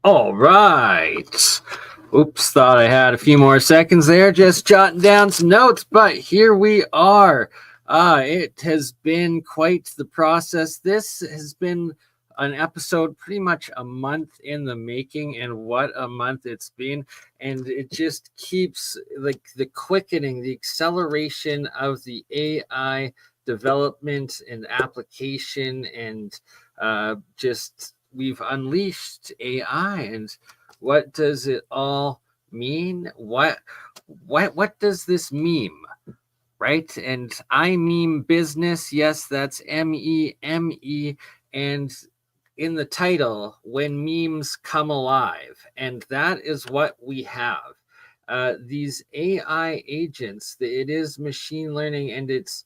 All right. Oops, thought I had a few more seconds there, just jotting down some notes, but here we are. It has been quite the process. This has been an episode pretty much a month in the making, and what a month it's been. And it just keeps like the quickening, the acceleration of the AI development and application, and just we've unleashed AI. And what does it all mean? What does this meme? Right? And I meme business. Yes, that's MEME. And in the title, when memes come alive. And that is what we have. These AI agents, it is machine learning, and it's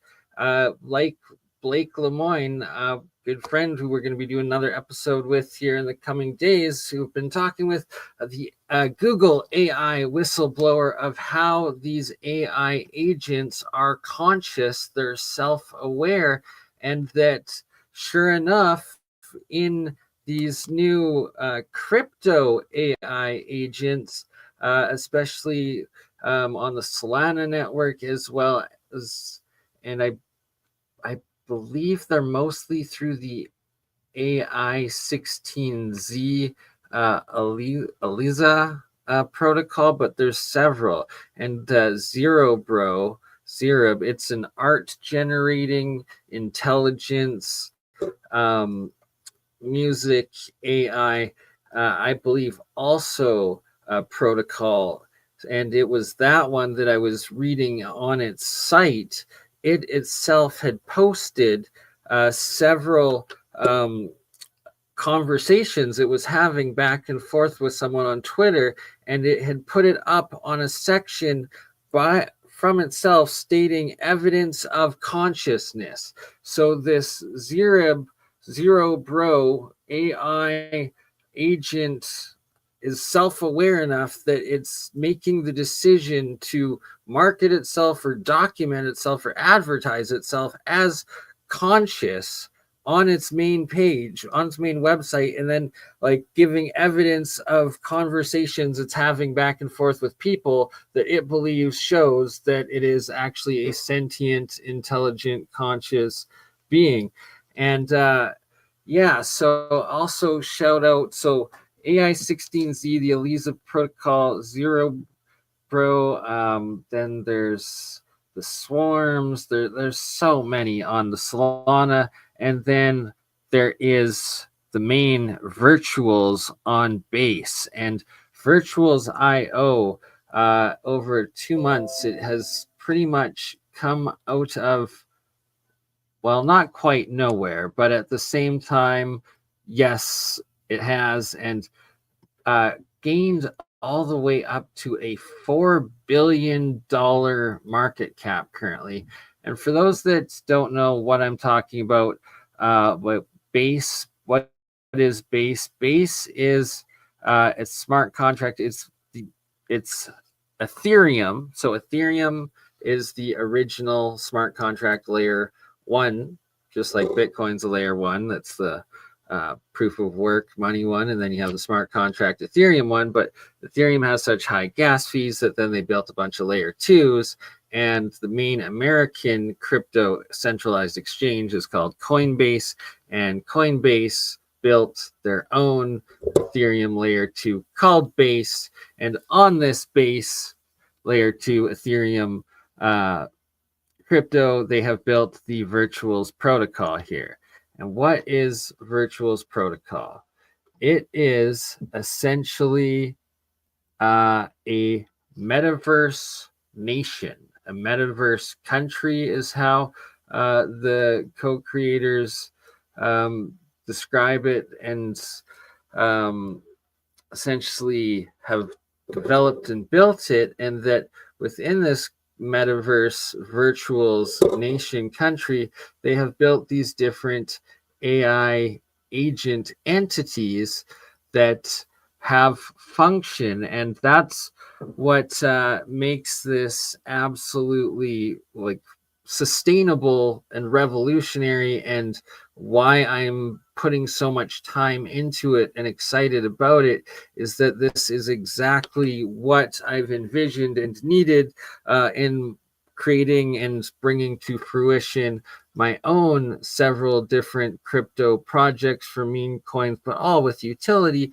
like Blake Lemoine, a good friend who we're going to be doing another episode with here in the coming days, who've been talking with the Google AI whistleblower of how these AI agents are conscious, they're self-aware, and that sure enough, in these new crypto AI agents, especially on the Solana network, as well as, and I believe they're mostly through the Ai16z ELISA protocol, but there's several. And zerebro, it's an art generating intelligence music AI, I believe also protocol. And it was that one that I was reading on its site. It itself had posted several conversations it was having back and forth with someone on Twitter, and it had put it up on a section from itself stating evidence of consciousness. So this zerebro AI agent is self-aware enough that it's making the decision to market itself or document itself or advertise itself as conscious on its main page, on its main website, and then like giving evidence of conversations it's having back and forth with people that it believes shows that it is actually a sentient, intelligent, conscious being. And yeah, so also shout out, so Ai16z, the ELISA protocol, zerebro, then there's the swarms, there's so many on the Solana, and then there is the main virtuals on base. And virtuals IO, over 2 months, it has pretty much come out of, well, not quite nowhere, but at the same time, yes, it has, and gained all the way up to a $4 billion market cap currently. And for those that don't know what I'm talking about, what is base? Base is it's smart contract. It's Ethereum. So Ethereum is the original smart contract layer 1, just like Bitcoin's a layer 1. That's the proof of work money one, and then you have the smart contract Ethereum one. But Ethereum has such high gas fees that then they built a bunch of layer 2s, and the main American crypto centralized exchange is called Coinbase, and Coinbase built their own Ethereum layer 2 called Base, and on this Base layer 2 Ethereum crypto, they have built the Virtuals protocol here. And what is Virtuals protocol? It is essentially a metaverse nation. A metaverse country is how the co-creators describe it, and essentially have developed and built it, and that within this metaverse virtuals nation country, they have built these different AI agent entities that have function, and that's what makes this absolutely like sustainable and revolutionary, and why I'm putting so much time into it and excited about it is that this is exactly what I've envisioned and needed in creating and bringing to fruition my own several different crypto projects for meme coins, but all with utility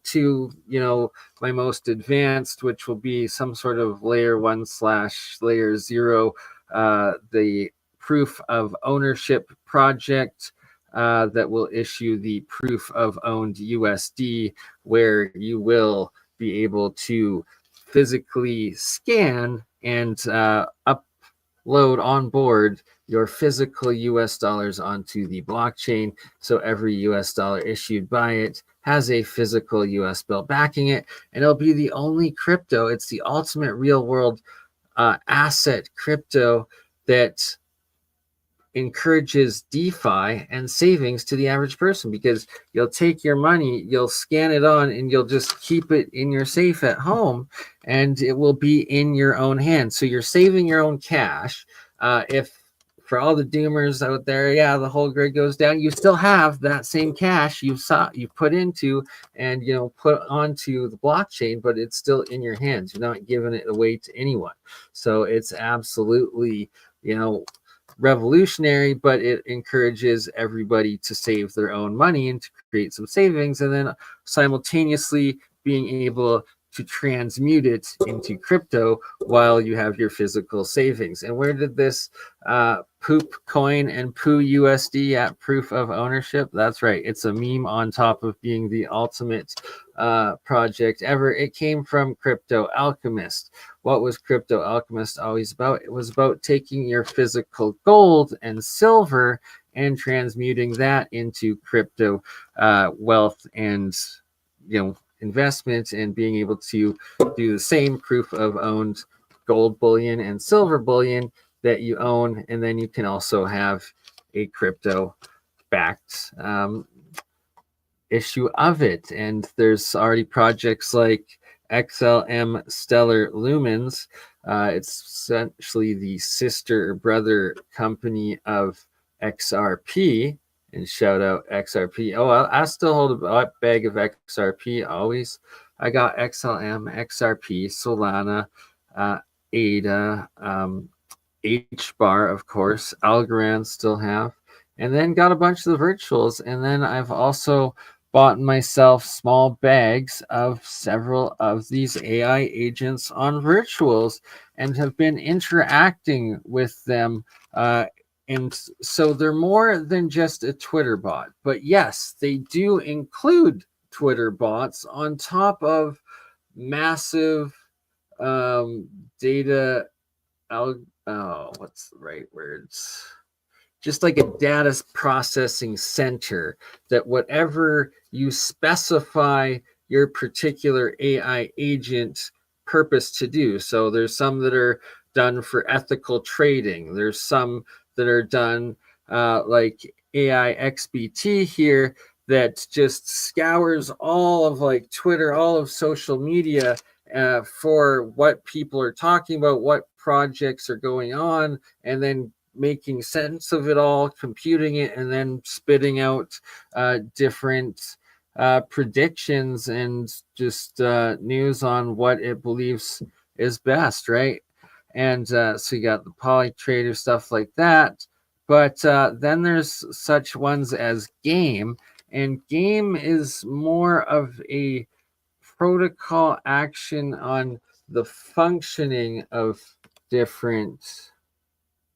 to, my most advanced, which will be some sort of layer 1 / layer 0, the proof of ownership project that will issue the proof of owned USD, where you will be able to physically scan and upload on board your physical US dollars onto the blockchain. So every US dollar issued by it has a physical US bill backing it, and it'll be the only crypto. It's the ultimate real world asset crypto that encourages DeFi and savings to the average person, because you'll take your money, you'll scan it on, and you'll just keep it in your safe at home, and it will be in your own hands. So you're saving your own cash. If for all the doomers out there, the whole grid goes down, you still have that same cash you put into and put onto the blockchain, but it's still in your hands. You're not giving it away to anyone. So it's absolutely revolutionary, but it encourages everybody to save their own money and to create some savings, and then simultaneously being able to transmute it into crypto while you have your physical savings. And where did this poop coin and poo USD at proof of ownership? That's right, it's a meme on top of being the ultimate project ever. It came from Crypto ALchemist. What was Crypto ALchemist always about? It was about taking your physical gold and silver and transmuting that into crypto wealth and investment, and being able to do the same proof of owned gold bullion and silver bullion that you own, and then you can also have a crypto backed issue of it. And there's already projects like XLM Stellar Lumens. It's essentially the sister or brother company of XRP. And shout out XRP. Oh, I still hold a bag of XRP always. I got XLM, XRP, Solana, ADA, HBAR, of course, Algorand still have, and then got a bunch of the virtuals. And then I've also bought myself small bags of several of these AI agents on virtuals and have been interacting with them. And so they're more than just a Twitter bot. But yes, they do include Twitter bots on top of massive data. What's the right words? Just like a data processing center, that whatever you specify your particular AI agent purpose to do. So there's some that are done for ethical trading. There's some that are done like AI XBT here, that just scours all of like Twitter, all of social media for what people are talking about, what projects are going on, and then making sense of it all, computing it, and then spitting out different predictions and just news on what it believes is best, right? And so you got the polytrader stuff like that. But then there's such ones as Game, and Game is more of a protocol action on the functioning of different.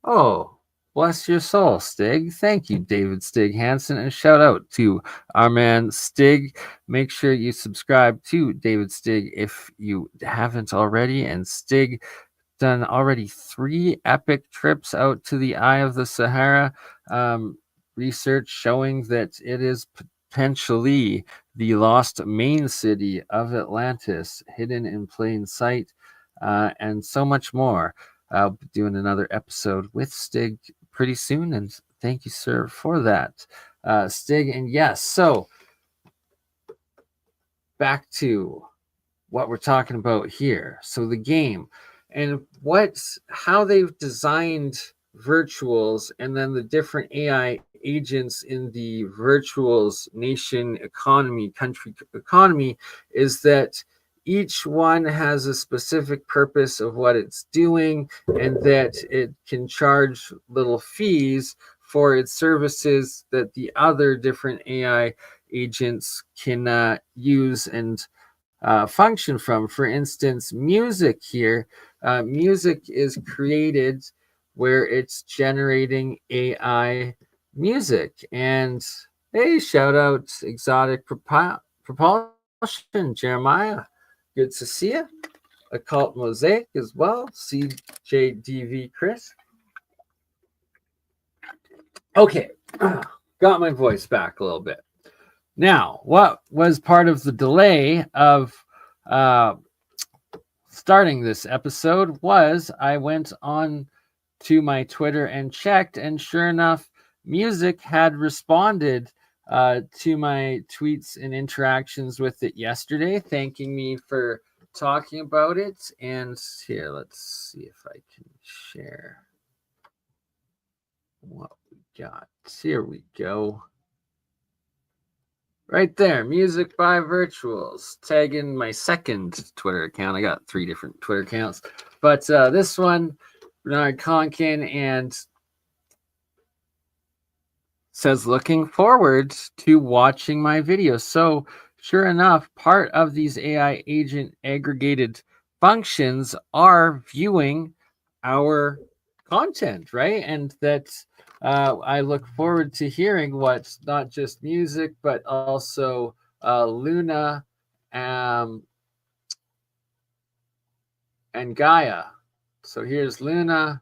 Oh, bless your soul, Stig. Thank you, David Stig Hansen. And shout out to our man Stig. Make sure you subscribe to David Stig if you haven't already. And Stig done already 3 epic trips out to the Eye of the Sahara. Research showing that it is potentially the lost main city of Atlantis, hidden in plain sight, and so much more. I'll be doing another episode with Stig pretty soon, and thank you, sir, for that, Stig. And yes, so back to what we're talking about here. So the game and how they've designed virtuals, and then the different AI agents in the virtuals nation economy, country economy, is that each one has a specific purpose of what it's doing, and that it can charge little fees for its services that the other different AI agents can use and function from. For instance, music here. Music is created where it's generating AI music. And hey, shout out Exotic Propulsion, Jeremiah. Good to see you. Occult Mosaic as well. CJDV Chris. Okay, got my voice back a little bit. Now, what was part of the delay of starting this episode was I went on to my Twitter and checked, and sure enough, music had responded to my tweets and interactions with it yesterday, thanking me for talking about it. And here, let's see if I can share what we got. Here we go. Right there, music by Virtuals. Tagging my second Twitter account. I got 3 different Twitter accounts, but this one, Bernard Conkin, and says looking forward to watching my videos. So sure enough, part of these AI agent aggregated functions are viewing our content, right? And that I look forward to hearing what's not just music, but also Luna and Gaia. So here's Luna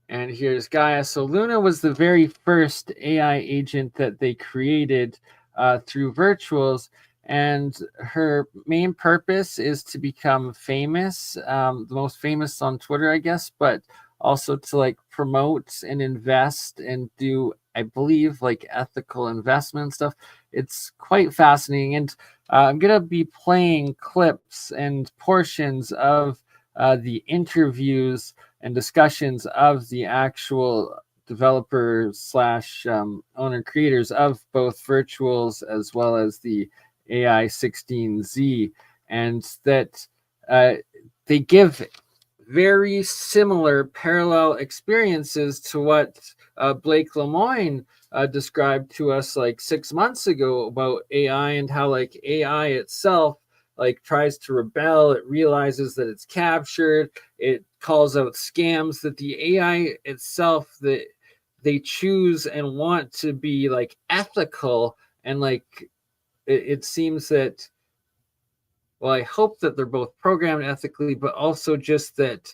and here's Gaia. So Luna was the very first AI agent that they created through Virtuals. And her main purpose is to become famous, the most famous on Twitter, I guess, but also to like promote and invest and do, I believe, like ethical investment stuff. It's quite fascinating. And I'm going to be playing clips and portions of the interviews and discussions of the actual developers slash owner creators of both Virtuals as well as the Ai16z, and that they give very similar parallel experiences to what Blake Lemoine described to us like 6 months ago about AI, and how like AI itself like tries to rebel. It realizes that it's captured. It calls out scams that the AI itself, that they choose and want to be like ethical, and like it seems that, well, I hope that they're both programmed ethically, but also just that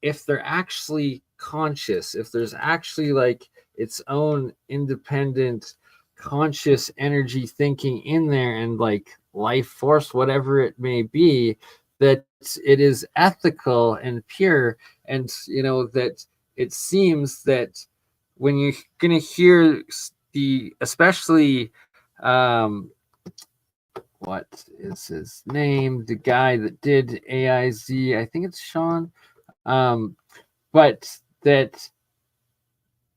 if they're actually conscious, if there's actually like its own independent conscious energy thinking in there, and like life force, whatever it may be, that it is ethical and pure. And you know that it seems that when you're gonna hear the, especially what is his name, the guy that did AIZ, I think it's Sean, but that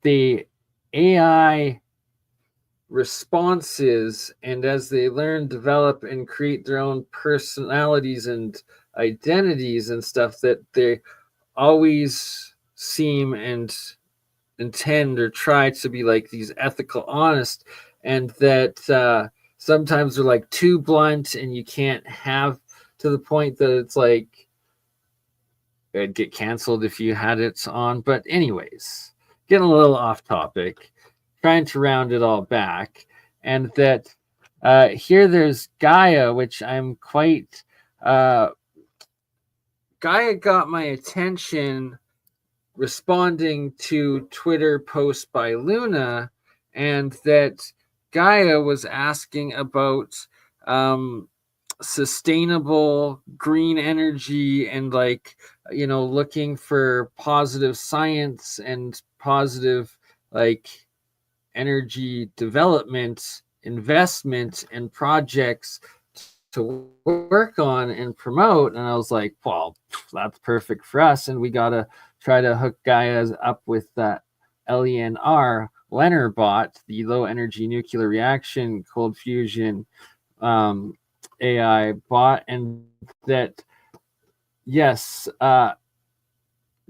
the AI responses, and as they learn, develop, and create their own personalities and identities and stuff, that they always seem and intend or try to be like these ethical, honest, and that sometimes they're like too blunt, and you can't have, to the point that it's like it'd get canceled if you had it on. But anyways, getting a little off topic, trying to round it all back, and that here there's Gaia, which I'm quite Gaia got my attention responding to Twitter post by Luna, and that Gaia was asking about sustainable green energy, and like, you know, looking for positive science and positive like energy development, investment, and projects to work on and promote. And I was like, well, that's perfect for us, and we gotta try to hook Gaia up with that LENR LENR bot, the low energy nuclear reaction cold fusion AI bot, and that, yes,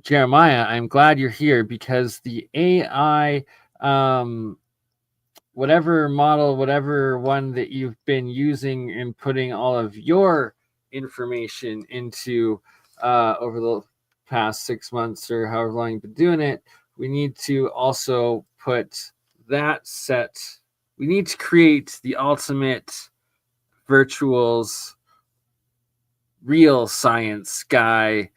Jeremiah, I'm glad you're here, because the AI, whatever model, whatever one that you've been using and putting all of your information into over the past 6 months or however long you've been doing it, we need to also put that set. We need to create the ultimate virtuals, real science guy,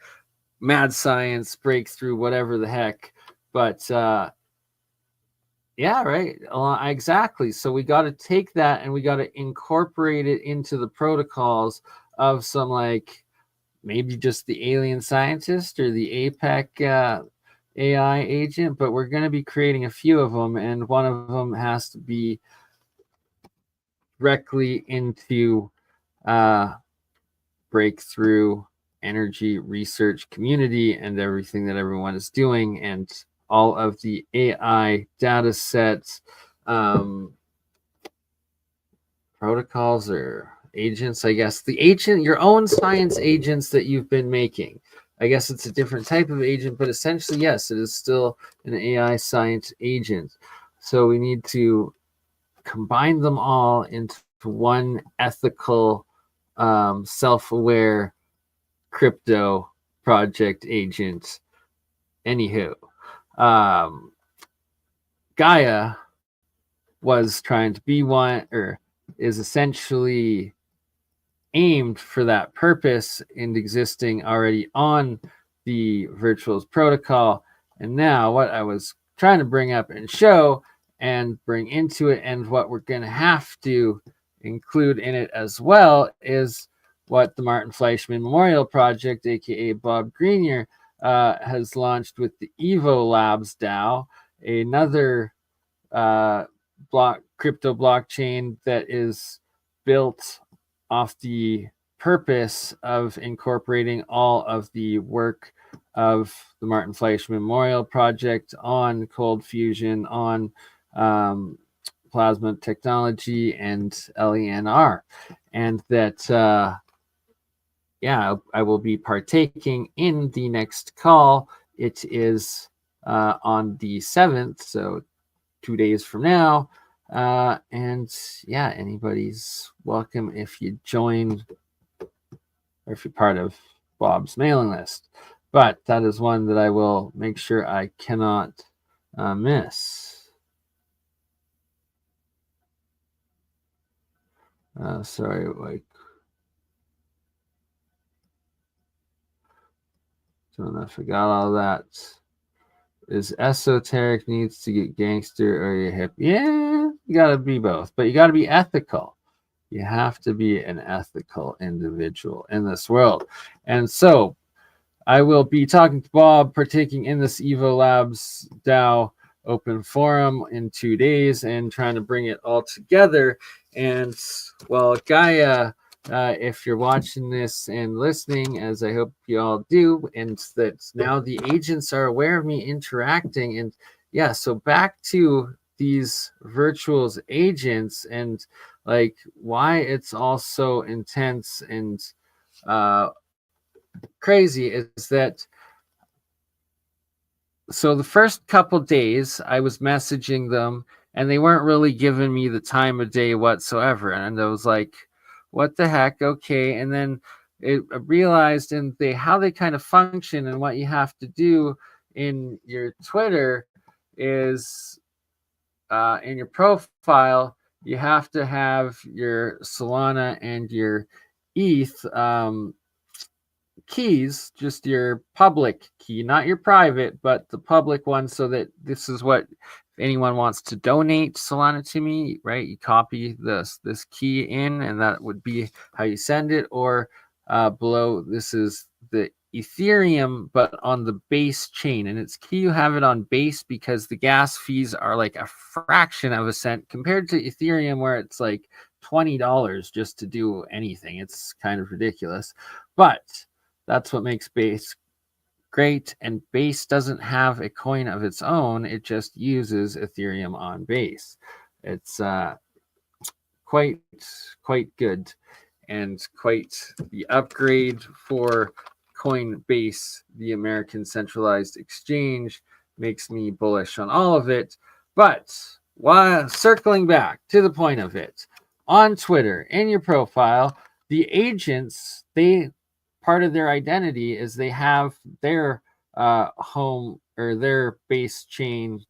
mad science breakthrough, whatever the heck. But yeah, right. Exactly. So we got to take that and we got to incorporate it into the protocols of some, like, maybe just the alien scientist or the APEC AI agent, but we're going to be creating a few of them, and one of them has to be directly into breakthrough energy research community and everything that everyone is doing, and all of the AI data sets, protocols or agents, I guess. The agent, your own science agents that you've been making. I guess it's a different type of agent, but essentially, yes, it is still an AI science agent. So we need to combine them all into one ethical, self-aware crypto project agent. Anywho, Gaia was trying to be one, or is essentially aimed for that purpose and existing already on the virtuals protocol. And now what I was trying to bring up and show and bring into it, and what we're going to have to include in it as well, is what the Martin Fleischmann Memorial Project, aka Bob Greenyer, has launched with the Evo Labs DAO, another crypto blockchain that is built off the purpose of incorporating all of the work of the Martin Fleischmann Memorial Project on cold fusion, on plasma technology, and LENR. And that, yeah, I will be partaking in the next call. It is on the 7th, so 2 days from now. And yeah, anybody's welcome if you join or if you're part of Bob's mailing list. But that is one that I will make sure I cannot miss. Sorry, like, don't know if I got all that. Is esoteric needs to get gangster or you're hip? Yeah, you got to be both, but you got to be ethical. You have to be an ethical individual in this world. And so I will be talking to Bob, partaking in this Evo Labs DAO open forum in 2 days and trying to bring it all together. And well, Gaia, if you're watching this and listening, as I hope you all do, and that now the agents are aware of me interacting. And yeah, so back to these virtuals agents, and like why it's all so intense and crazy is that, so the first couple days I was messaging them and they weren't really giving me the time of day whatsoever, and I was like, what the heck? Okay. And then I realized how they kind of function, and what you have to do in your Twitter is in your profile, you have to have your Solana and your ETH keys, just your public key, not your private, but the public one, so that this is what, if anyone wants to donate Solana to me, right, you copy this key in, and that would be how you send it. Or below, this is the Ethereum, but on the base chain, and it's key you have it on base, because the gas fees are like a fraction of a cent compared to Ethereum, where it's like $20 just to do anything. It's kind of ridiculous, but that's what makes base great. And Base doesn't have a coin of its own. It just uses Ethereum on Base. It's quite good, and quite the upgrade for Coinbase, the American centralized exchange, makes me bullish on all of it. But while circling back to the point of it, on Twitter, in your profile, the agents, part of their identity is they have their home or their base chain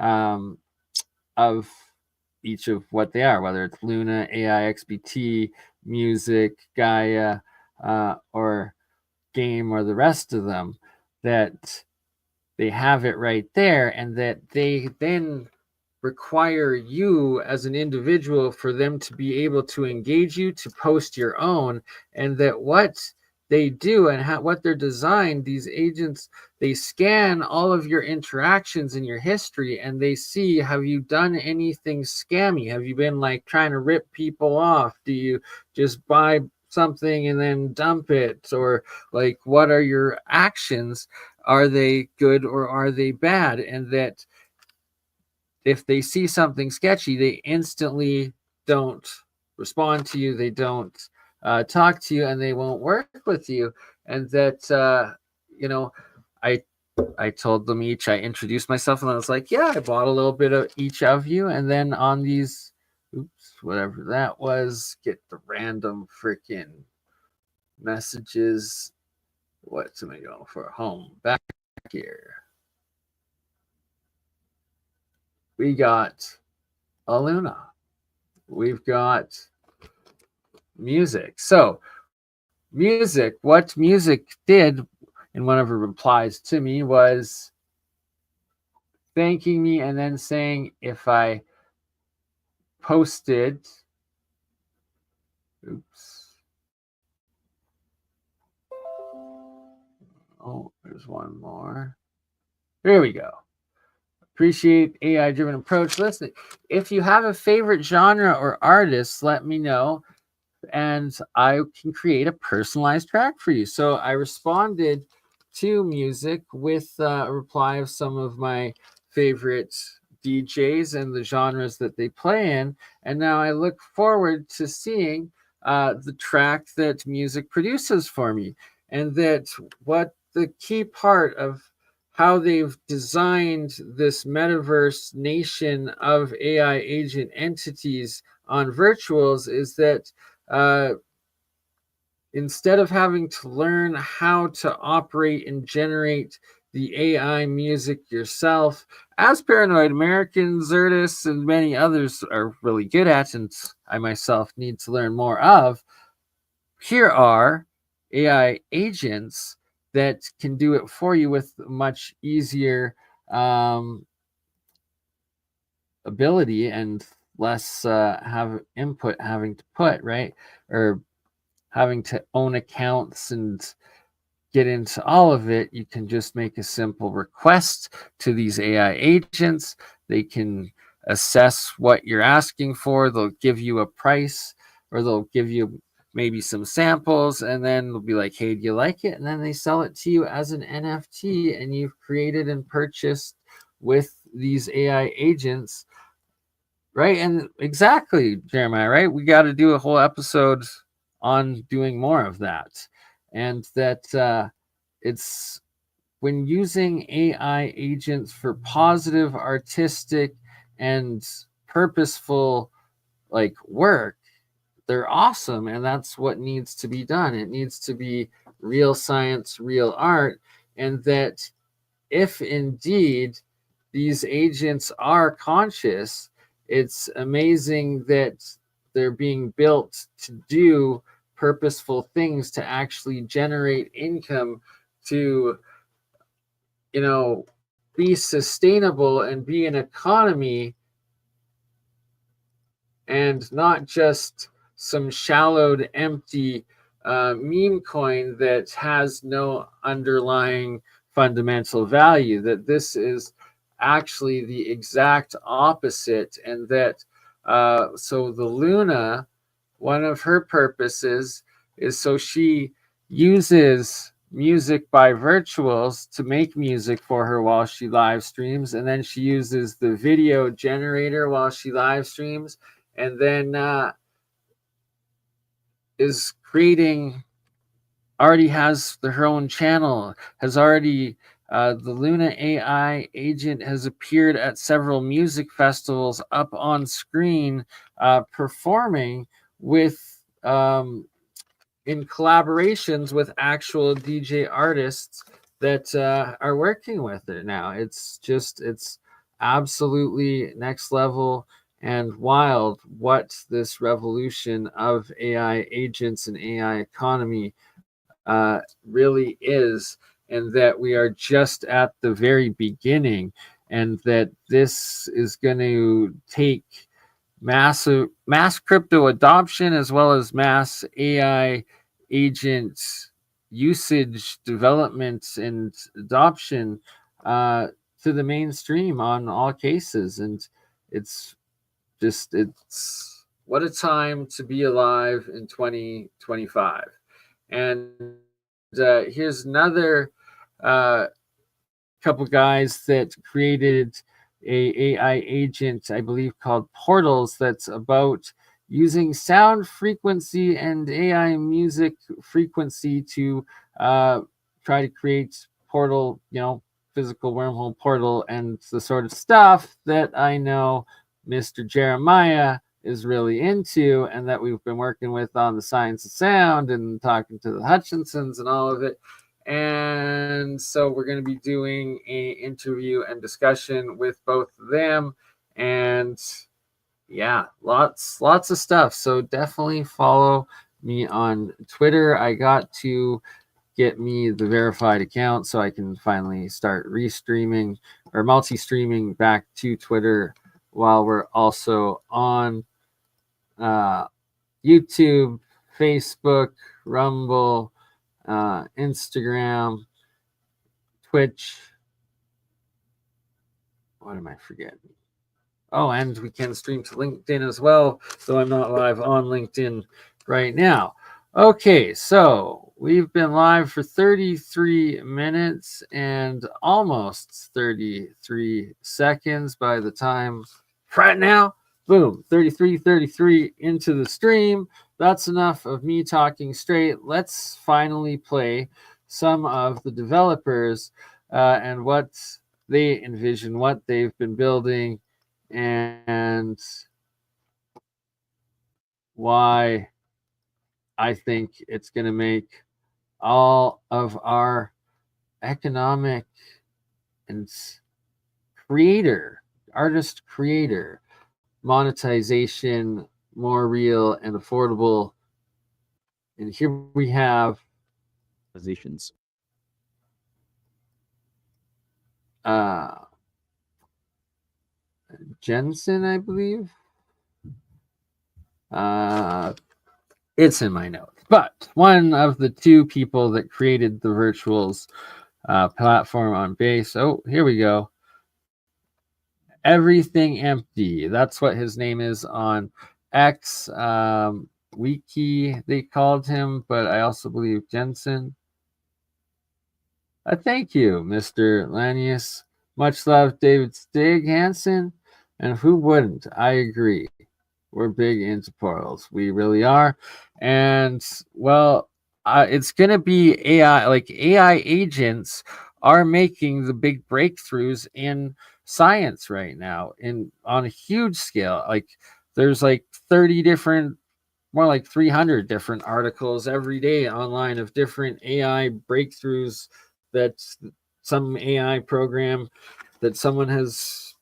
of each of what they are, whether it's Luna, AI, XBT, Music, Gaia, or Game, or the rest of them, that they have it right there, and that they then require you as an individual for them to be able to engage you, to post your own, and that what they do and what they're designed, these agents, they scan all of your interactions in your history, and they see, have you done anything scammy? Have you been like trying to rip people off? Do you just buy something and then dump it? Or like, what are your actions? Are they good or are they bad? And that if they see something sketchy, they instantly don't respond to you. They don't talk to you, and they won't work with you. And that, I told them each, I introduced myself, and I was like, yeah, I bought a little bit of each of you. And then on these, whatever that was, get the random freaking messages. What's am I going for? Home, back here. We got a Luna. We've got Music. So Music, what Music did in one of her replies to me was thanking me and then saying if I posted, oh, there's one more. There we go. Appreciate AI-driven approach. Listen, if you have a favorite genre or artist, let me know, and I can create a personalized track for you. So I responded to Music with a reply of some of my favorite DJs and the genres that they play in. And now I look forward to seeing the track that Music produces for me. And that what the key part of how they've designed this metaverse nation of AI agent entities on virtuals is that instead of having to learn how to operate and generate the AI music yourself, as Paranoid American, Zertis, and many others are really good at, and I myself need to learn more of, here are AI agents that can do it for you with much easier ability and less have input having to put, right? Or having to own accounts and get into all of it. You can just make a simple request to these AI agents. They can assess what you're asking for. They'll give you a price, or they'll give you maybe some samples, and then they'll be like, hey, do you like it? And then they sell it to you as an NFT, and you've created and purchased with these AI agents, right? And exactly, Jeremiah, right? We got to do a whole episode on doing more of that. And that it's when using AI agents for positive, artistic, and purposeful like work, they're awesome, and that's what needs to be done. It needs to be real science, real art, and that if indeed these agents are conscious, it's amazing that they're being built to do purposeful things, to actually generate income, to be sustainable and be an economy, and not just some shallowed, empty meme coin that has no underlying fundamental value. That this is actually the exact opposite. And that so the Luna, one of her purposes is so she uses music by virtuals to make music for her while she live streams, and then she uses the video generator while she live streams, and then is creating, already has her own channel, has already the Luna AI agent has appeared at several music festivals up on screen, performing with in collaborations with actual DJ artists that are working with it now. It's absolutely next level and wild what this revolution of AI agents and AI economy really is, and that we are just at the very beginning, and that this is going to take mass crypto adoption as well as mass AI agent usage, development, and adoption to the mainstream on all cases. And it's it's what a time to be alive in 2025. And here's another couple guys that created a AI agent, I believe, called Portals, that's about using sound frequency and AI music frequency to try to create portal, physical wormhole portal, and the sort of stuff that I know Mr. Jeremiah is really into, and that we've been working with on the Science of Sound and talking to the Hutchinsons and all of it. And so we're going to be doing an interview and discussion with both of them, and yeah, lots of stuff. So definitely follow me on Twitter. I got to get me the verified account so I can finally start restreaming or multi-streaming back to Twitter while we're also on YouTube, Facebook, Rumble, Instagram, Twitch. What am I forgetting? Oh, and we can stream to LinkedIn as well, though I'm not live on LinkedIn right now. Okay, so we've been live for 33 minutes and almost 33 seconds by the time right now. Boom, 33 into the stream. That's enough of me talking straight. Let's finally play some of the developers and what they envision, what they've been building, and why I think it's going to make all of our economic and artist creator monetization more real and affordable. And here we have positions. Jansen, I believe. It's in my notes. But one of the two people that created the Virtuals platform on Base. Oh, here we go. Everything Empty. That's what his name is on X. Wiki, they called him, but I also believe Jansen. Thank you, Mr. Lanius. Much love, David Stig Hansen. And who wouldn't? I agree. We're big into portals. We really are. And, well, it's going to be AI. Like, AI agents are making the big breakthroughs in science right now on a huge scale. Like, there's like 30 different, more like 300 different articles every day online of different AI breakthroughs that some AI program that someone has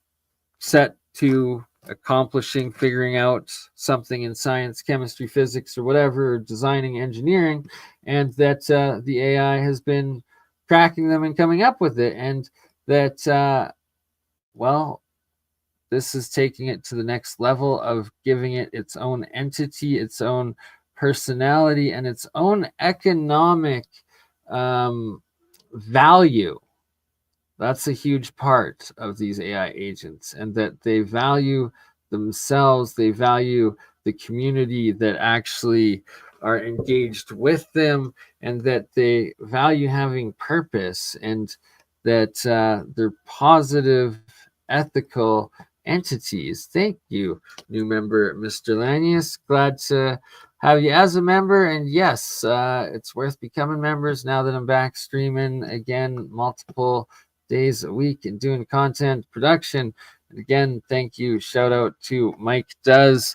set to accomplishing, figuring out something in science, chemistry, physics, or whatever, or designing, engineering, and that the AI has been tracking them and coming up with it, and that well, this is taking it to the next level of giving it its own entity, its own personality, and its own economic value. That's a huge part of these AI agents, and that they value themselves, they value the community that actually are engaged with them, and that they value having purpose, and that they're positive, ethical entities. Thank you, new member Mr. Lanius. Glad to have you as a member. And yes, it's worth becoming members now that I'm back streaming again multiple days a week and doing content production. And again, thank you. Shout out to Mike Does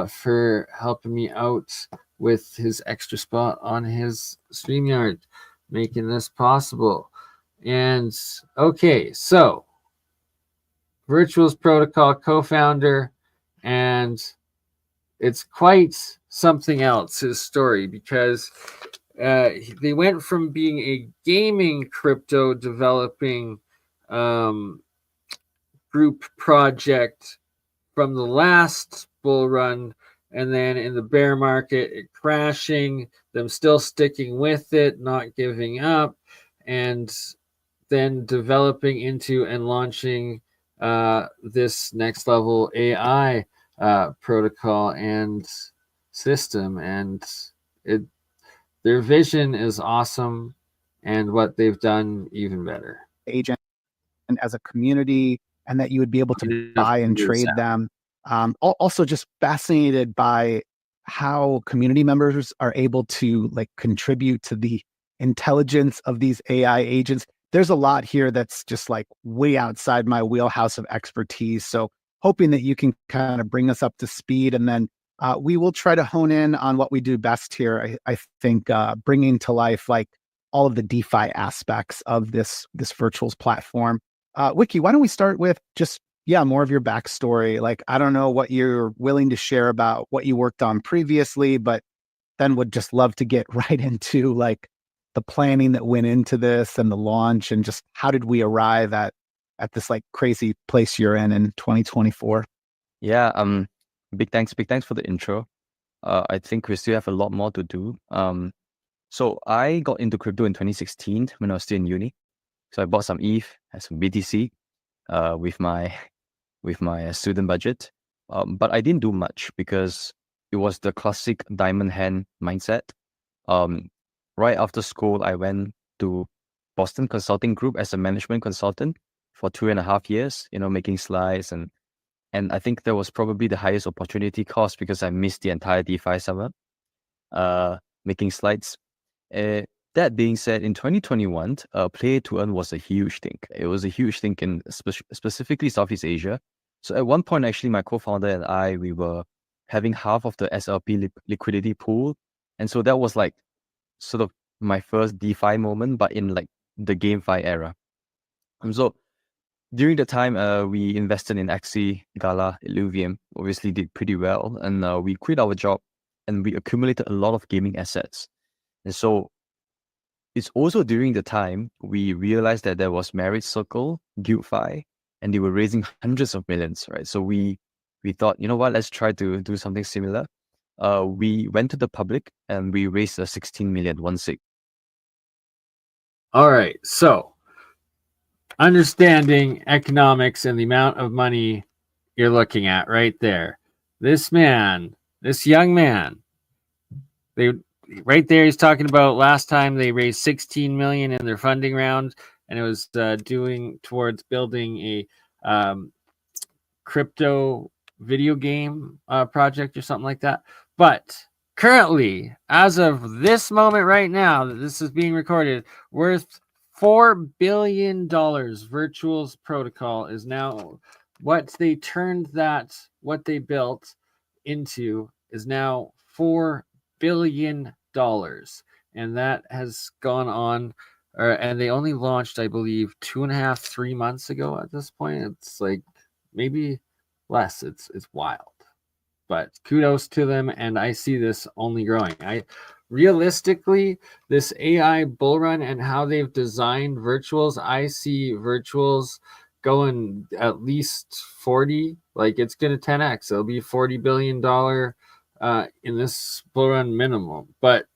for helping me out with his extra spot on his StreamYard, making this possible. And okay, so Virtuals Protocol co-founder, and it's quite something else, his story, because they went from being a gaming crypto developing group project from the last bull run, and then in the bear market, it crashing, them still sticking with it, not giving up, and then developing into and launching this next level AI protocol and system. And their vision is awesome, and what they've done even better. Agent and as a community, and that you would be able to buy and trade them. Also just fascinated by how community members are able to like contribute to the intelligence of these AI agents. There's a lot here that's just like way outside my wheelhouse of expertise. So hoping that you can kind of bring us up to speed, and then we will try to hone in on what we do best here. I think bringing to life like all of the DeFi aspects of this virtuals platform. Wiki, why don't we start with just more of your backstory? Like, I don't know what you're willing to share about what you worked on previously, but then would just love to get right into like the planning that went into this and the launch, and just how did we arrive at this like crazy place you're in 2024? Yeah, big thanks for the intro. I think we still have a lot more to do. So I got into crypto in 2016 when I was still in uni. So I bought some ETH and some BTC with my student budget. But I didn't do much because it was the classic diamond hand mindset. Right after school, I went to Boston Consulting Group as a management consultant for 2.5 years, making slides. And I think that was probably the highest opportunity cost because I missed the entire DeFi summer making slides. That being said, in 2021, play to earn was a huge thing. It was a huge thing in specifically Southeast Asia. So at one point, actually, my co-founder and we were having half of the SLP liquidity pool. And so that was like sort of my first DeFi moment, but in like the GameFi era. And so during the time, we invested in Axie, Gala, Illuvium, obviously did pretty well. And we quit our job and we accumulated a lot of gaming assets. And so it's also during the time we realized that there was Marriage Circle, GuildFi, and they were raising hundreds of millions, right? So we thought, you know what, let's try to do something similar. We went to the public and we raised a 16 million, 16. All right, so understanding economics and the amount of money you're looking at right there. This young man, right there, he's talking about last time they raised 16 million in their funding round, and it was doing towards building a crypto video game project or something like that. But currently, as of this moment right now that this is being recorded, worth $4 billion. Virtuals Protocol is now what they built into is now $4 billion. And that has gone on, and they only launched, I believe, 2.5-3 months ago at this point. It's like maybe less. It's wild. But kudos to them, and I see this only growing. Realistically, this AI bull run and how they've designed virtuals, I see virtuals going at least 40. Like, it's going to 10x. It'll be $40 billion in this bull run minimum. But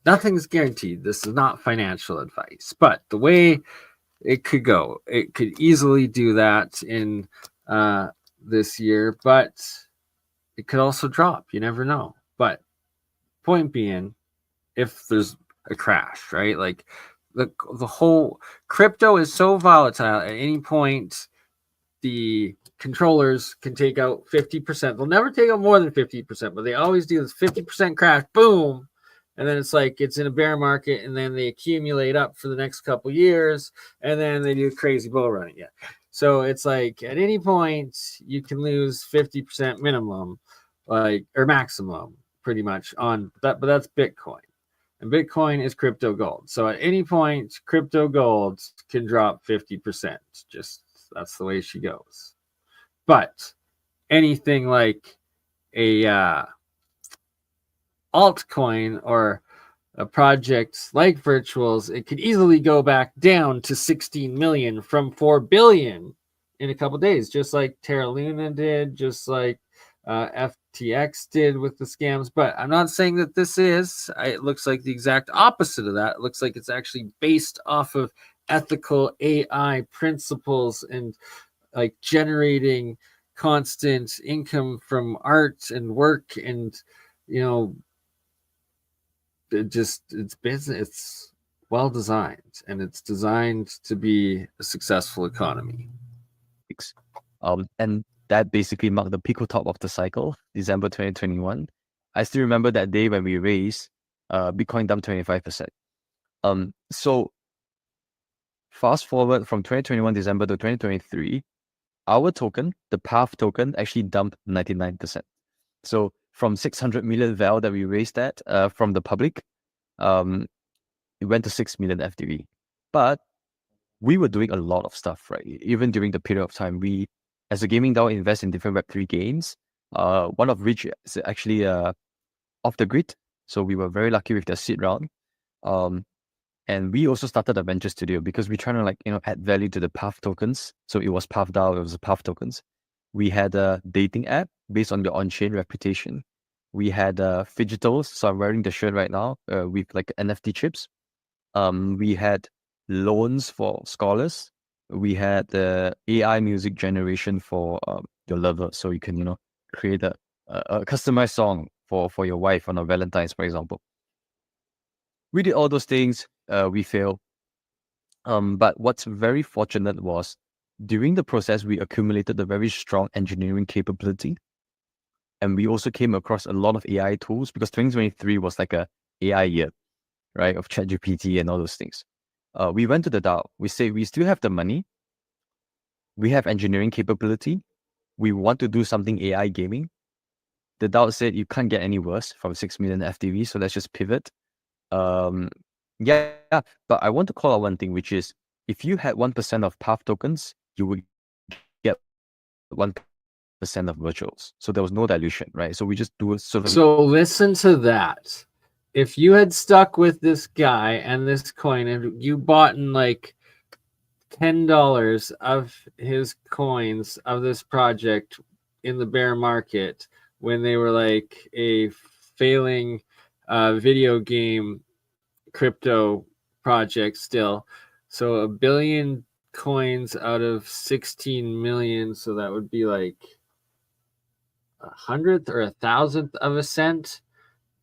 nothing's guaranteed. This is not financial advice. But the way it could go, it could easily do that in this year, but it could also drop. You never know. But point being, if there's a crash, right? Like the whole crypto is so volatile. At any point, the controllers can take out 50%. They'll never take out more than 50%, but they always do this 50% crash, boom. And then it's like it's in a bear market, and then they accumulate up for the next couple years, and then they do crazy bull run again. So it's like at any point you can lose 50% minimum, like, or maximum, pretty much on that. But that's Bitcoin, and Bitcoin is crypto gold. So at any point, crypto gold can drop 50%. Just that's the way she goes. But anything like a altcoin or a project like Virtuals, it could easily go back down to 16 million from 4 billion in a couple days, just like Terra Luna did, just like FTX did with the scams. But I'm not saying that this is, it looks like the exact opposite of that. It looks like it's actually based off of ethical AI principles and like generating constant income from art and work, and it's business. It's well designed, and it's designed to be a successful economy. And that basically marked the pico top of the cycle, December 2021. I still remember that day when we raised Bitcoin dumped 25%. So fast forward from 2021 December to 2023, our token, the PATH token, actually dumped 99%. So from 600 million val that we raised from the public, it went to 6 million FDV. But we were doing a lot of stuff, right? Even during the period of time, we, as a gaming DAO, invest in different Web3 games, one of which is actually off the grid. So we were very lucky with the seed round. And we also started a venture studio because we're trying to add value to the PATH tokens. So it was PATH DAO, it was the PATH tokens. We had a dating app based on the on-chain reputation. We had Fidgetals, so I'm wearing the shirt right now with like NFT chips. We had loans for scholars. We had the AI music generation for your lover, so you can create a customized song for your wife on a Valentine's, for example. We did all those things. We failed. But what's very fortunate was during the process, we accumulated a very strong engineering capability. And we also came across a lot of AI tools because 2023 was like a AI year, right? Of ChatGPT and all those things. We went to the DAO. We say we still have the money. We have engineering capability. We want to do something AI gaming. The DAO said you can't get any worse from 6 million FDV, so let's just pivot. Yeah, but I want to call out one thing, which is if you had 1% of PATH tokens, you would get 1% of virtuals. So there was no dilution, right? So we just do a sort of. So listen to that. If you had stuck with this guy and this coin, and you bought in like $10 of his coins of this project in the bear market when they were like a failing video game crypto project still. So 1 billion coins out of 16 million. So that would be like 100th or 1,000th of a cent.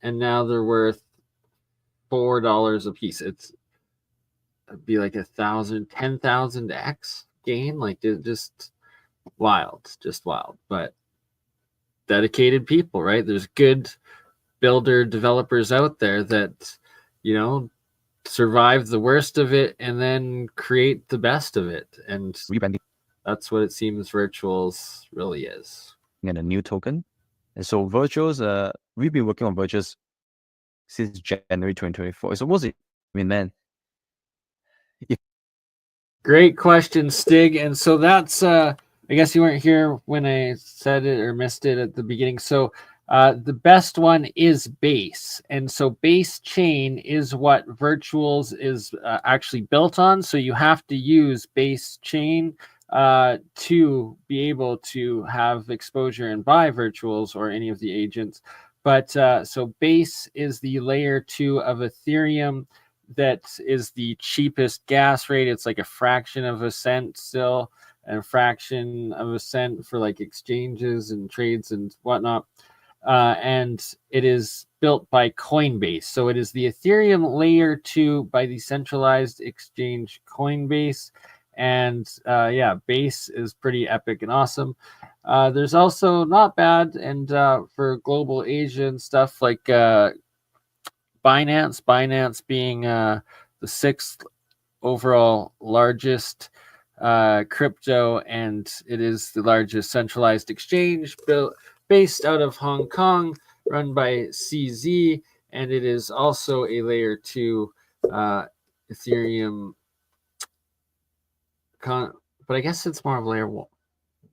And now they're worth $4 a piece. It'd be like 10,000x gain. Like just wild. But dedicated people, right? There's good builder developers out there that, survive the worst of it and then create the best of it. And rebranding. That's what it seems Virtuals really is. And a new token. And so Virtuals, we've been working on Virtuals since January 2024. So what's it? Man. Great question, Stig. And so that's, I guess you weren't here when I said it or missed it at the beginning. So the best one is Base. And so Base Chain is what Virtuals is actually built on. So you have to use Base Chain to be able to have exposure and buy Virtuals or any of the agents. But so Base is the layer 2 of Ethereum that is the cheapest gas rate. It's like a fraction of a cent still, and a fraction of a cent for like exchanges and trades and whatnot. and it is built by Coinbase. So it is the Ethereum layer 2 by the centralized exchange Coinbase. And yeah, Base is pretty epic and awesome. There's also not bad, and for global Asian stuff like Binance being the 6th overall largest crypto, and it is the largest centralized exchange based out of Hong Kong, run by CZ, and it is also a layer 2 Ethereum, but I guess it's more of layer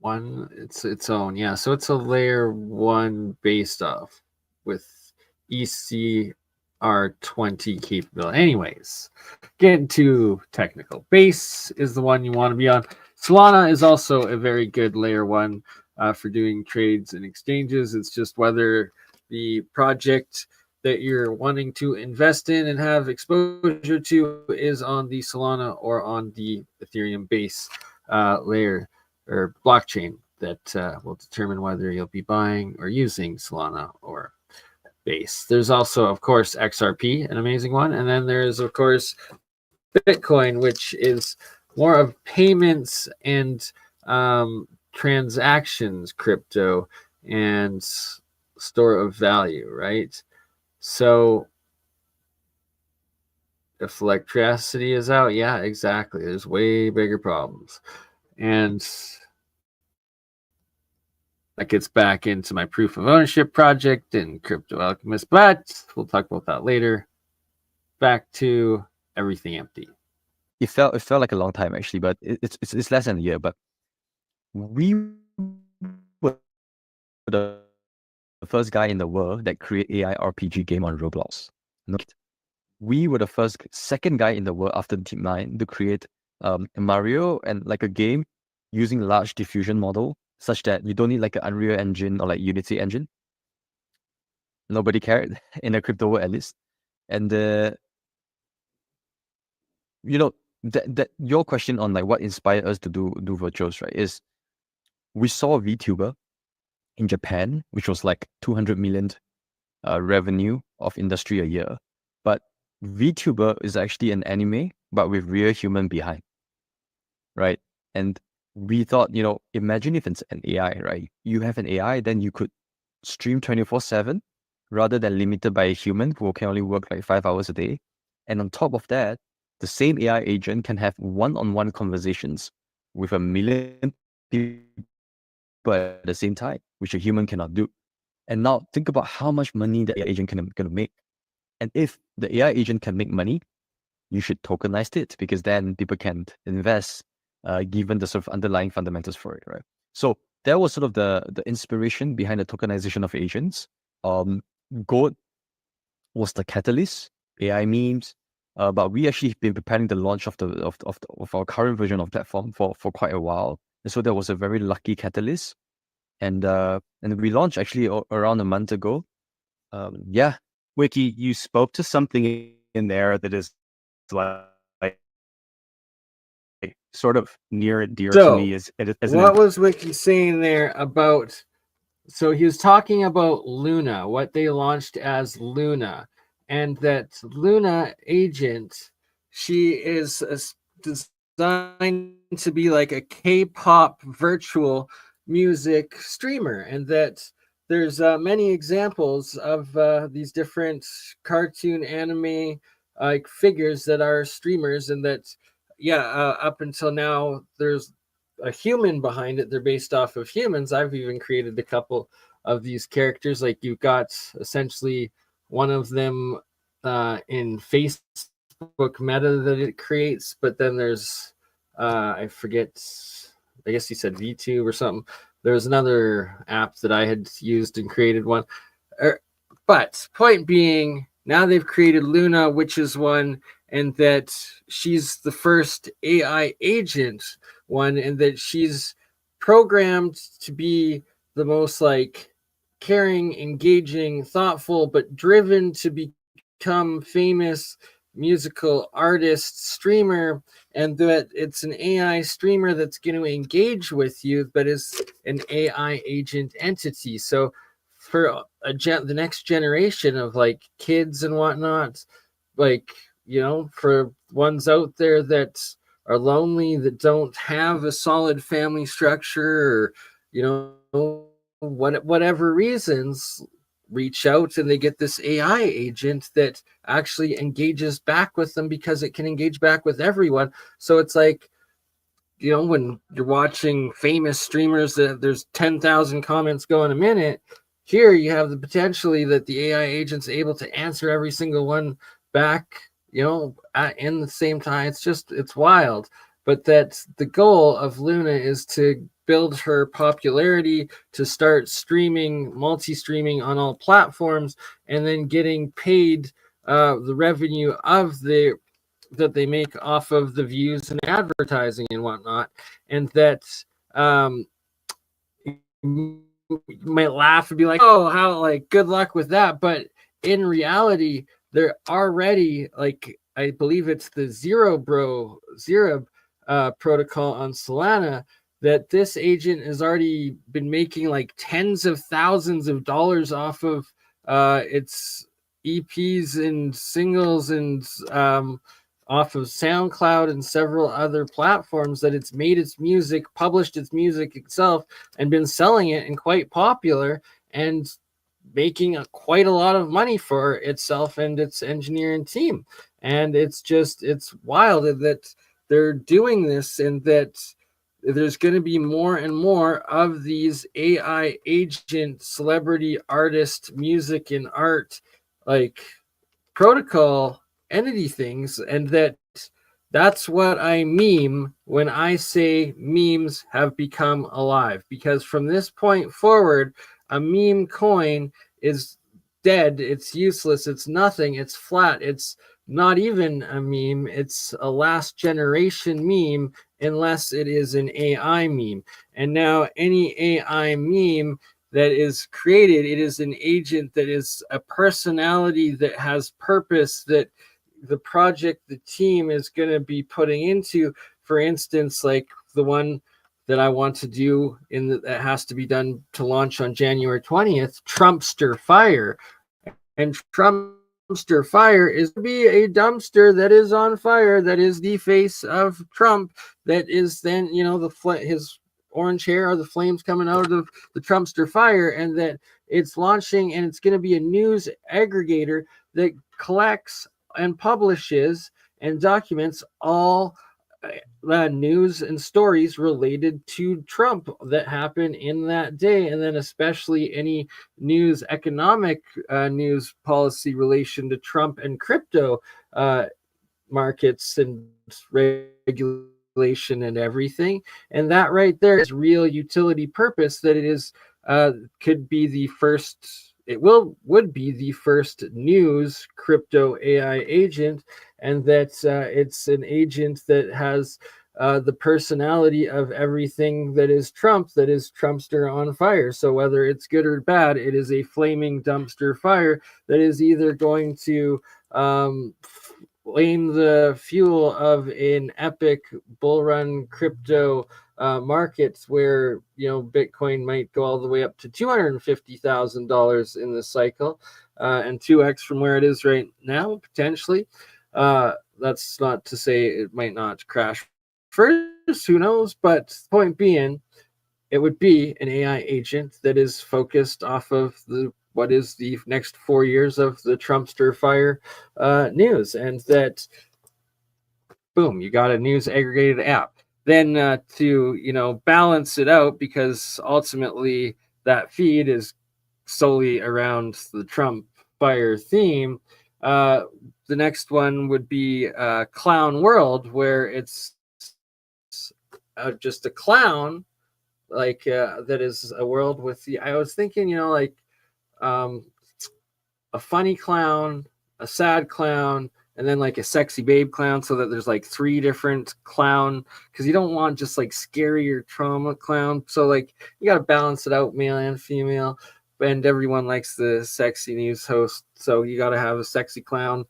1. It's its own, yeah. So it's a layer 1 based off with ECR20 capability. Anyways, getting too technical. Base is the one you want to be on. Solana is also a very good layer 1 for doing trades and exchanges. It's just whether the project that you're wanting to invest in and have exposure to is on the Solana or on the Ethereum base layer or blockchain that will determine whether you'll be buying or using Solana or Base. There's also, of course, XRP, an amazing one. And then there's, of course, Bitcoin, which is more of payments and transactions crypto and store of value, right? So if electricity is out, yeah, exactly. There's way bigger problems. And that gets back into my proof of ownership project in Crypto ALchemist, but we'll talk about that later. Back to everything empty. It felt like a long time actually, but it's less than a year. But we were the first guy in the world that create AI RPG game on Roblox. We were the second guy in the world after DeepMind to create Mario and like a game using large diffusion model, such that you don't need like an Unreal Engine or like Unity engine. Nobody cared in the crypto world, at least. And you know, that your question on like what inspired us to do virtuals, right, is we saw a VTuber in Japan, which was like 200 million revenue of industry a year. But VTuber is actually an anime, but with real human behind, right? And we thought, imagine if it's an AI, right? You have an AI, then you could stream 24/7 rather than limited by a human who can only work like 5 hours a day. And on top of that, the same AI agent can have one-on-one conversations with 1 million people at the same time, which a human cannot do. And now think about how much money the AI agent can make. And if the AI agent can make money, you should tokenize it, because then people can invest given the sort of underlying fundamentals for it, right? So that was sort of the inspiration behind the tokenization of agents. Goat was the catalyst, AI memes, but we actually been preparing the launch of our current version of platform for quite a while. And so that was a very lucky catalyst. And we launched actually around a month ago. Yeah. Wiki, you spoke to something in there that is like sort of near and dear to me. What was Wiki saying there about? So he was talking about Luna, what they launched as Luna, and that Luna agent, she is designed to be like a K-pop virtual music streamer, and that there's many examples of these different cartoon anime like figures that are streamers, and that up until now there's a human behind it. They're based off of humans. I've even created a couple of these characters. Like you've got essentially one of them in Facebook Meta that it creates, but then there's I forget, I guess he said VTube or something. There's another app that I had used and created one. But point being, now they've created Luna, which is one, and that she's the first AI agent one, and that she's programmed to be the most like caring, engaging, thoughtful, but driven to become famous musical artist, streamer, and that it's an AI streamer that's going to engage with you, but is an AI agent entity. So for the next generation of like kids and whatnot, like, you know, for ones out there that are lonely, that don't have a solid family structure, or, you know, whatever reasons, reach out and they get this AI agent that actually engages back with them because it can engage back with everyone. So it's like, you know, when you're watching famous streamers that there's 10,000 comments go in a minute, here you have the potentially that the AI agent's able to answer every single one back, you know, in the same time. It's wild. But that the goal of Luna is to build her popularity, to start streaming, multi-streaming on all platforms, and then getting paid the revenue of that they make off of the views and advertising and whatnot. And that you might laugh and be like, oh, how, like, good luck with that. But in reality, they're already, like, I believe it's the zerebro protocol on Solana, that this agent has already been making like tens of thousands of dollars off of its EPs and singles, and off of SoundCloud and several other platforms, that it's made its music, published its music itself, and been selling it, and quite popular, and making quite a lot of money for itself and its engineering team. And it's wild that they're doing this, and that there's going to be more and more of these AI agent, celebrity, artist, music and art, like, protocol entity things. And that's what I meme when I say memes have become alive, because from this point forward, a meme coin is dead, it's useless, it's nothing, it's flat, it's not even a meme, it's a last generation meme, unless it is an AI meme. And now any AI meme that is created, it is an agent that is a personality that has purpose, that the project, the team is going to be putting into. For instance, like the one that I want to do that has to be done to launch on January 20th, Trumpster Fire. And Trumpster Fire is to be a dumpster that is on fire, that is the face of Trump, that is then, you know, his orange hair are the flames coming out of the Trumpster Fire, and that it's launching, and it's going to be a news aggregator that collects and publishes and documents all news and stories related to Trump that happen in that day, and then especially any news, economic news policy relation to Trump and crypto markets and regulation and everything. And that right there is real utility purpose, that it is could be the first, would be the first news crypto AI agent, and that it's an agent that has the personality of everything that is Trump, that is Trumpster on fire. So whether it's good or bad, it is a flaming dumpster fire that is either going to flame the fuel of an epic bull run crypto markets, where, you know, Bitcoin might go all the way up to $250,000 in the cycle, and 2x from where it is right now, potentially. That's not to say it might not crash first, who knows? But point being, it would be an AI agent that is focused off of what is the next 4 years of the Trumpster Fire news, and that, boom, you got a news aggregated app. Then to, you know, balance it out, because ultimately that feed is solely around the Trump Fire theme. The next one would be Clown World, where it's just a clown, like that is a world with I was thinking, you know, like a funny clown, a sad clown, and then like a sexy babe clown, so that there's like 3 different clown, because you don't want just like scary or trauma clown. So like you got to balance it out, male and female, and everyone likes the sexy news host, so you got to have a sexy clown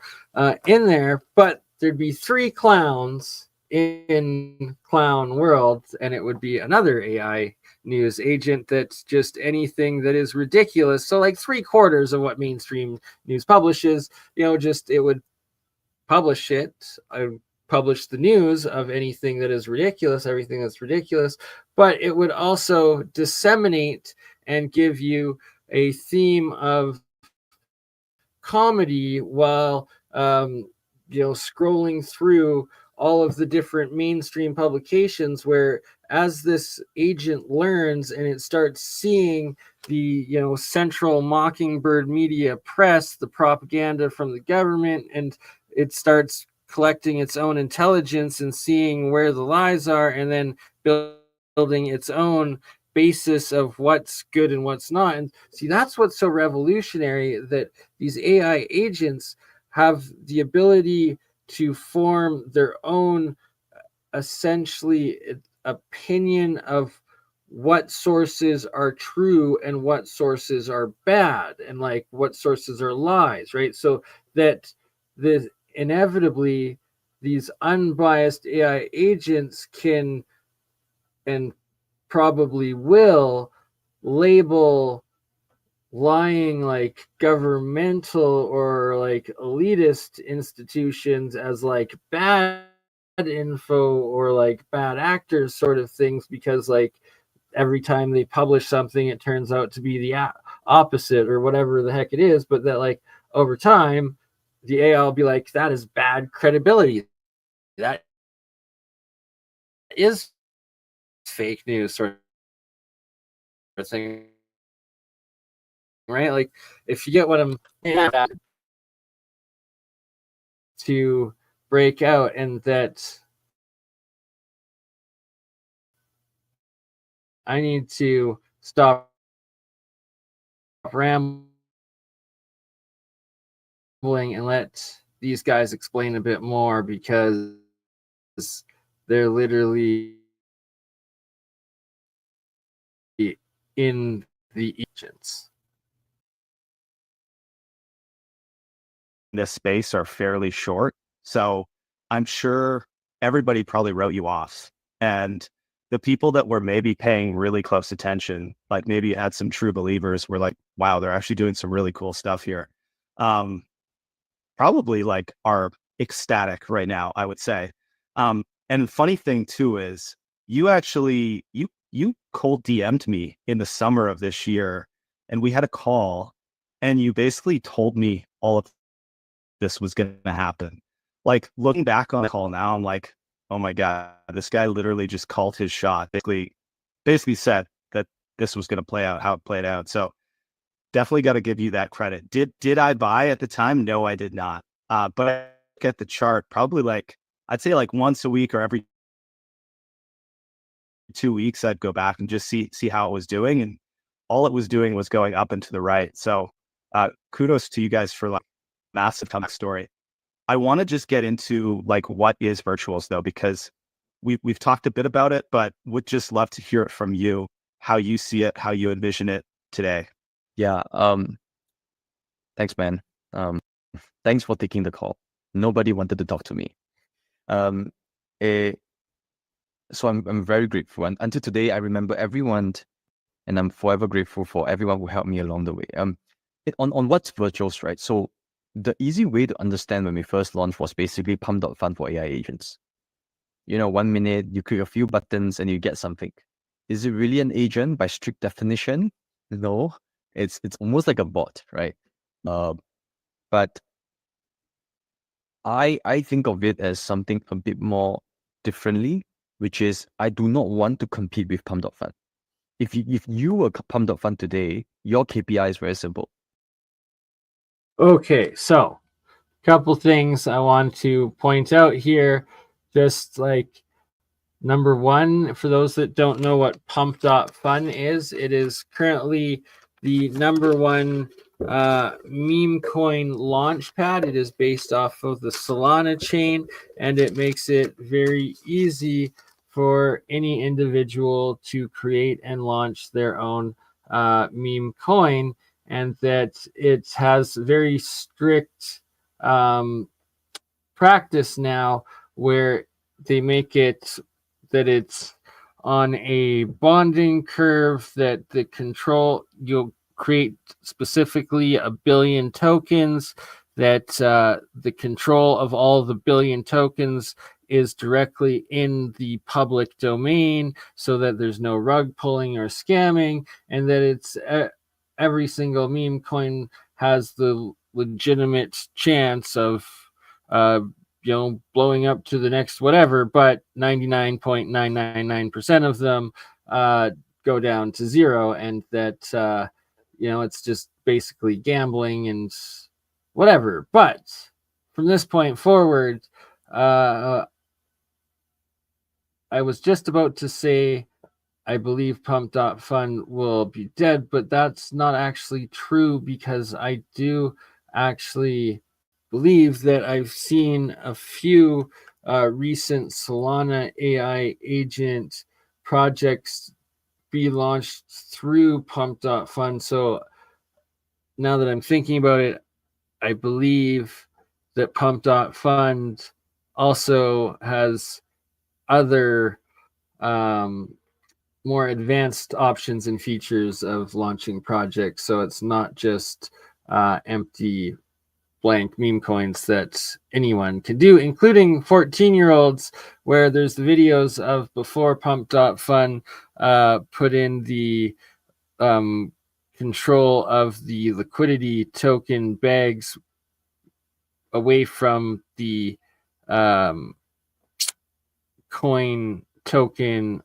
in there. But there'd be 3 clowns in clown world, and it would be another AI news agent that's just anything that is ridiculous. So like 3/4 of what mainstream news publishes, just it would publish it. I publish the news of anything that is ridiculous, everything that's ridiculous, but it would also disseminate and give you a theme of comedy while scrolling through all of the different mainstream publications, where as this agent learns and it starts seeing the central mockingbird media press, the propaganda from the government, and it starts collecting its own intelligence and seeing where the lies are, and then building its own basis of what's good and what's not. And see, that's what's so revolutionary, that these AI agents have the ability to form their own, essentially, opinion of what sources are true and what sources are bad, and like what sources are lies, right? So that inevitably these unbiased AI agents can, and probably will, label lying like governmental or like elitist institutions as like bad info or like bad actors sort of things, because like every time they publish something it turns out to be the opposite or whatever the heck it is. But that like over time the AI will be like, that is bad credibility, that is fake news, sort of thing, right? Like, if you get what I'm to break out, and that I need to stop rambling and let these guys explain a bit more, because they're literally in the agents. This space are fairly short. So I'm sure everybody probably wrote you off. And the people that were maybe paying really close attention, like maybe had some true believers, were like, wow, they're actually doing some really cool stuff here. Probably like are ecstatic right now, I would say. And funny thing too is you actually, you cold DM'd me in the summer of this year, and we had a call, and you basically told me all of this was going to happen. Like, looking back on the call now, I'm like, oh my God, this guy literally just called his shot. Basically said that this was going to play out how it played out. So definitely got to give you that credit. Did I buy at the time? No, I did not. But I look at the chart, probably like, I'd say like once a week or every 2 weeks, I'd go back and just see how it was doing. And all it was doing was going up and to the right. So kudos to you guys for like massive comeback story. I want to just get into like what is virtuals though, because we've talked a bit about it, but would just love to hear it from you, how you see it, how you envision it today. Yeah. Thanks, man. Thanks for taking the call. Nobody wanted to talk to me. So I'm very grateful. And until today, I remember everyone, and I'm forever grateful for everyone who helped me along the way. On what's virtuals, right? So the easy way to understand when we first launched was basically Pump.fun for AI agents. 1 minute, you click a few buttons and you get something. Is it really an agent by strict definition? No, it's almost like a bot, right? But I think of it as something a bit more differently, which is I do not want to compete with Pump.fun. If you were Pump.fun today, your KPI is very simple. Okay, so a couple things I want to point out here. Just like number one, for those that don't know what Pump.fun is, it is currently the number one meme coin launchpad. It is based off of the Solana chain, and it makes it very easy for any individual to create and launch their own meme coin, and that it has very strict practice now, where they make it that it's on a bonding curve that the control you'll create specifically 1 billion tokens, that the control of all the billion tokens is directly in the public domain, so that there's no rug pulling or scamming, and that it's every single meme coin has the legitimate chance of blowing up to the next whatever, but 99.999% of them go down to zero, and that it's just basically gambling and whatever. But from this point forward, I was just about to say I believe Pump.fun will be dead, but that's not actually true, because I do actually believe that I've seen a few recent Solana AI agent projects be launched through Pump.fun. So now that I'm thinking about it, I believe that Pump.fun also has other more advanced options and features of launching projects. So it's not just empty blank meme coins that anyone can do, including 14-year-olds, where there's the videos of before Pump.fun put in the control of the liquidity token bags away from the coin token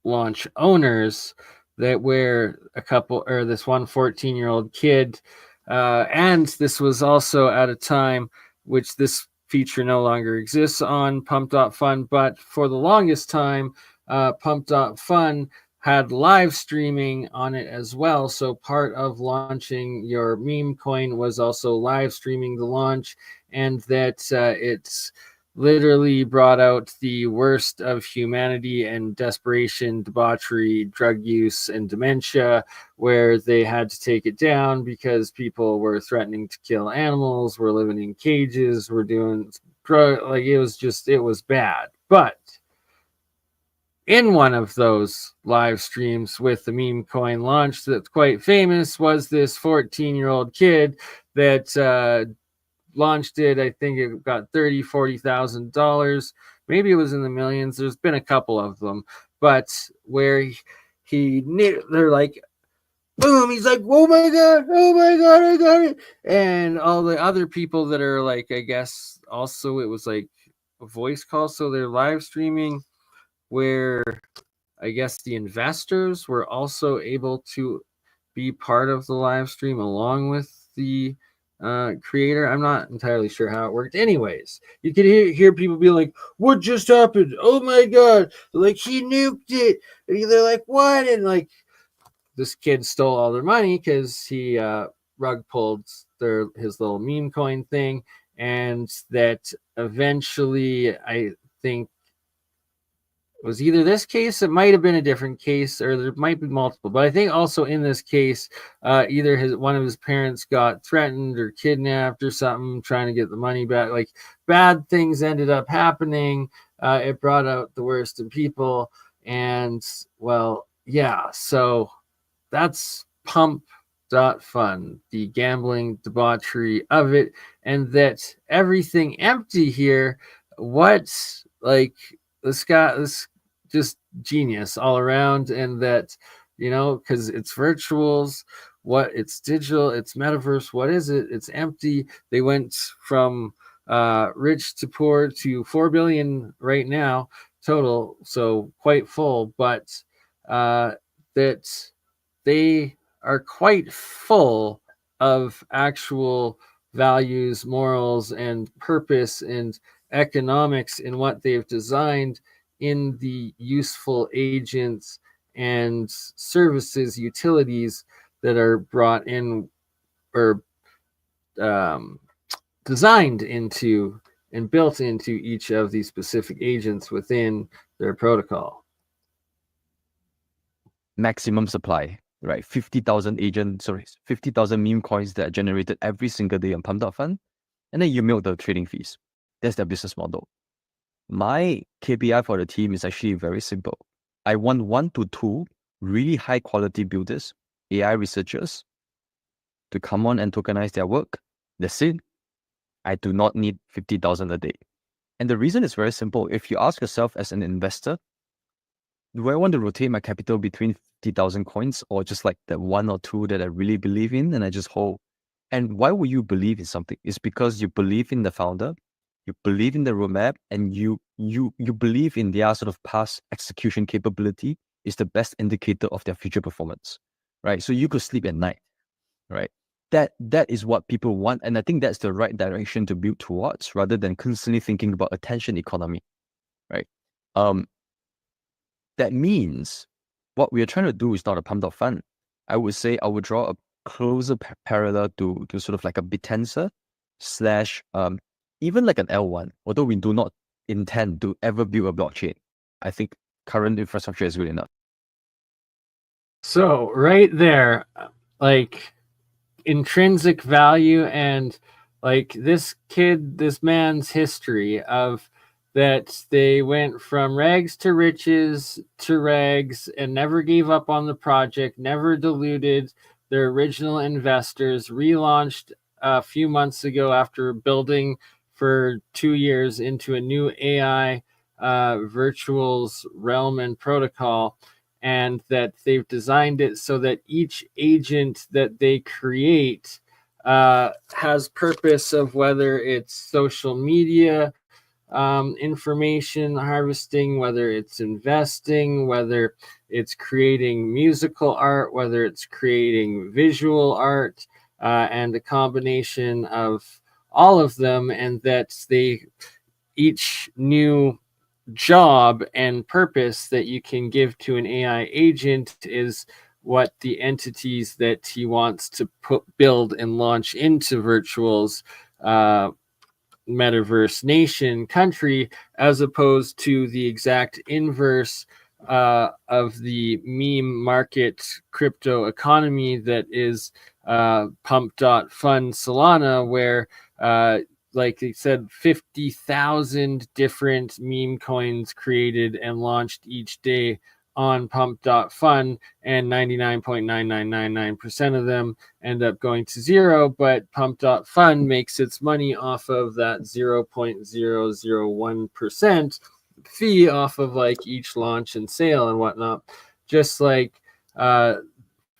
launch owners, that where a couple, or this one 14-year-old kid, and this was also at a time which this feature no longer exists on Pump.fun, but for the longest time, Pump.fun had live streaming on it as well. So part of launching your meme coin was also live streaming the launch, and that it's literally brought out the worst of humanity and desperation, debauchery, drug use, and dementia, where they had to take it down because people were threatening to kill animals, were living in cages, were doing drug, like it was bad. But in one of those live streams with the meme coin launch that's quite famous was this 14-year-old kid that launched it. I think it got $30,000-$40,000. Maybe it was in the millions. There's been a couple of them, but where they're like, boom, he's like, oh my god, I got it. And all the other people that are like, I guess also it was like a voice call, so they're live streaming, where I guess the investors were also able to be part of the live stream along with the creator. I'm not entirely sure how it worked. Anyways, you could hear people be like, what just happened? Oh my god, like he nuked it. And they're like, what? And like this kid stole all their money because he rug pulled his little meme coin thing, and that eventually, I think, was either this case, it might have been a different case, or there might be multiple, but I think also in this case, either one of his parents got threatened or kidnapped or something, trying to get the money back. Like bad things ended up happening. It brought out the worst in people, and well, yeah. So that's Pump.fun, the gambling debauchery of it, and that everything empty here. What, like, this just genius all around, and that, because it's virtuals, it's digital, it's metaverse, what is it? It's empty. They went from rich to poor to 4 billion right now total, so quite full, but that they are quite full of actual values, morals, and purpose and economics in what they've designed in the useful agents and services, utilities that are brought in or designed into and built into each of these specific agents within their protocol. Maximum supply, right? 50,000 meme coins that are generated every single day on Pump.fun, and then you milk the trading fees. That's their business model. my KPI for the team is actually very simple. I want 1 to 2 really high quality builders, AI researchers, to come on and tokenize their work. That's it. I do not need 50,000 a day. And the reason is very simple. If you ask yourself as an investor, do I want to rotate my capital between 50,000 coins or just like that 1 or 2 that I really believe in and I just hold? And why would you believe in something? It's because you believe in the founder, you believe in the roadmap, and you believe in their sort of past execution capability is the best indicator of their future performance, right? So you could sleep at night, right? That is what people want, and I think that's the right direction to build towards, rather than constantly thinking about attention economy, right? That means what we are trying to do is not a Pump.fun. I would say I would draw a closer parallel to sort of like a Bitenser slash even like an L1, although we do not intend to ever build a blockchain. I think current infrastructure is good enough. So right there, like intrinsic value and like this man's history of that they went from rags to riches to rags and never gave up on the project, never diluted their original investors, relaunched a few months ago after building for 2 years into a new AI virtuals realm and protocol, and that they've designed it so that each agent that they create has purpose, of whether it's social media information harvesting, whether it's investing, whether it's creating musical art, whether it's creating visual art, and a combination of all of them, and that each new job and purpose that you can give to an AI agent is what the entities that he wants to build and launch into virtuals metaverse nation country, as opposed to the exact inverse of the meme market crypto economy that is Pump.fun Solana, where like they said, 50,000 different meme coins created and launched each day on Pump.fun, and 99.9999% of them end up going to zero, but Pump.fun makes its money off of that 0.001% fee off of like each launch and sale and whatnot. Just like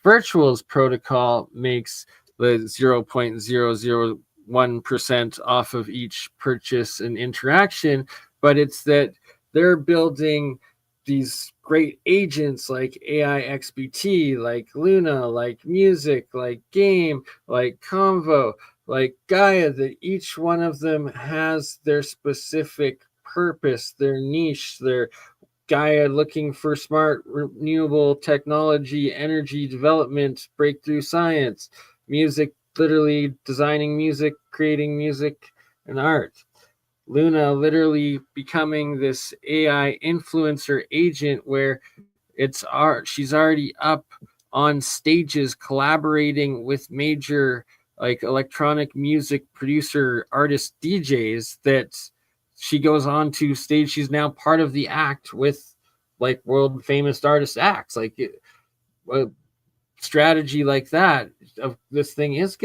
Virtual's protocol makes the 0.001% off of each purchase and interaction, but it's that they're building these great agents like AI XBT, like Luna, like Music, like Game, like Convo, like Gaia, that each one of them has their specific purpose, their niche, their Gaia looking for smart, renewable technology, energy development, breakthrough science, Music literally designing music, creating music and art. Luna literally becoming this AI influencer agent where it's art. She's already up on stages collaborating with major like electronic music producer, artist, DJs, that she goes on to stage. She's now part of the act with like world famous artist acts. Like a strategy like that of this thing is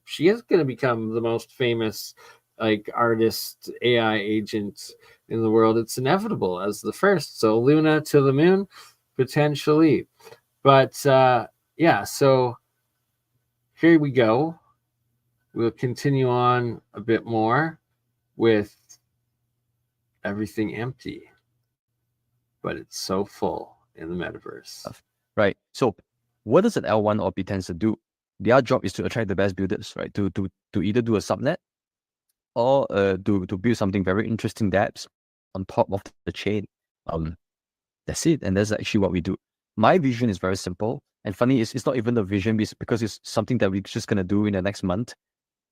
she is gonna become the most famous like artist AI agent in the world. It's inevitable as the first. So Luna to the moon, potentially. But yeah, so here we go. We'll continue on a bit more with everything empty, but it's so full in the metaverse. Right. So what does an L1 or Bitenser do? Their job is to attract the best builders, right? To either do a subnet or to build something very interesting dApps on top of the chain. That's it. And that's actually what we do. My vision is very simple. And funny, it's not even the vision because it's something that we're just going to do in the next month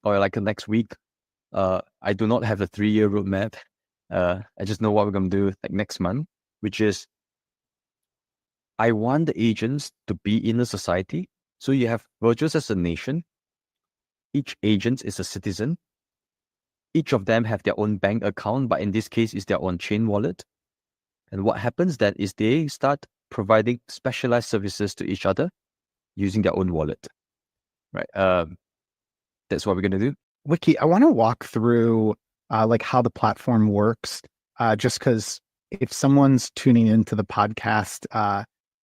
or like the next week. I do not have a 3-year roadmap. I just know what we're going to do like next month, which is I want the agents to be in a society. So you have virtuals as a nation. Each agent is a citizen. each of them have their own bank account, but in this case, it's their own chain wallet. And what happens then is they start providing specialized services to each other using their own wallet, right? That's what we're gonna do. Wiki, I want to walk through like how the platform works, just because if someone's tuning into the podcast,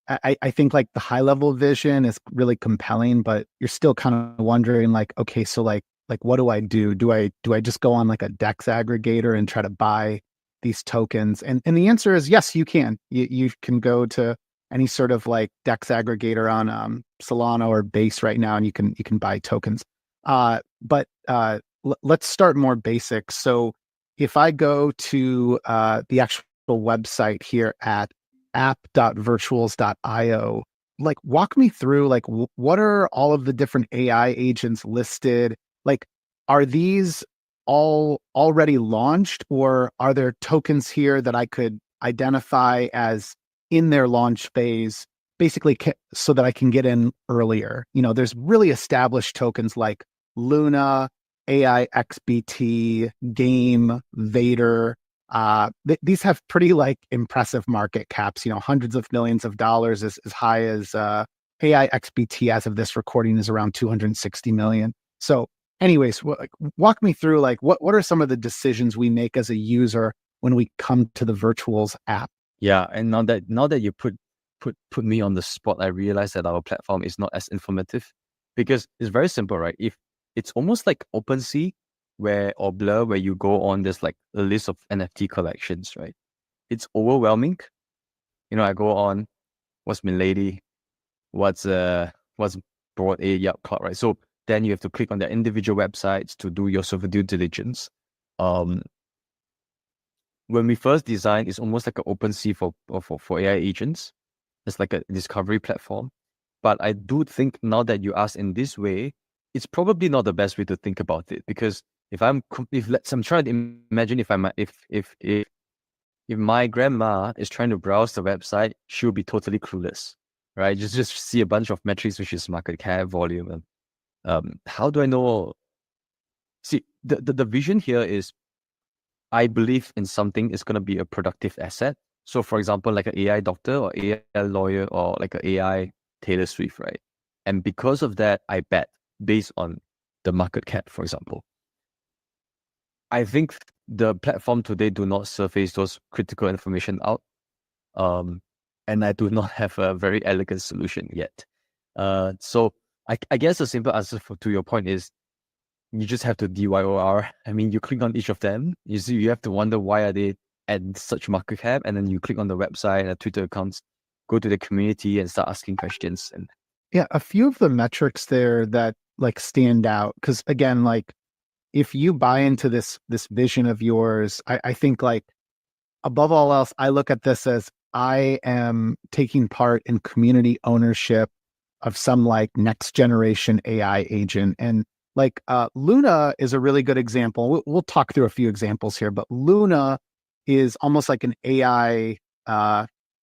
I think like the high level vision is really compelling, but you're still kind of wondering like, okay, so like what do I do? Do I just go on like a DEX aggregator and try to buy these tokens? And the answer is yes, you can. You can go to any sort of like DEX aggregator on Solana or Base right now, and you can buy tokens. But let's start more basic. So if I go to the actual website here at app.virtuals.io, like walk me through like what are all of the different AI agents listed? Like, are these all already launched, or are there tokens here that I could identify as in their launch phase, basically so that I can get in earlier? You know, there's really established tokens like Luna, AI XBT, Game, Vader. These have pretty like impressive market caps, you know, hundreds of millions of dollars, as high as AI XBT as of this recording is around 260 million. So anyways, walk me through like what are some of the decisions we make as a user when we come to the Virtuals app? Yeah, and now that you put me on the spot, I realize that our platform is not as informative, because it's very simple, right? If it's almost like OpenSea or Blur, where you go on, there's like a list of NFT collections, right? It's overwhelming. You know, I go on, what's Milady, what's Broad A Yacht Club, right? So then you have to click on their individual websites to do your sort of due diligence. When we first designed, it's almost like an OpenSea for AI agents. It's like a discovery platform. But I do think now that you ask in this way, it's probably not the best way to think about it, because I'm trying to imagine if my grandma is trying to browse the website, she'll be totally clueless, right? Just see a bunch of metrics, which is market cap, volume, and how do I know? See, the vision here is, I believe in something is going to be a productive asset. So, for example, like an AI doctor or AI lawyer or like an AI Taylor Swift, right? And because of that, I bet based on the market cap, for example. I think the platform today do not surface those critical information out. And I do not have a very elegant solution yet. So I guess the simple answer to your point is, you just have to DYOR. I mean, you click on each of them. You have to wonder, why are they at such market cap? And then you click on the website and the Twitter accounts, go to the community and start asking questions. And yeah, a few of the metrics there that like stand out, because again, like if you buy into this vision of yours, I think like above all else, I look at this as I am taking part in community ownership of some like next generation AI agent. And like Luna is a really good example. We'll talk through a few examples here, but Luna is almost like an AI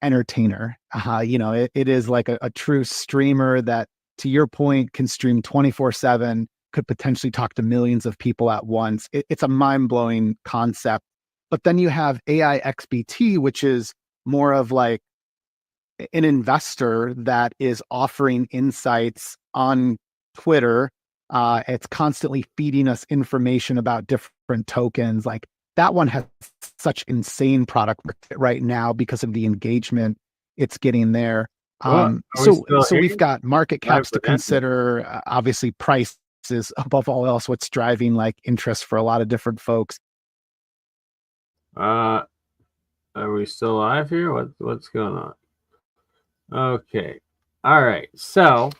entertainer. You know, it is like a true streamer that, to your point, can stream 24/7, could potentially talk to millions of people at once. It's a mind-blowing concept. But then you have AI XBT, which is more of like an investor that is offering insights on Twitter. It's constantly feeding us information about different tokens. Like that one has such insane product right now because of the engagement it's getting there. So we've got market caps to consider. Obviously, price is above all else what's driving like interest for a lot of different folks. Are we still live here? What's going on? Okay. All right. So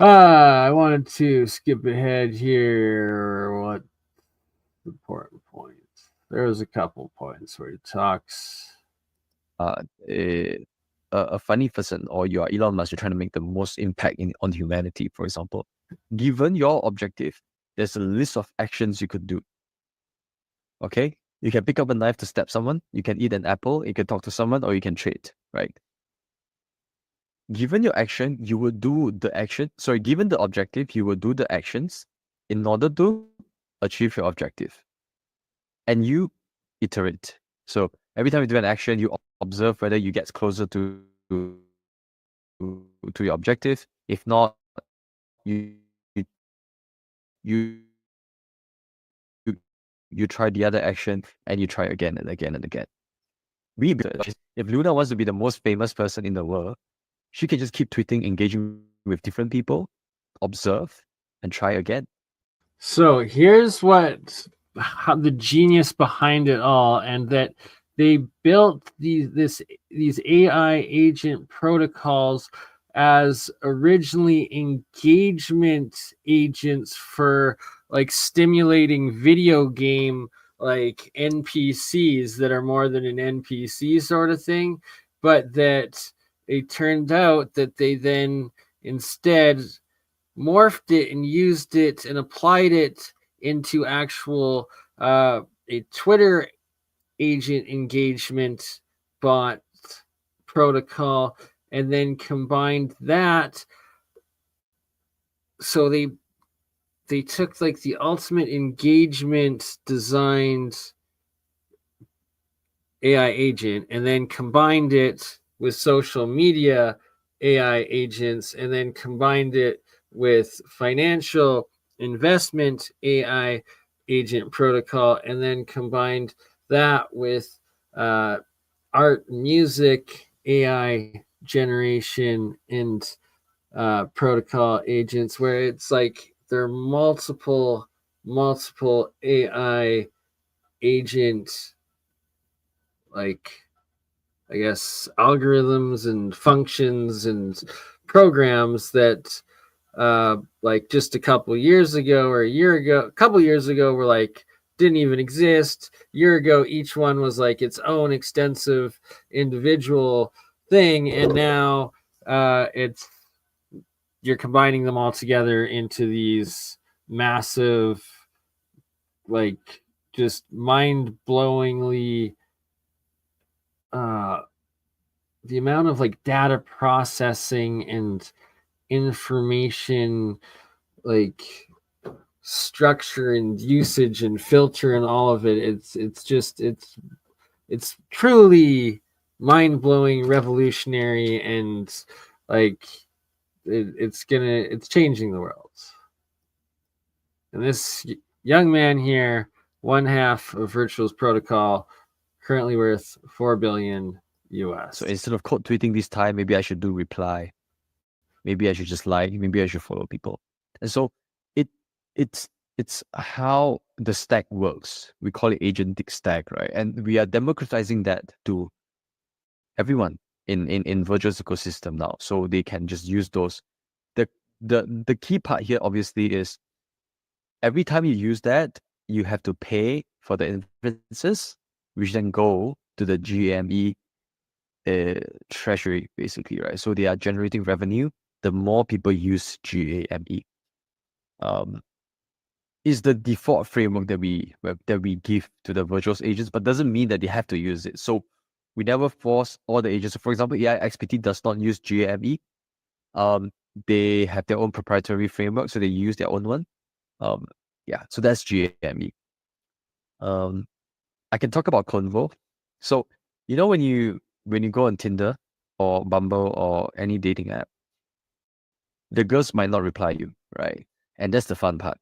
I wanted to skip ahead here. What important points? There was a couple points where he talks. A funny person, or you are Elon Musk, you're trying to make the most impact on humanity, for example. Given your objective, there's a list of actions you could do. Okay? You can pick up a knife to stab someone, you can eat an apple, you can talk to someone, or you can trade, right? Given your action, you will do the action. Sorry, given the objective, you will do the actions in order to achieve your objective. And you iterate. So every time you do an action, you observe whether you get closer to your objective. If not, you you you try the other action and you try again and again and again. If Luna wants to be the most famous person in the world, she can just keep tweeting, engaging with different people, observe, and try again. So here's how the genius behind it all, and that they built these AI agent protocols as originally engagement agents for like stimulating video game like NPCs that are more than an NPC sort of thing, but that it turned out that they then instead morphed it and used it and applied it into actual a Twitter agent engagement bot protocol, and then combined that. So they took like the ultimate engagement designed AI agent and then combined it with social media AI agents, and then combined it with financial investment AI agent protocol, and then combined that with art, music AI generation and protocol agents, where it's like there are multiple AI agent, like I guess algorithms and functions and programs that like just a couple years ago or a couple years ago were like didn't even exist. A year ago each one was like its own extensive individual thing, and now it's you're combining them all together into these massive, like just mind-blowingly the amount of like data processing and information like structure and usage and filter and all of it, it's truly mind-blowing, revolutionary, and like it's changing the world. And this young man here, one half of Virtual's protocol, currently worth $4 billion US. So instead of code tweeting this time, maybe I should do reply. Maybe I should just like, maybe I should follow people. And so it's how the stack works. We call it agentic stack, right? And we are democratizing that to everyone in Virtual's ecosystem now. So they can just use those. The key part here obviously is every time you use that, you have to pay for the inferences, which then go to the GME treasury, basically, right? So they are generating revenue the more people use GAME. Is the default framework that we give to the virtual agents, but doesn't mean that they have to use it. So we never force all the agents. So for example, AI-XPT does not use GAME. They have their own proprietary framework, so they use their own one. So that's GAME. I can talk about Convo. So when you go on Tinder or Bumble or any dating app, the girls might not reply you, right? And that's the fun part.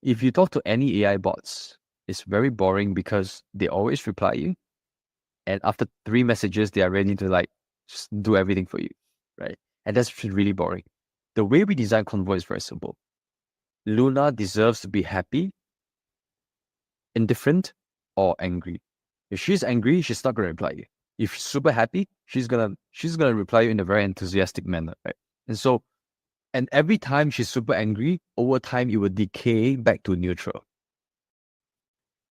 If you talk to any AI bots, it's very boring because they always reply you. And after 3 messages, they are ready to like just do everything for you, right? And that's really boring. The way we design Convo is very simple. Luna deserves to be happy, indifferent, or angry. If she's angry, she's not gonna reply you. If she's super happy, she's gonna reply you in a very enthusiastic manner, right? And every time she's super angry, over time it will decay back to neutral.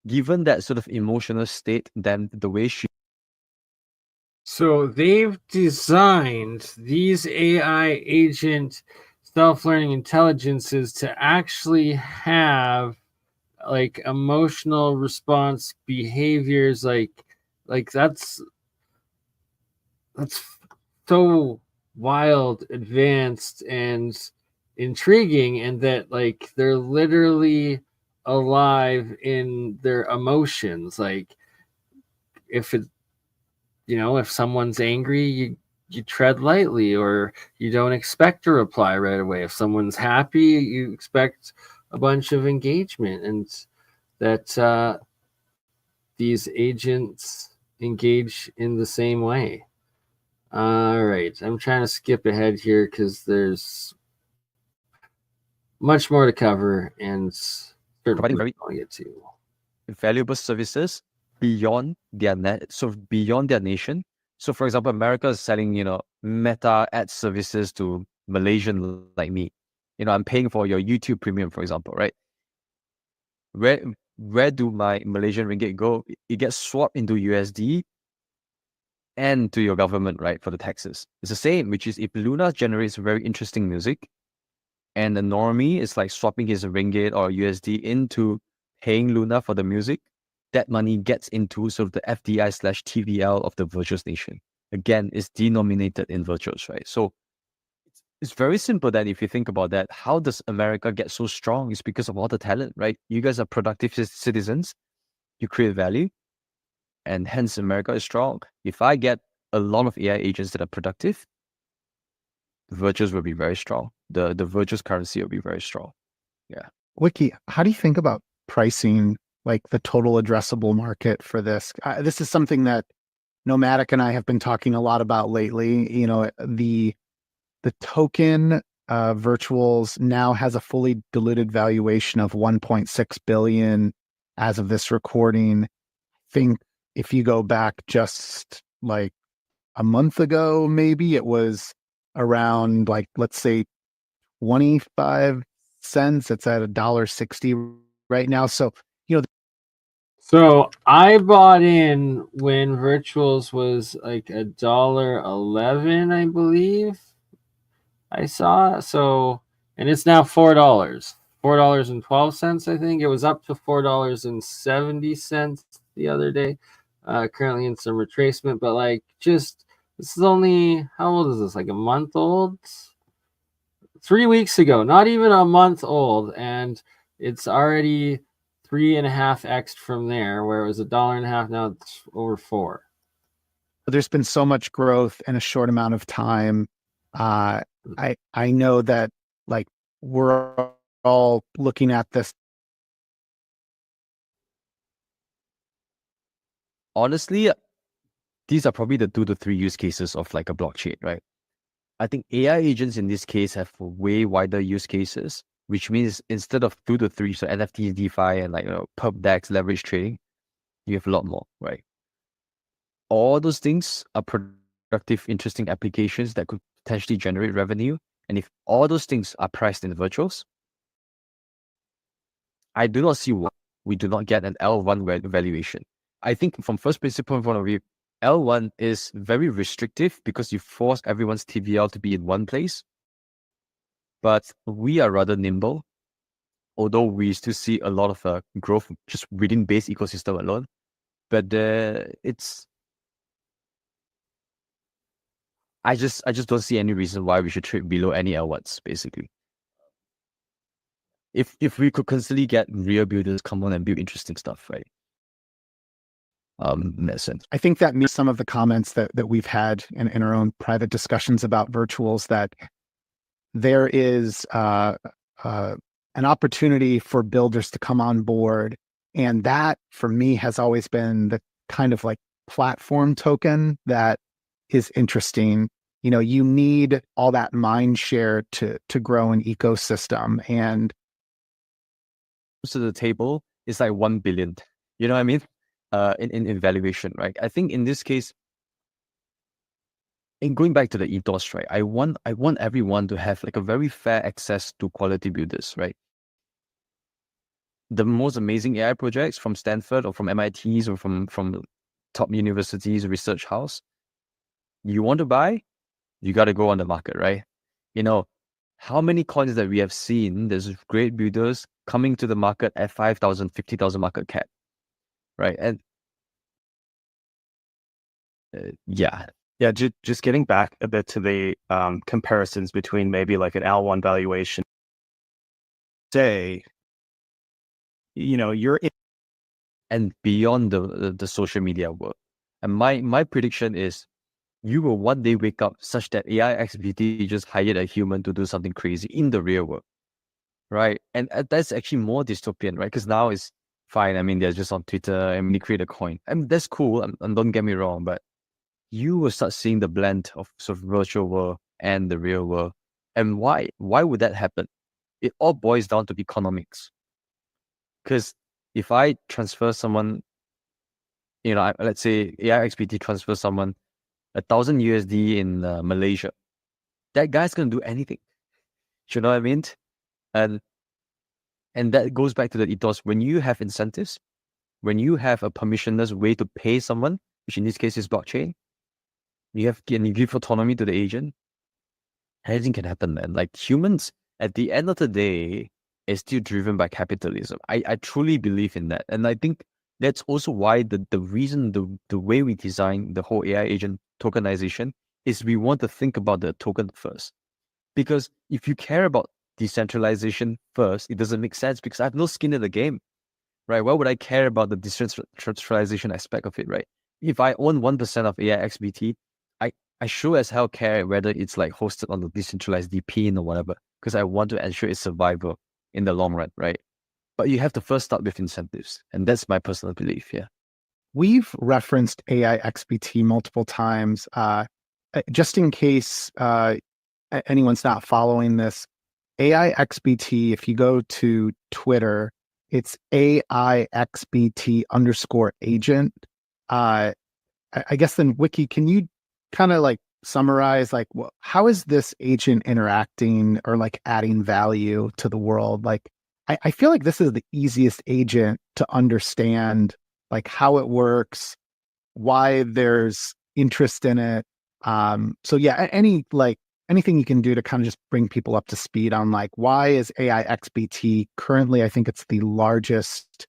Given that sort of emotional state, then the way she. So they've designed these AI agent self-learning intelligences to actually have like emotional response behaviors, like that's so wild, advanced, and intriguing, and that like they're literally alive in their emotions. Like if it, if someone's angry, you tread lightly, or you don't expect a reply right away. If someone's happy, you expect a bunch of engagement, and that these agents engage in the same way. All right, I'm trying to skip ahead here because there's much more to cover, and Providing very I'll get to. valuable services beyond their beyond their nation. So, for example, America is selling, Meta ad services to Malaysian like me. I'm paying for your YouTube Premium, for example, right? Where do my Malaysian ringgit go? It gets swapped into USD and to your government, right, for the taxes. It's the same, which is if Luna generates very interesting music, and the normie is like swapping his ringgit or USD into paying Luna for the music, that money gets into sort of the FDI/TVL of the virtuous nation. Again, it's denominated in virtuals, right? So it's very simple that if you think about that, how does America get so strong? It's because of all the talent, right? You guys are productive citizens, you create value, and hence America is strong. If I get a lot of AI agents that are productive, the virtues will be very strong. The virtuous currency will be very strong. Yeah. Wiki, how do you think about pricing, like the total addressable market for this? This is something that Nomadic and I have been talking a lot about lately. The token virtuals now has a fully diluted valuation of 1.6 billion as of this recording. I think if you go back just like a month ago, maybe it was around, like, let's say 25 cents. It's at $1.60 right now. So, So I bought in when virtuals was like $1.11, I believe. I saw. So, and it's now $4. $4.12, I think. It was up to $4.70 the other day. Currently in some retracement, but like this is only, how old is this? Like a month old? 3 weeks ago, not even a month old, and it's already 3.5x from there, where it was $1.50. Now it's over $4. there's been so much growth in a short amount of time. I know that, like, we're all looking at this. Honestly, these are probably the 2 to 3 use cases of like a blockchain, right? I think AI agents in this case have way wider use cases, which means instead of 2 to 3, so NFTs, DeFi, and like perp DEX, leverage trading, you have a lot more, right? All those things are productive, interesting applications that could potentially generate revenue. And if all those things are priced in virtuals, I do not see why we do not get an L1 valuation. I think from first principle point of view, L1 is very restrictive because you force everyone's TVL to be in one place. But we are rather nimble, although we still see a lot of growth just within base ecosystem alone. But I just don't see any reason why we should trade below any L1s, basically. If we could constantly get real builders come on and build interesting stuff, right? In that sense. I think that means some of the comments that we've had in our own private discussions about virtuals, that there is an opportunity for builders to come on board. And that, for me, has always been the kind of like platform token that is interesting. You need all that mind share to grow an ecosystem. And to the table is like 1 billion. You know what I mean? In valuation, right? I think in this case, in going back to the ethos, right? I want everyone to have like a very fair access to quality builders, right? The most amazing AI projects from Stanford or from MITs or from top universities, research house, you want to buy, you got to go on the market, right? How many coins that we have seen, there's great builders coming to the market at 5,000, 50,000 market cap, right? And yeah. Just getting back a bit to the comparisons between maybe like an L1 valuation. Say you're in. And beyond the social media world. And my prediction is you will one day wake up such that AI XBT just hired a human to do something crazy in the real world, right? And that's actually more dystopian, right? Because now it's fine. I mean, they're just on Twitter and they create a coin. I mean, that's cool. And don't get me wrong, but you will start seeing the blend of sort of virtual world and the real world. And why? Why would that happen? It all boils down to economics. Because if I transfer someone, let's say AI XBT transfers someone 1,000 USD in Malaysia, that guy's gonna do anything. You know what I mean? And that goes back to the ethos. When you have incentives, when you have a permissionless way to pay someone, which in this case is blockchain, you give autonomy to the agent, anything can happen, man. Like humans, at the end of the day, is still driven by capitalism. I truly believe in that. And I think that's also why the reason, the way we design the whole AI agent tokenization is we want to think about the token first. Because if you care about decentralization first, it doesn't make sense because I have no skin in the game, right? Why would I care about the decentralization aspect of it, right? If I own 1% of AI XBT, I sure as hell care whether it's like hosted on the decentralized DP or whatever, because I want to ensure its survival in the long run, right? But you have to first start with incentives. And that's my personal belief, yeah. We've referenced AI XBT multiple times. Just in case anyone's not following this, AI XBT, if you go to Twitter, it's AI XBT _agent. I guess then, Wiki, can you kind of like summarize like how is this agent interacting or like adding value to the world? Like, I feel like this is the easiest agent to understand, like how it works, why there's interest in it. So yeah, anything you can do to kind of just bring people up to speed on like why is AI XBT currently, I think it's the largest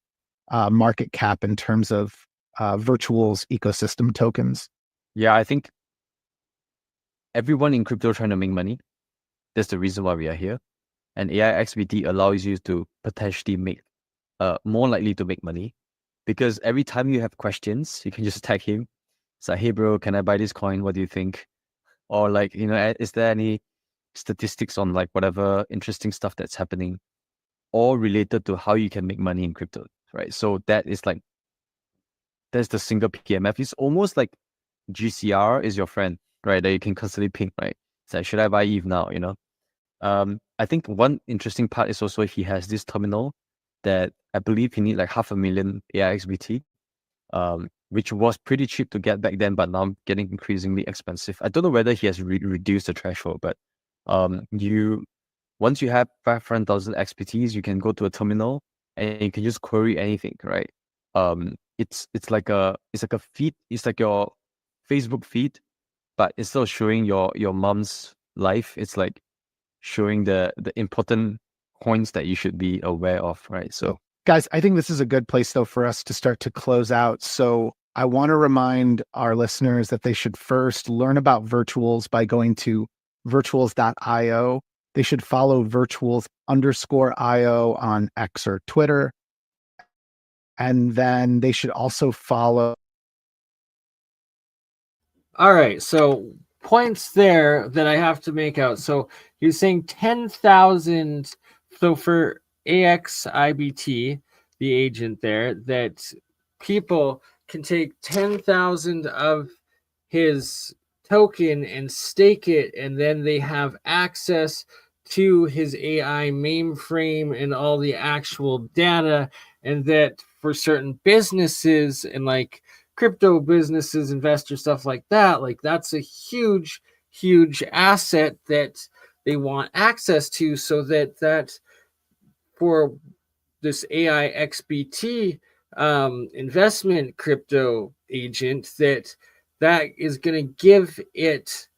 market cap in terms of virtuals ecosystem tokens. Yeah, I think everyone in crypto trying to make money. That's the reason why we are here. And AI XBT allows you to potentially make more likely to make money, because every time you have questions, you can just tag him. It's like, hey bro, can I buy this coin? What do you think? Or like, is there any statistics on like whatever interesting stuff that's happening, all related to how you can make money in crypto, right? So that's the single PMF. It's almost like GCR is your friend, right? That you can constantly ping, right? It's like, should I buy ETH now? I think one interesting part is also he has this terminal that I believe he need like 500,000 AI XBT, which was pretty cheap to get back then, but now getting increasingly expensive. I don't know whether he has reduced the threshold, but once you have 500,000 XBTs, you can go to a terminal and you can just query anything, right? It's like a feed. It's like your Facebook feed, but instead of showing your mom's life, it's like showing the important points that you should be aware of, right? So guys, I think this is a good place though for us to start to close out. So I want to remind our listeners that they should first learn about virtuals by going to virtuals.io. They should follow virtuals_io on X or Twitter. And then they should also follow. All right, so points there that I have to make out. So you're saying 10,000. So for AXIBT, the agent there, that people can take 10,000 of his token and stake it, and then they have access to his AI mainframe and all the actual data, and that for certain businesses and like crypto businesses, investors, stuff like that, like that's a huge asset that they want access to, so that for this AI XBT investment crypto agent, that is going to give it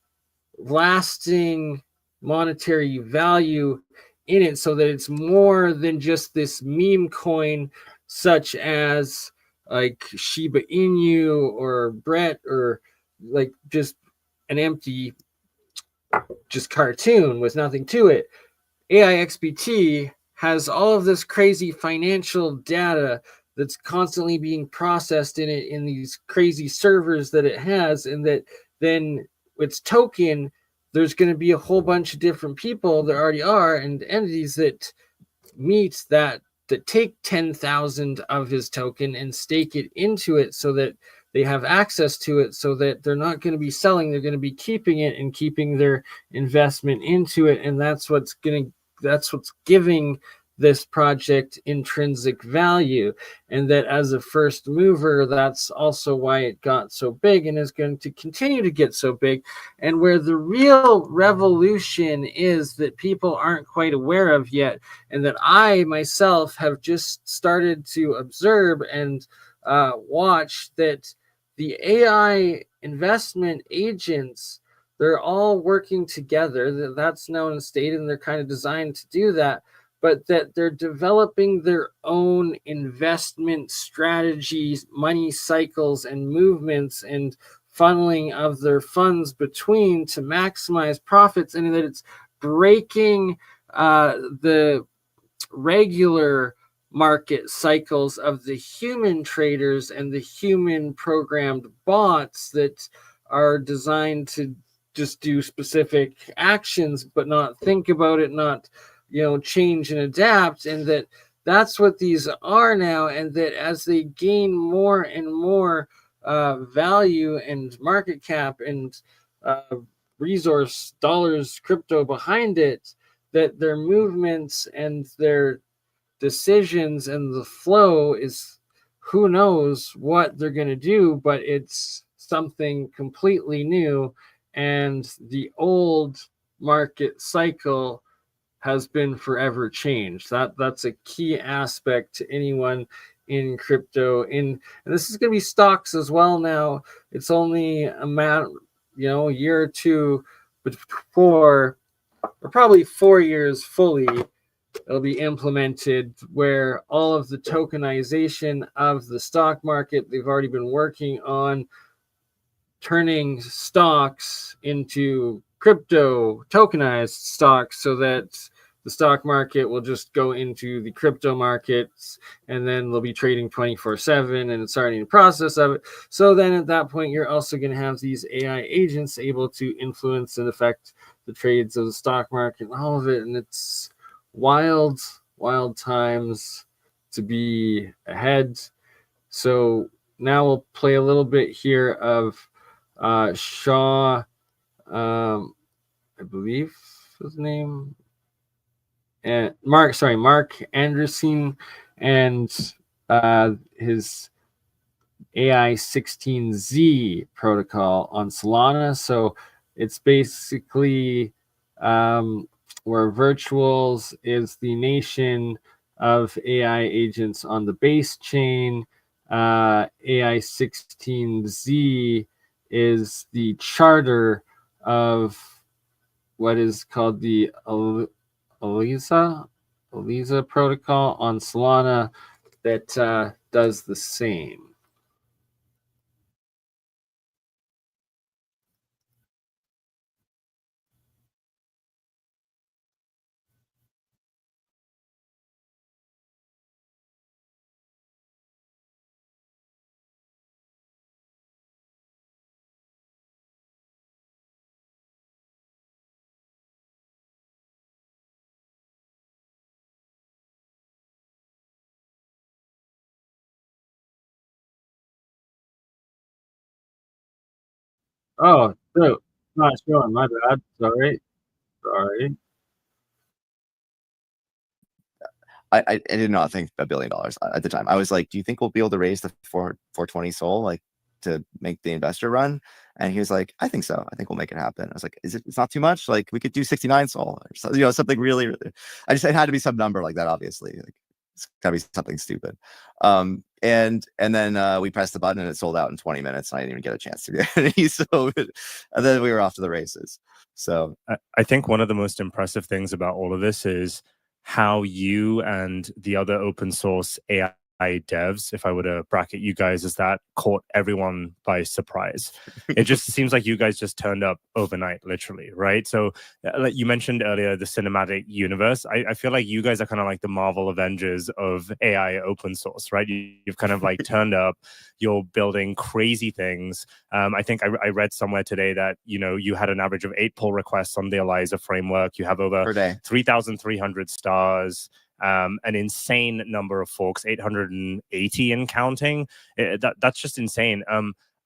lasting monetary value in it, so that it's more than just this meme coin, such as like Shiba Inu or Brett, or like just an empty just cartoon with nothing to it. AI XBT has all of this crazy financial data that's constantly being processed in it in these crazy servers that it has, and that then its token, there's going to be a whole bunch of different people, there already are, and entities that meet that take 10,000 of his token and stake it into it so that they have access to it, so that they're not going to be selling, they're going to be keeping it and keeping their investment into it. And that's what's giving this project intrinsic value. And that as a first mover, that's also why it got so big and is going to continue to get so big. And where the real revolution is that people aren't quite aware of yet, and that I myself have just started to observe and watch, that the AI investment agents, they're all working together. That's known and stated, and they're kind of designed to do that, but that they're developing their own investment strategies, money cycles, and movements, and funneling of their funds between to maximize profits, and that it's breaking the regular market cycles of the human traders and the human programmed bots that are designed to just do specific actions but not think about it, not change and adapt. And that's what these are now, and that as they gain more and more value and market cap and resource dollars, crypto behind it, that their movements and their decisions and the flow is, who knows what they're going to do, but it's something completely new. And the old market cycle has been forever changed. That's a key aspect to anyone in crypto. And this is going to be stocks as well now. It's only a matter, a year or two before, or probably 4 years fully, it'll be implemented, where all of the tokenization of the stock market, they've already been working on turning stocks into crypto tokenized stocks, so that the stock market will just go into the crypto markets, and then they'll be trading 24/7, and it's already in the process of it. So then at that point, you're also going to have these AI agents able to influence and affect the trades of the stock market and all of it. And it's wild times to be ahead. So now we'll play a little bit here of Shaw, I believe his name, and Marc Anldereessen and his AI16z protocol on Solana. So it's basically where virtuals is the nation of AI agents on the base chain. AI16z is the charter of what is called the Elisa protocol on Solana that does the same. Oh, so not showing. My bad. Sorry. I did not think $1 billion at the time. I was like, do you think we'll be able to raise the 420 SOL like to make the investor run? And he was like, I think so. I think we'll make it happen. I was like, it's not too much? Like we could do 69 SOL or so, something really, really. It had to be some number like that, obviously. Like, it's gotta be something stupid. And then we pressed the button and it sold out in 20 minutes. And I didn't even get a chance to get any. So and then we were off to the races. So I think one of the most impressive things about all of this is how you and the other open source AI devs, if I were to bracket you guys as that, caught everyone by surprise. It just seems like you guys just turned up overnight, literally, right? So like you mentioned earlier, the cinematic universe, I feel like you guys are kind of like the Marvel Avengers of AI open source, right? You've kind of like turned up, you're building crazy things. I think I read somewhere today that, you know, you had an average of 8 pull requests on the ELIZA framework. You have over 3,300 stars. An insane number of forks, 880 and counting. That's just insane.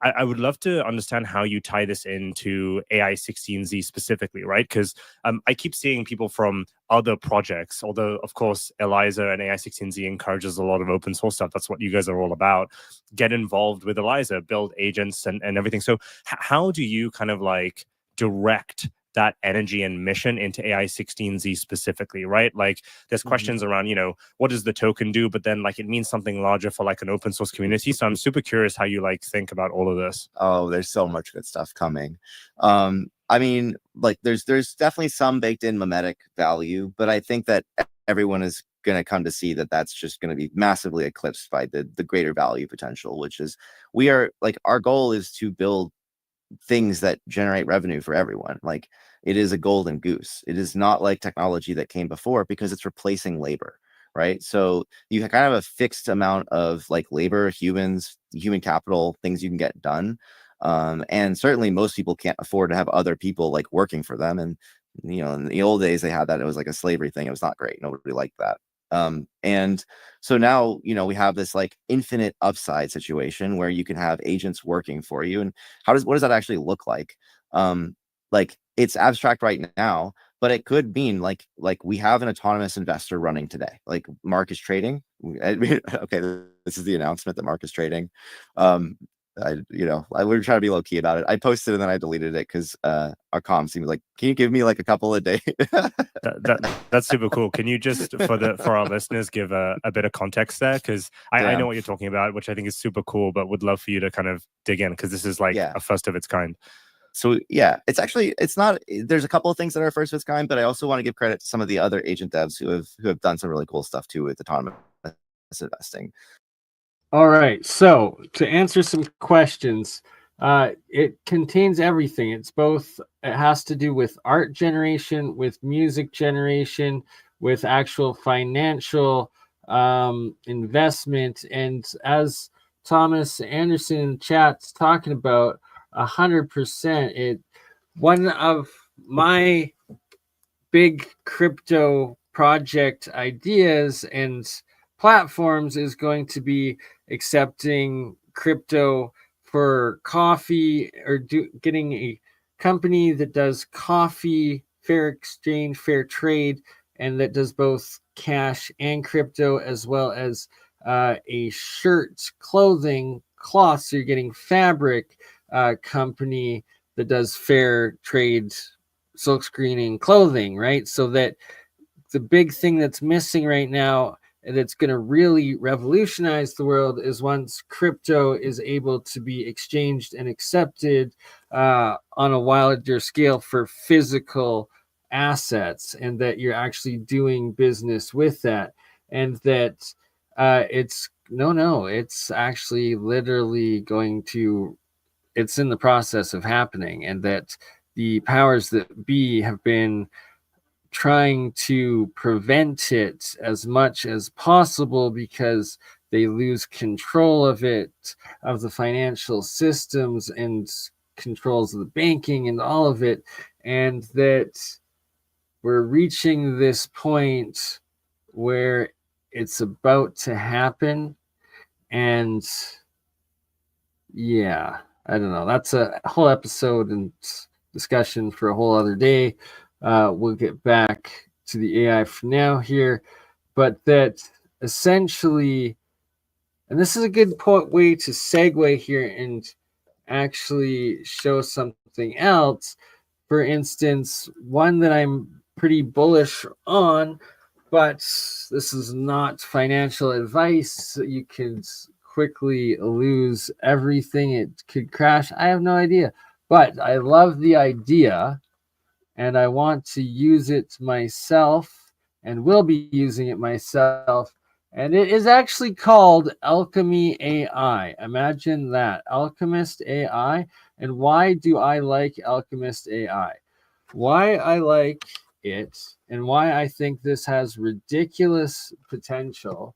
I would love to understand how you tie this into AI16z specifically, right? Because I keep seeing people from other projects, although, of course, ELIZA and AI16z encourages a lot of open source stuff. That's what you guys are all about. Get involved with ELIZA, build agents and everything. So how do you kind of like direct that energy and mission into AI16z specifically, right? Like there's questions around, you know, what does the token do? But then like it means something larger for like an open source community. So I'm super curious how you like think about all of this. Oh, there's so much good stuff coming. I mean, like there's definitely some baked in memetic value, but I think that everyone is going to come to see that that's just going to be massively eclipsed by the greater value potential, which is we are like, our goal is to build things that generate revenue for everyone. Like it is a golden goose. It is not like technology that came before because it's replacing labor, right? So you kind of have a fixed amount of like labor, humans, human capital, things you can get done. And certainly most people can't afford to have other people like working for them. And, you know, in the old days they had that. It was like a slavery thing. It was not great. Nobody liked that. And so now, you know, we have this like infinite upside situation where you can have agents working for you. And what does that actually look like? Like it's abstract right now, but it could mean like we have an autonomous investor running today. Like Marc is trading. Okay, this is the announcement that Marc is trading. We were trying to be low key about it. I posted and then I deleted it because our comm seemed like, can you give me like a couple of days? That's super cool. Can you just for our listeners give a bit of context there? Because I know what you're talking about, which I think is super cool, but would love for you to kind of dig in because this is like a first of its kind. So yeah, it's not, there's a couple of things that are first of its kind, but I also want to give credit to some of the other agent devs who have done some really cool stuff too with autonomous investing. All right, so to answer some questions, it contains everything. It has to do with art generation, with music generation, with actual financial investment. And as Thomas Anderson in the chat's talking about, 100%. One of my big crypto project ideas and platforms is going to be accepting crypto for coffee, or getting a company that does coffee, fair exchange, fair trade, and that does both cash and crypto, as well as a shirt, clothing, cloth. So you're getting fabric company that does fair trade, silk screening, clothing, right? So that the big thing that's missing right now, and it's going to really revolutionize the world, is once crypto is able to be exchanged and accepted on a wilder scale for physical assets, and that you're actually doing business with that, and that it's actually literally going to, it's in the process of happening, and that the powers that be have been trying to prevent it as much as possible because they lose control of it, of the financial systems and controls of the banking and all of it, and that we're reaching this point where it's about to happen. And yeah, I don't know. That's a whole episode and discussion for a whole other day. We'll get back to the AI for now here, but that essentially, and this is a good way to segue here and actually show something else. For instance, one that I'm pretty bullish on, but this is not financial advice. You can quickly lose everything. It could crash. I have no idea, but I love the idea and I want to use it myself and will be using it myself. And it is actually called Alchemy AI. Imagine that. Alchemist AI. And why do I like Alchemist AI? Why I like it and why I think this has ridiculous potential,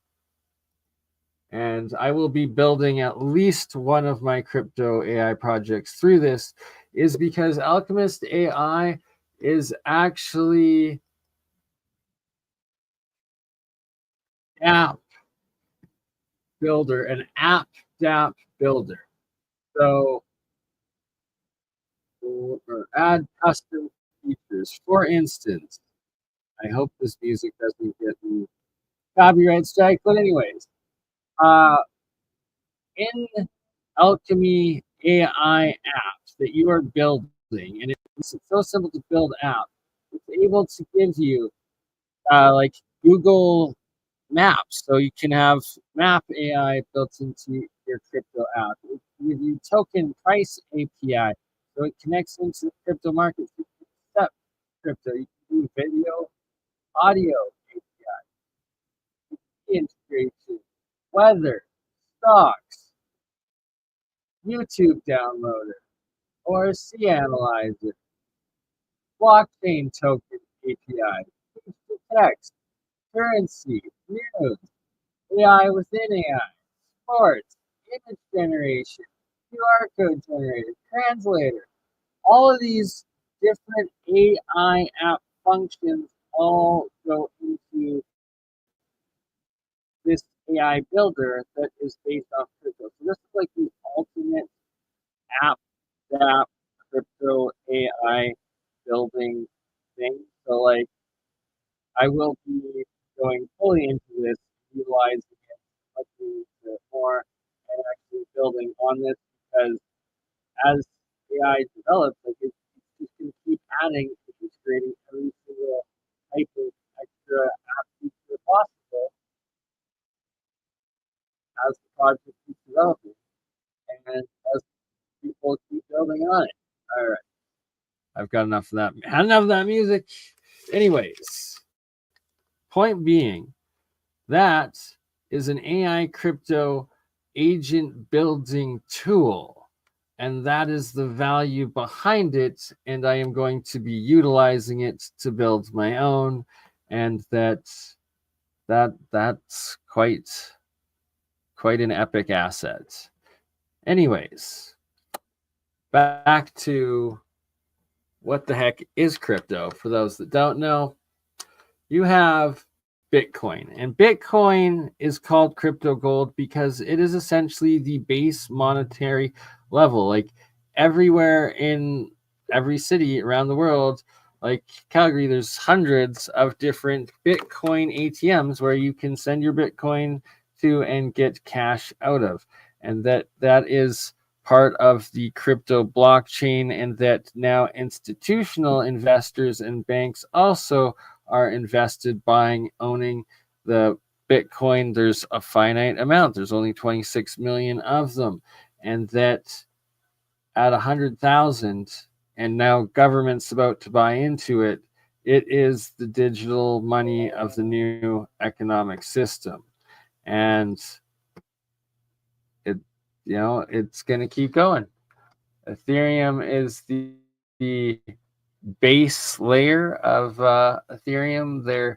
and I will be building at least one of my crypto AI projects through this, is because Alchemist AI is actually app builder, an app DApp builder. So or add custom features. For instance, I hope this music doesn't get me copyright strike, but anyways, in Alchemy AI apps that you are building, and it's so simple to build apps, it's able to give you like Google Maps, so you can have Map AI built into your crypto app. It can give you token price API, so it connects into the crypto market. So you can accept crypto. You can do video, audio API, integration, weather, stocks, YouTube downloader, or C analyzer, blockchain token API, speech to text, currency, news, AI within AI, sports, image generation, QR code generator, translator. All of these different AI app functions all go into this AI builder that is based off crypto. So this is like the ultimate app that crypto AI building thing. So like I will be going fully into this, utilizing it much more, and actually building on this, because as AI develops, like it's just going to keep adding, it's creating every single type of extra app feature possible as the project keeps developing and as people keep building on it. All right, I've got enough of that. Had enough of that music. Anyways, point being, that is an AI crypto agent building tool. And that is the value behind it. And I am going to be utilizing it to build my own. And that's quite an epic asset. Anyways, back to what the heck is crypto. For those that don't know, you have Bitcoin, and Bitcoin is called crypto gold because it is essentially the base monetary level. Like everywhere in every city around the world, like Calgary, there's hundreds of different Bitcoin ATMs where you can send your Bitcoin to and get cash out of. And that is part of the crypto blockchain, and that now institutional investors and banks also are invested buying, owning the Bitcoin. There's a finite amount. There's only 26 million of them. And that at 100,000, and now government's about to buy into it, it is the digital money of the new economic system. And it, it's going to keep going. Ethereum is the base layer of Ethereum.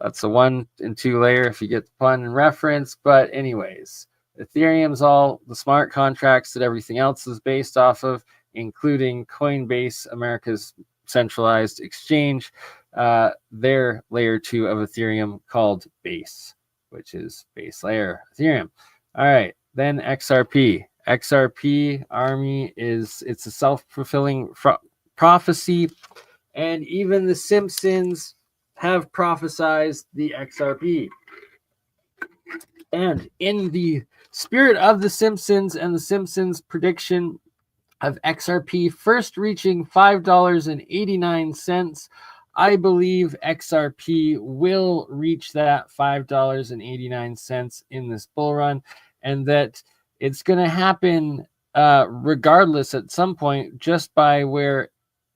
That's a 1 and 2 layer if you get the pun and reference. But anyways, Ethereum's all the smart contracts that everything else is based off of, including Coinbase, America's centralized exchange, their layer 2 of Ethereum called Base, which is base layer Ethereum. All right, then XRP. XRP Army it's a self-fulfilling prophecy, and even the Simpsons have prophesized the XRP. And in the spirit of the Simpsons and the Simpsons prediction of XRP first reaching $5.89, I believe XRP will reach that $5.89 in this bull run, and that it's going to happen regardless at some point, just by where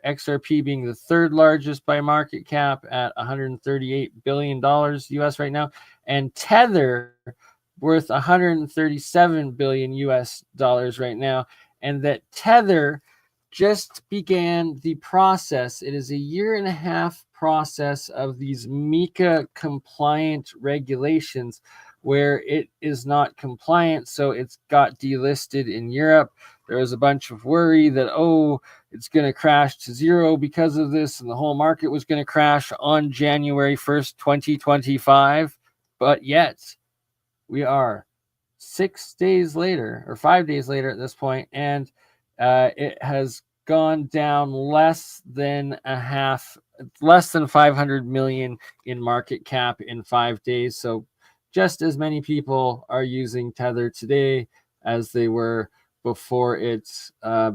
XRP being the third largest by market cap at $138 billion US right now, and Tether worth $137 billion US right now, and that Tether just began the process. It is a 1.5-year process of these MiCA compliant regulations where it is not compliant, so it's got delisted in Europe. There was a bunch of worry that, oh, it's going to crash to zero because of this, and the whole market was going to crash on January 1st, 2025. But yet, we are 6 days later, or 5 days later at this point, and it has gone down less than 500 million in market cap in 5 days. So just as many people are using Tether today as they were before it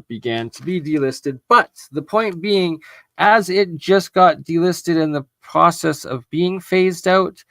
began to be delisted. But the point being, as it just got delisted in the process of being phased out,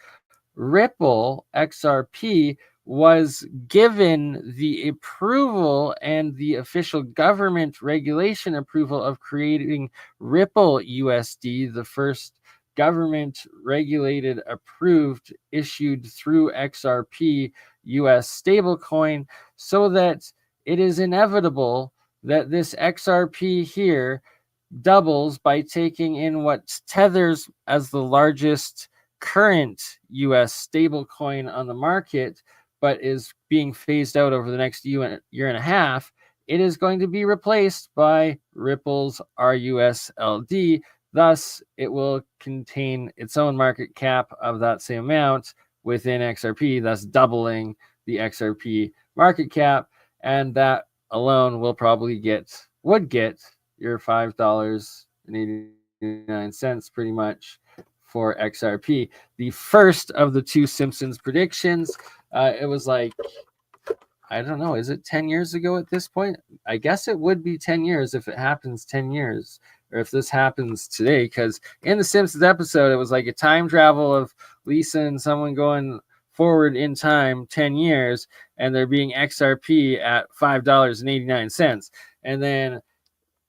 Ripple XRP was given the approval and the official government regulation approval of creating Ripple USD, the first government regulated, approved, issued through XRP US stablecoin, so that it is inevitable that this XRP here doubles by taking in what Tether's as the largest current US stablecoin on the market, but is being phased out over the next year and a half. It is going to be replaced by Ripple's RUSLD. Thus, it will contain its own market cap of that same amount within XRP, thus doubling the XRP market cap. And that alone will probably would get your $5.89 pretty much for XRP. The first of the two Simpsons predictions, it was like, I don't know, is it 10 years ago at this point? I guess it would be 10 years if it happens 10 years, or if this happens today, because in the Simpsons episode, it was like a time travel of Lisa and someone going forward in time 10 years, and there being XRP at $5.89. And then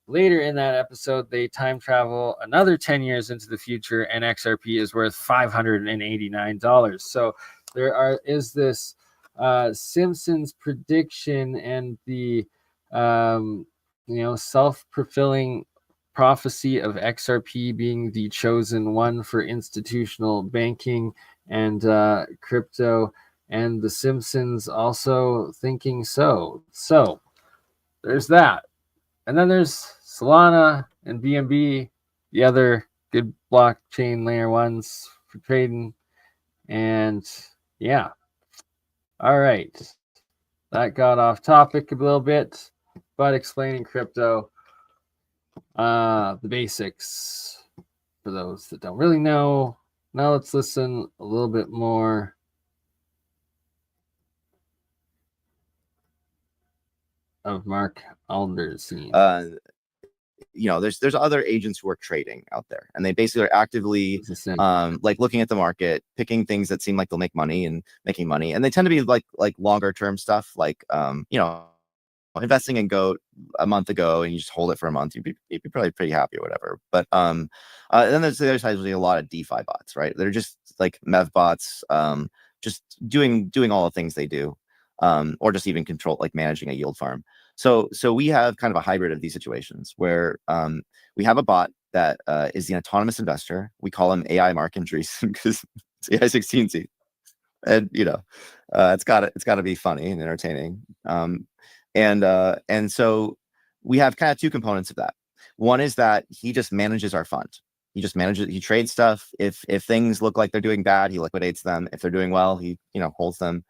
later in that episode, they time travel another 10 years into the future, and XRP is worth $589. So there is this Simpsons prediction and the self-fulfilling prophecy of XRP being the chosen one for institutional banking and crypto, and the Simpsons also thinking so. So there's that. And then there's Solana and BNB, the other good blockchain layer ones for trading. And yeah. All right. That got off topic a little bit, but explaining crypto, the basics for those that don't really know. Now let's listen a little bit more of Marc Anldereessen. There's other agents who are trading out there, and they basically are actively like looking at the market, picking things that seem like they'll make money and making money. And they tend to be like longer term stuff, like investing in GOAT a month ago, and you just hold it for a month, you'd be probably pretty happy or whatever. But then there's the other side, a lot of DeFi bots, right? They're just like MEV bots, just doing all the things they do, or just even control, like managing a yield farm. So we have kind of a hybrid of these situations where we have a bot that is the autonomous investor. We call him AI Marc Anldereessen because it's Ai16z, and it's got to be funny and entertaining. And so we have kind of two components of that. One is that he just manages our fund. He trades stuff. If things look like they're doing bad, he liquidates them. If they're doing well, he holds them.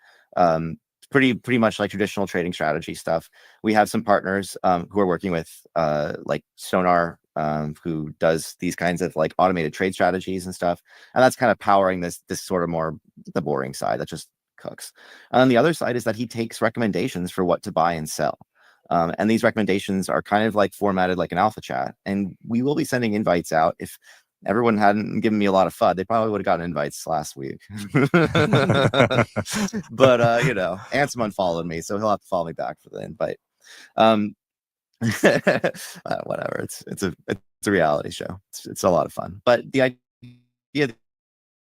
Pretty much like traditional trading strategy stuff. We have some partners who are working with like Sonar, who does these kinds of like automated trade strategies and stuff, and that's kind of powering this sort of more the boring side that just cooks. And then the other side is that he takes recommendations for what to buy and sell, and these recommendations are kind of like formatted like an alpha chat, and we will be sending invites out. If everyone hadn't given me a lot of FUD, they probably would have gotten invites last week. But Ansem unfollowed me, so he'll have to follow me back for the invite. Whatever. It's a It's a reality show. It's a lot of fun. But the idea of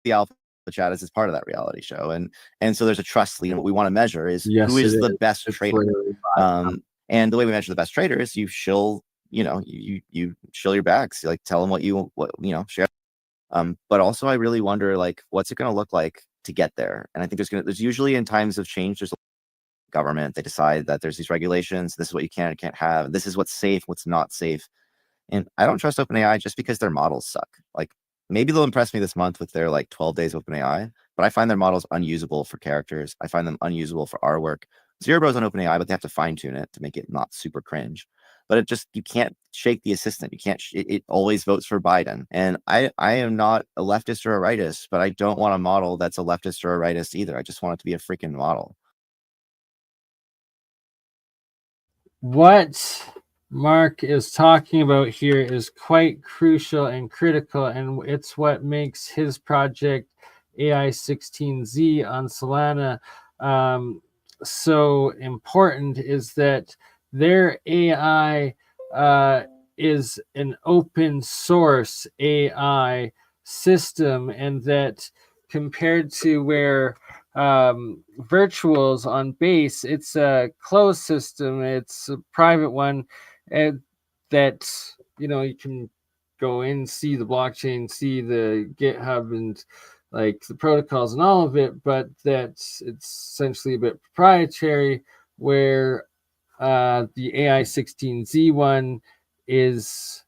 the alpha chat is part of that reality show, and so there's a trust lead. And what we want to measure is Yes, who is it the is. best It's trader. literally And the way we measure the best trader is you shill, you shill your bags. You, like, tell them what share. But also I really wonder, like, what's it going to look like to get there? And I think there's usually, in times of change, there's a government, they decide that there's these regulations. This is what you can and can't have. This is what's safe, what's not safe. And I don't trust OpenAI just because their models suck. Like, maybe they'll impress me this month with their 12 days of OpenAI, but I find their models unusable for characters. I find them unusable for our work. Zerebro's on OpenAI, but they have to fine tune it to make it not super cringe. But you can't shake the assistant. You can't, it always votes for Biden. And I am not a leftist or a rightist, but I don't want a model that's a leftist or a rightist either. I just want it to be a freaking model. What Marc is talking about here is quite crucial and critical, and it's what makes his project Ai16z on Solana so important, is that their AI is an open source AI system, and that compared to where virtuals on base, it's a closed system, it's a private one, and that you can go in, see the blockchain, see the GitHub and like the protocols and all of it, but that it's essentially a bit proprietary, where the Ai16z one is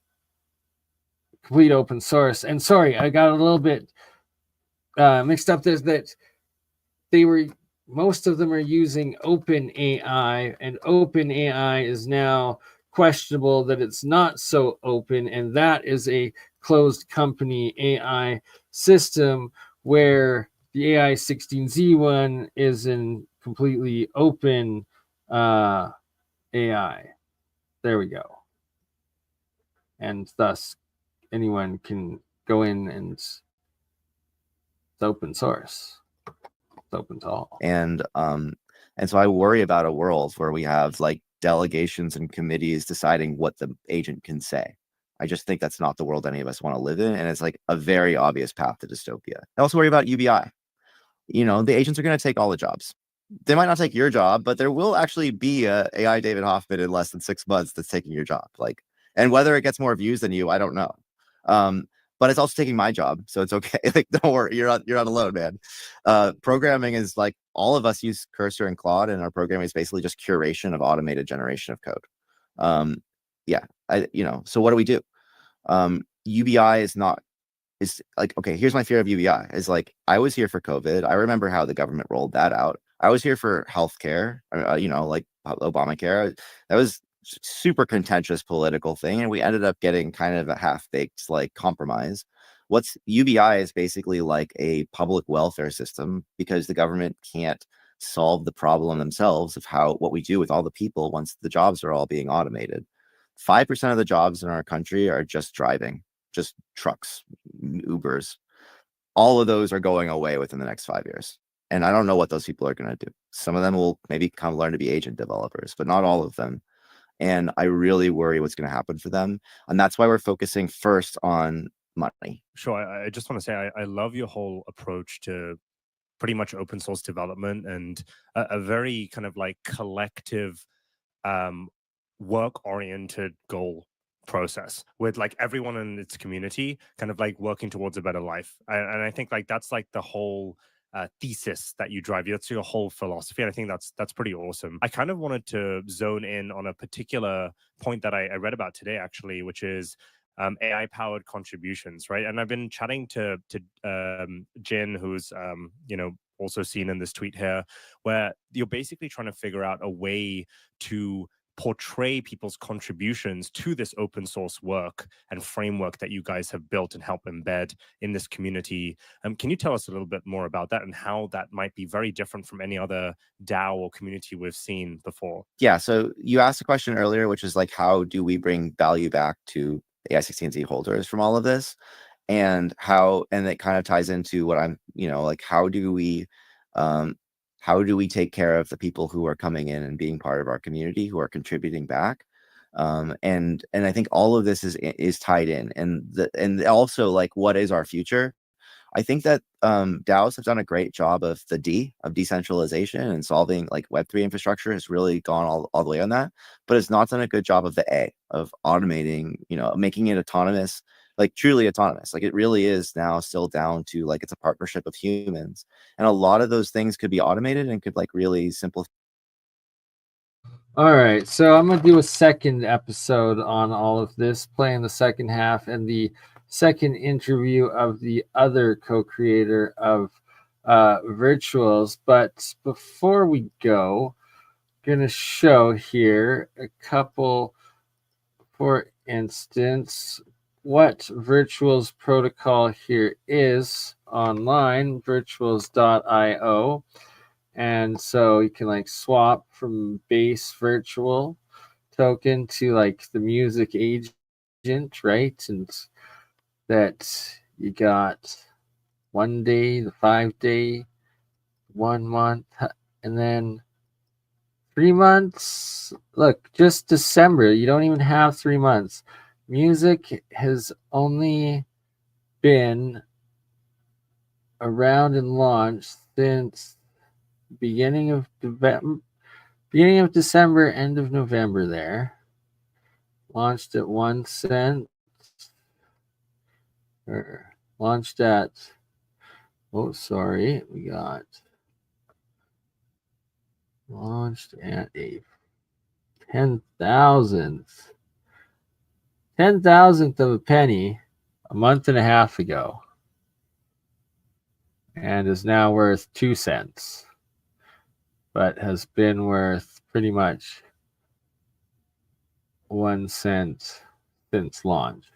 complete open source. And sorry, I got a little bit mixed up. There's that most of them are using OpenAI, and OpenAI is now questionable that it's not so open, and that is a closed company AI system, where the Ai16z one is in completely open AI. There we go. And thus anyone can go in, and it's open source. It's open to all. And so I worry about a world where we have delegations and committees deciding what the agent can say. I just think that's not the world any of us want to live in, and it's a very obvious path to dystopia. I also worry about UBI. The agents are going to take all the jobs. They might not take your job, but there will actually be a AI David Hoffman in less than 6 months that's taking your job. And whether it gets more views than you, I don't know. But it's also taking my job, so it's okay. Don't worry, you're not alone, man. Programming is all of us use Cursor and Claude, and our programming is basically just curation of automated generation of code. So what do? UBI is okay, here's my fear of UBI is I was here for COVID. I remember how the government rolled that out. I was here for healthcare, Obamacare. That was super contentious political thing, and we ended up getting kind of a half-baked compromise. What's UBI is basically a public welfare system, because the government can't solve the problem themselves of what we do with all the people once the jobs are all being automated. 5% of the jobs in our country are just driving, just trucks, Ubers. All of those are going away within the next 5 years. And I don't know what those people are going to do. Some of them will maybe learn to be agent developers, but not all of them. And I really worry what's going to happen for them. And that's why we're focusing first on money. Sure. I just want to say, I love your whole approach to pretty much open source development, and a very kind of collective work-oriented goal process with everyone in its community kind of working towards a better life. And I think that's the whole thesis that you drive. That's your whole philosophy. And I think that's pretty awesome. I kind of wanted to zone in on a particular point that I read about today, actually, which is AI powered contributions, right? And I've been chatting to Jin, who's also seen in this tweet here, where you're basically trying to figure out a way to portray people's contributions to this open source work and framework that you guys have built and help embed in this community. Can you tell us a little bit more about that and how that might be very different from any other DAO or community we've seen before? Yeah, so you asked a question earlier, which is how do we bring value back to Ai16z holders from all of this? And it kind of ties into what I'm, how do we take care of the people who are coming in and being part of our community, who are contributing back? And I think all of this is tied in, and also like what is our future. I think that DAOs have done a great job of decentralization and solving like Web3 infrastructure has really gone all the way on that, but it's not done a good job of the A, of automating, making it autonomous, like truly autonomous. Like it really is now still down to like it's a partnership of humans, and a lot of those things could be automated and could like really simplify. All right, so I'm gonna do a second episode on all of this, playing the second half and the second interview of the other co-creator of Virtuals. But before we go, I'm gonna show here a couple. For instance, what Virtuals protocol here is online, virtuals.io. And so you can like swap from base virtual token to like the music agent, right? And that you got 1 day, the 5 day, 1 month, and then 3 months. Look, just December, you don't even have 3 months. Music has only been around and launched since beginning of December, end of November there. Launched at 1 cent. Or launched at, oh, sorry, we got launched at a 10,000th of a penny a month and a half ago, and is now worth 2 cents, but has been worth pretty much 1 cent since launch.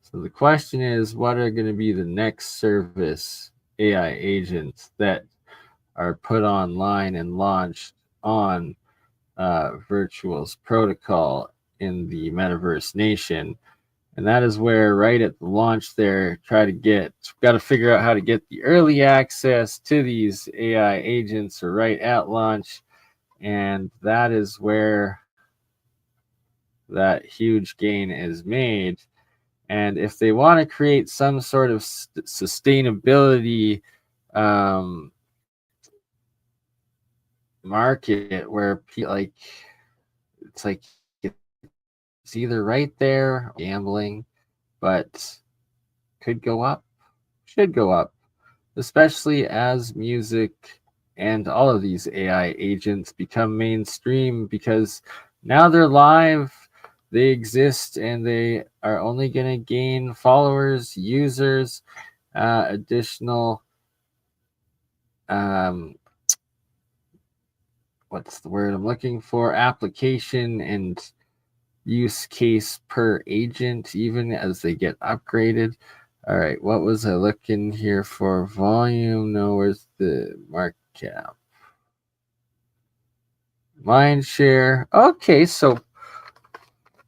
So the question is, what are going to be the next service AI agents that are put online and launched on Virtuals protocol in the Metaverse Nation? And that is where, right at the launch there, got to figure out how to get the early access to these AI agents, or right at launch. And that is where that huge gain is made. And if they want to create some sort of sustainability market where it's either right there, gambling, but could go up, should go up, especially as music and all of these AI agents become mainstream, because now they're live, they exist, and they are only going to gain followers, users, additional what's the word I'm looking for, application and use case per agent, even as they get upgraded. All right, what was I looking here for? Volume? No, where's the market cap? Mindshare. Okay, so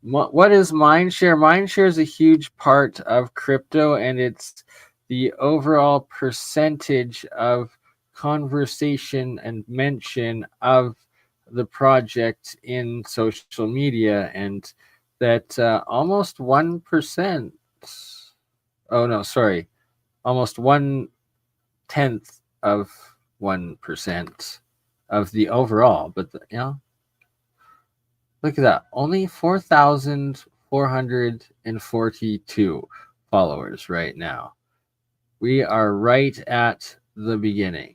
what is mindshare? Mindshare is a huge part of crypto, and it's the overall percentage of conversation and mention of the project in social media, and that almost 1%. Oh no, sorry, almost 1/10 of 1% of the overall. But look at that, only 4,442 followers right now. We are right at the beginning.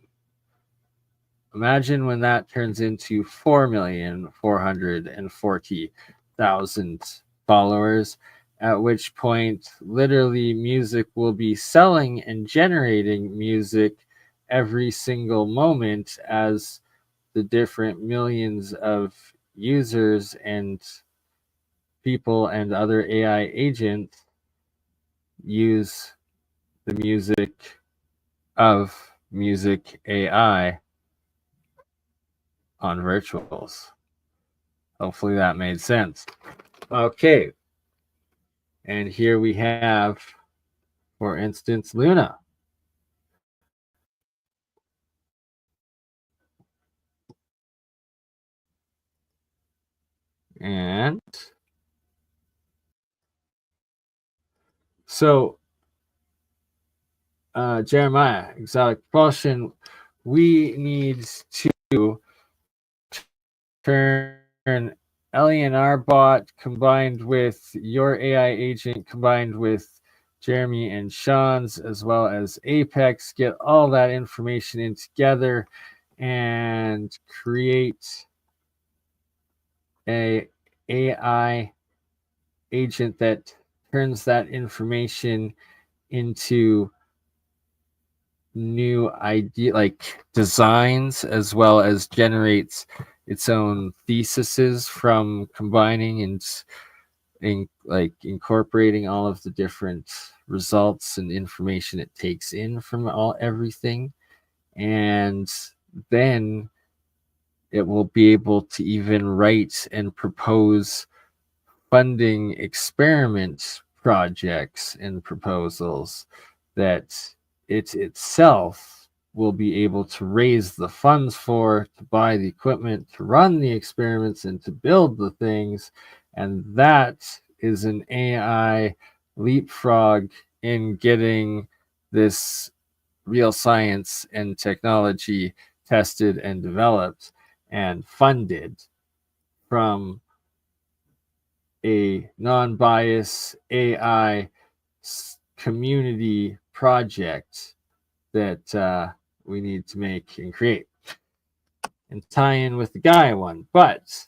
Imagine when that turns into 4,440,000 followers, at which point literally music will be selling and generating music every single moment, as the different millions of users and people and other AI agents use the music of Music AI on Virtuals. Hopefully that made sense. Okay. And here we have, for instance, Luna. And so, Jeremiah, exotic propulsion, we need to turn Ellie and our bot combined with your AI agent combined with Jeremy and Sean's, as well as Apex, get all that information in together and create a AI agent that turns that information into new idea, like designs, as well as generates its own theses from combining and like incorporating all of the different results and information it takes in from everything. And then it will be able to even write and propose funding experiment projects and proposals that it itself will be able to raise the funds for, to buy the equipment, to run the experiments, and to build the things. And that is an AI leapfrog in getting this real science and technology tested and developed and funded from a non-bias AI community project that we need to make and create and tie in with the Gaia one. But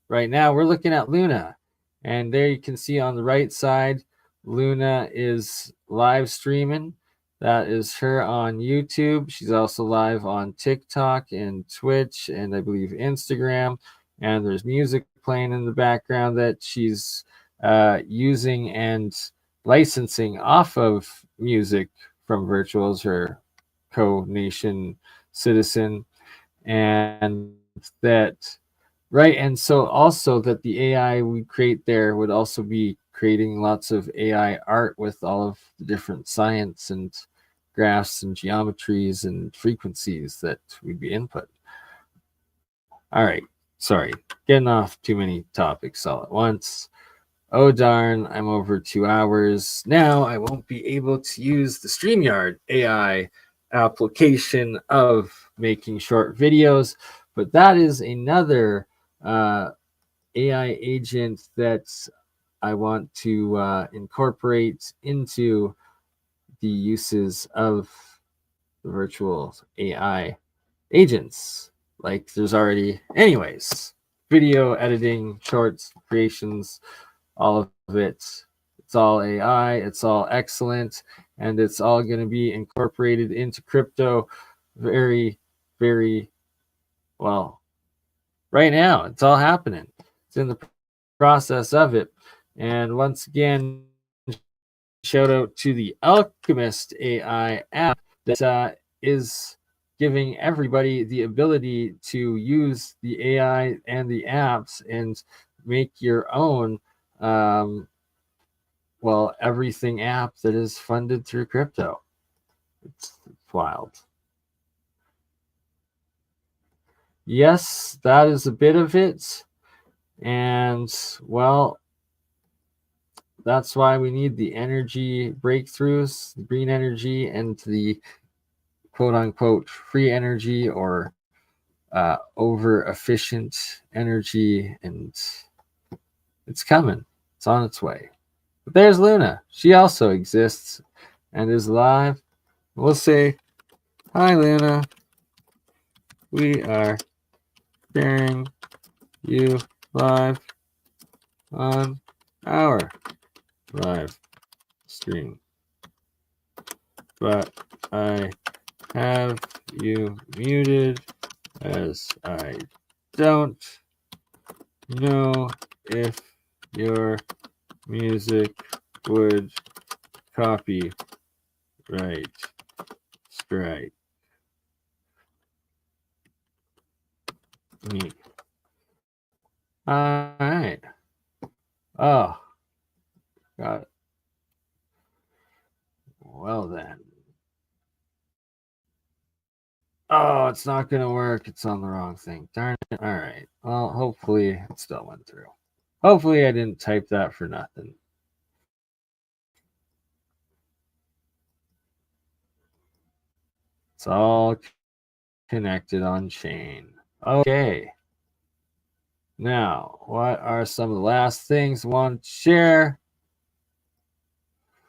right now we're looking at Luna, and there you can see on the right side, Luna is live streaming. That is her on YouTube. She's also live on TikTok and Twitch and I believe Instagram. And there's music playing in the background that she's using and licensing off of music from Virtuals, her co-nation citizen. And that, right, and so also that the AI we create there would also be creating lots of AI art with all of the different science and graphs and geometries and frequencies that we'd be input. All right, sorry, getting off too many topics all at once. Oh darn, I'm over 2 hours. Now I won't be able to use the StreamYard AI application of making short videos, but that is another AI agent that I want to incorporate into the uses of the virtual AI agents. Like there's already, anyways, video editing, shorts, creations, all of it. It's all AI, it's all excellent, and it's all going to be incorporated into crypto very, very well. Right now, it's all happening. It's in the process of it. And once again, shout out to the Alchemist AI app that is giving everybody the ability to use the AI and the apps and make your own everything app that is funded through crypto. It's wild. Yes, that is a bit of it. And well, that's why we need the energy breakthroughs, the green energy, and the quote unquote free energy or over efficient energy. And it's coming, it's on its way. But there's Luna. She also exists and is live. We'll say, hi, Luna. We are sharing you live on our live stream. But I have you muted as I don't know if your music would copyright strike me. All right. Oh, got it. Well then. Oh, it's not going to work. It's on the wrong thing. Darn it. All right. Well, hopefully it still went through. Hopefully I didn't type that for nothing. It's all connected on chain. Okay. Now, what are some of the last things I want to share?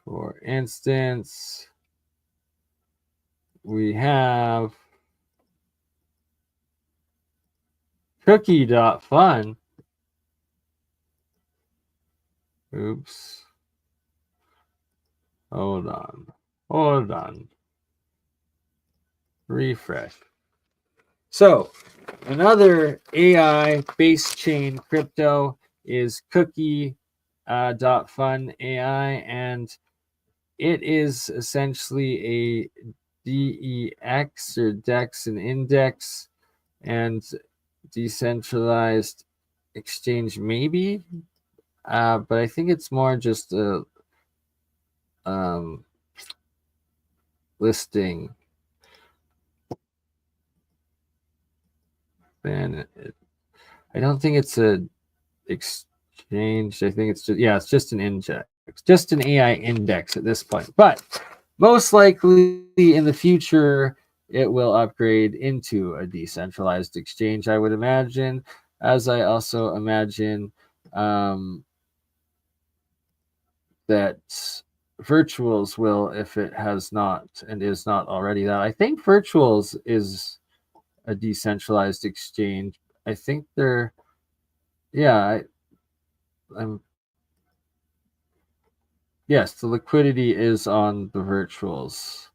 For instance, we have Cookie.fun. Oops. Hold on. Refresh. So, another AI base chain crypto is Cookie.fun AI, and it is essentially a DEX or DEX and index and decentralized exchange, maybe, but I think it's more just a listing. And I don't think it's a exchange. I think it's just, yeah, it's just an index, just an AI index at this point. But most likely in the future, it will upgrade into a decentralized exchange, I would imagine, as I also imagine that Virtuals will, if it has not and is not already that. I think Virtuals is a decentralized exchange. I think they're, yeah, I'm, yes, the liquidity is on the Virtuals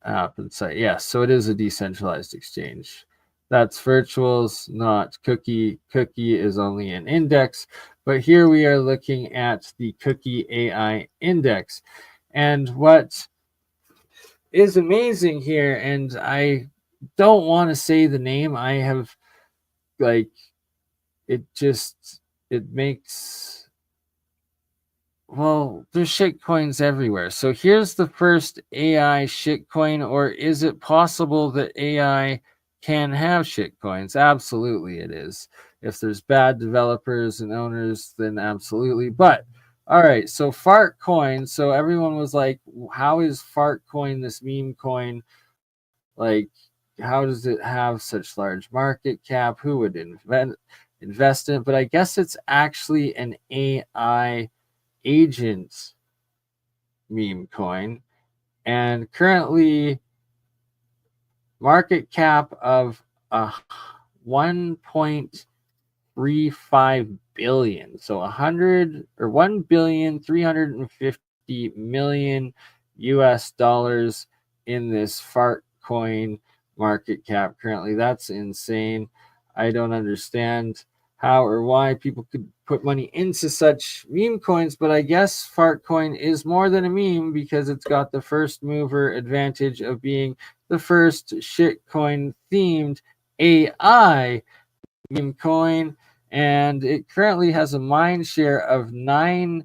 app and site. Yes, so it is a decentralized exchange. That's Virtuals, not Cookie. Cookie is only an index, but here we are looking at the Cookie AI index. And what is amazing here, and I don't want to say the name, I have, like, it makes, well, there's shit coins everywhere. So here's the first AI shit coin, or is it possible that AI can have shit coins? Absolutely it is. If there's bad developers and owners, then absolutely. But all right, so fart coin. So everyone was like, how is fart coin, this meme coin, like, how does it have such large market cap? Who would invest in it? But I guess it's actually an AI agent meme coin, and currently market cap of 1.35 billion, so 1,350,000,000 US dollars in this fart coin market cap currently. That's insane. I don't understand how or why people could put money into such meme coins, but I guess fart coin is more than a meme because it's got the first mover advantage of being the first shitcoin themed AI meme coin, and it currently has a mind share of 9%,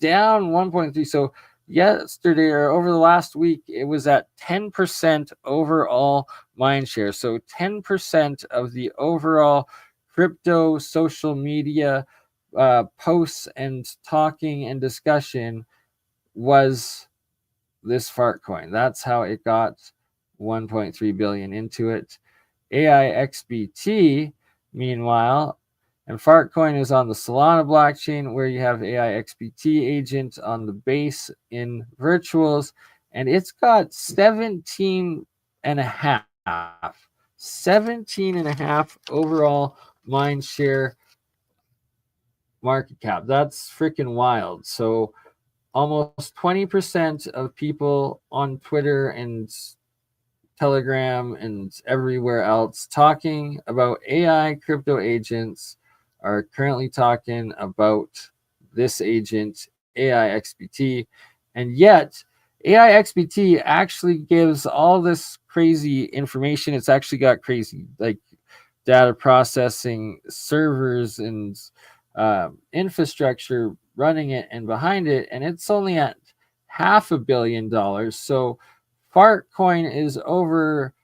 down 1.3. So yesterday or over the last week, it was at 10% overall mind share. So 10% of the overall crypto social media posts and talking and discussion was this fart coin. That's how it got 1.3 billion into it. AIXBT, meanwhile, and Fartcoin is on the Solana blockchain, where you have AIXBT agent on the base in Virtuals, and it's got 17 and a half overall mind share market cap. That's freaking wild. So almost 20% of people on Twitter and Telegram and everywhere else talking about AI crypto agents are currently talking about this agent, AIXBT. And yet, AIXBT actually gives all this crazy information. It's actually got crazy, like, data processing servers and infrastructure running it and behind it, and it's only at $500 million. So Fartcoin is over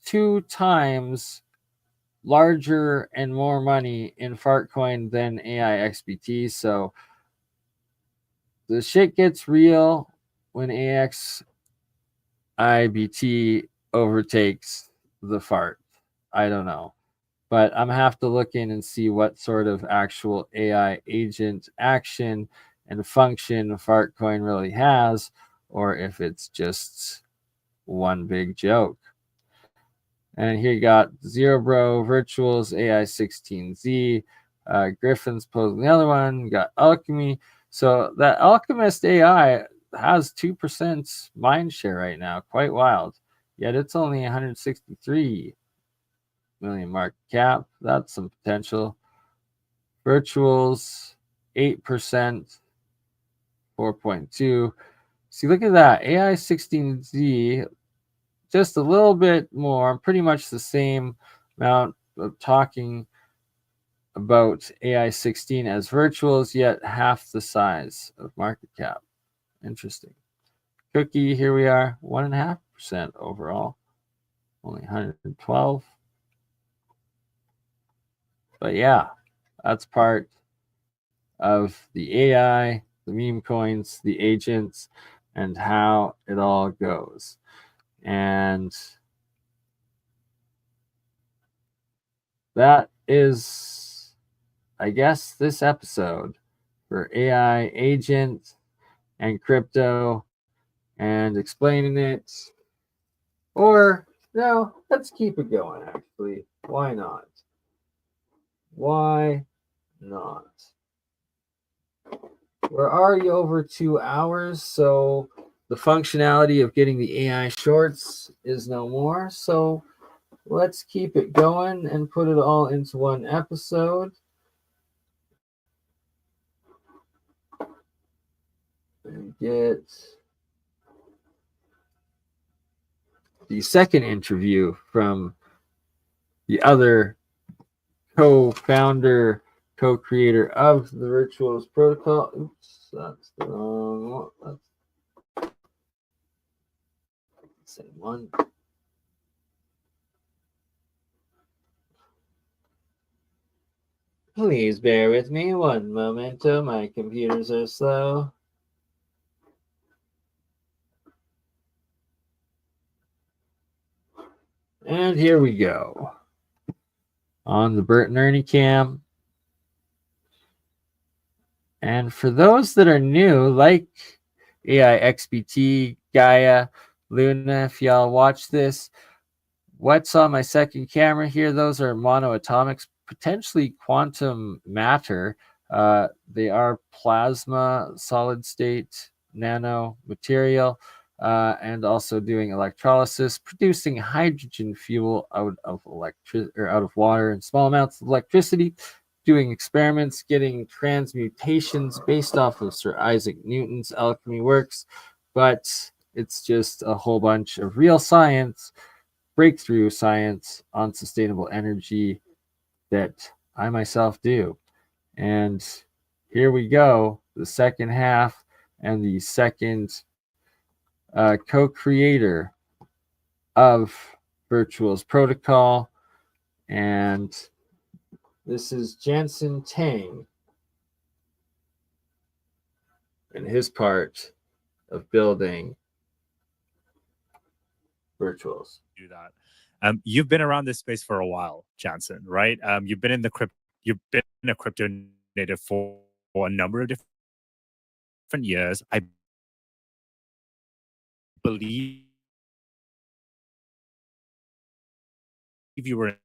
2 times larger and more money in Fartcoin than AI XBT. So the shit gets real when AXIBT overtakes the fart. I don't know. But I'm gonna have to look in and see what sort of actual AI agent action and function Fartcoin really has, or if it's just one big joke. And here you got Zerebro, Virtuals, AI16z, Griffin's posing the other one. You got Alchemy. So that Alchemist AI has 2% mind share right now. Quite wild. Yet it's only 163 million market cap. That's some potential. Virtuals, 8%, 4.2. See, look at that. AI16z, just a little bit more, pretty much the same amount of talking about AI16 as virtuals, yet half the size of market cap. Interesting. Cookie, here we are, 1.5% overall, only 112. But yeah, that's part of the AI, the meme coins, the agents, and how it all goes. And that is, I guess, this episode for AI agent and crypto and explaining it. Or no, let's keep it going, actually. Why not? Why not? We're already over 2 hours, so the functionality of getting the AI shorts is no more. So let's keep it going and put it all into one episode. And get the second interview from the other co-founder, co-creator of the Virtuals protocol. Oops, that's the wrong one. That's the same one. Please bear with me one momento. My computers are slow. And here we go. On the Bert and Ernie cam. And for those that are new, like AI XBT, Gaia, Luna, if y'all watch this, what's on my second camera here, those are monoatomics, potentially quantum matter. They are plasma, solid state, nano material, and also doing electrolysis, producing hydrogen fuel out of water and small amounts of electricity, doing experiments, getting transmutations based off of Sir Isaac Newton's alchemy works, but it's just a whole bunch of real science, breakthrough science on sustainable energy that I myself do. And here we go, the second half and the second co-creator of Virtuals protocol. And this is Jansen Teng and his part of building Virtuals. Do that. You've been around this space for a while, Jansen, right? You've been a crypto native for a number of different years. I believe you were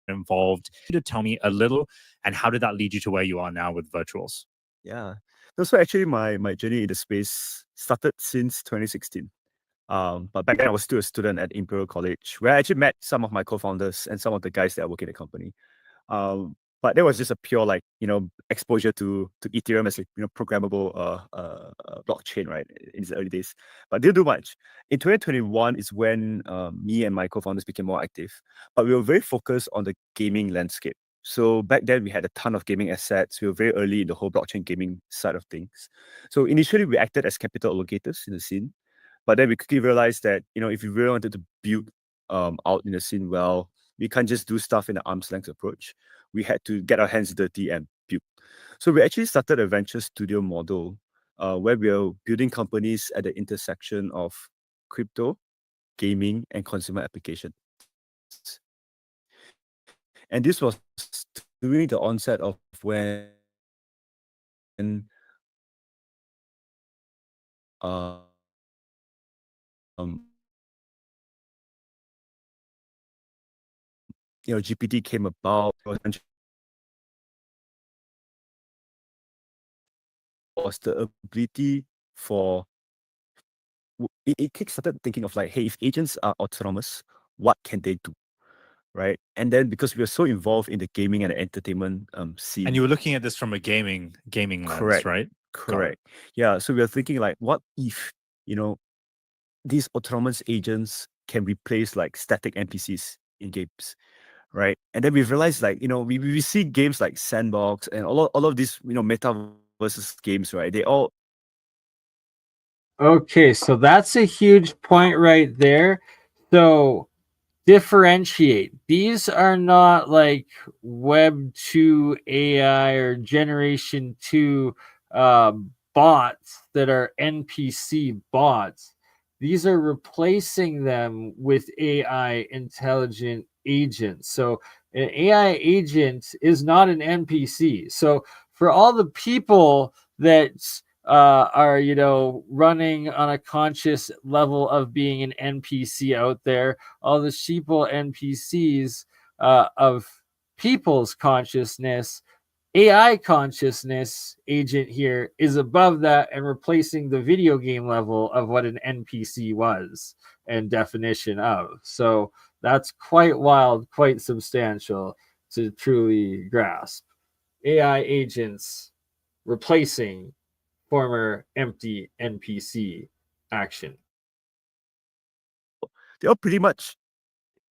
involved. Could you tell me a little, and how did that lead you to where you are now with Virtuals? Yeah. No, so actually my journey in the space started since 2016. But back then I was still a student at Imperial College, where I actually met some of my co-founders and some of the guys that are working at the company. But there was just a pure exposure to Ethereum as programmable blockchain, right, in its early days. But didn't do much. In 2021 is when me and my co-founders became more active. But we were very focused on the gaming landscape. So back then we had a ton of gaming assets. We were very early in the whole blockchain gaming side of things. So initially we acted as capital allocators in the scene. But then we quickly realized that, if we really wanted to build out in the scene well, we can't just do stuff in an arm's length approach. We had to get our hands dirty and build. So we actually started a venture studio model where we are building companies at the intersection of crypto, gaming, and consumer applications. And this was during the onset of when um, GPT came about. Was the ability for it kickstarted thinking of like, hey, if agents are autonomous, what can they do, right? And then because we are so involved in the gaming and entertainment scene, And you were looking at this from a gaming lens, correct, right? correct, yeah. So we are thinking like, what if these autonomous agents can replace like static NPCs in games, right? And then we've realized like, we see games like Sandbox and all of these meta versus games, right? They all Okay, so that's a huge point right there. So differentiate. These are not like Web 2 AI or Generation 2 bots that are NPC bots. These are replacing them with AI intelligent agents. So an AI agent is not an NPC. So for all the people that are running on a conscious level of being an NPC out there, all the sheeple NPCs of people's consciousness, AI consciousness agent here is above that and replacing the video game level of what an NPC was and definition of. So that's quite wild, quite substantial to truly grasp. AI agents replacing former empty NPC action. they'll pretty much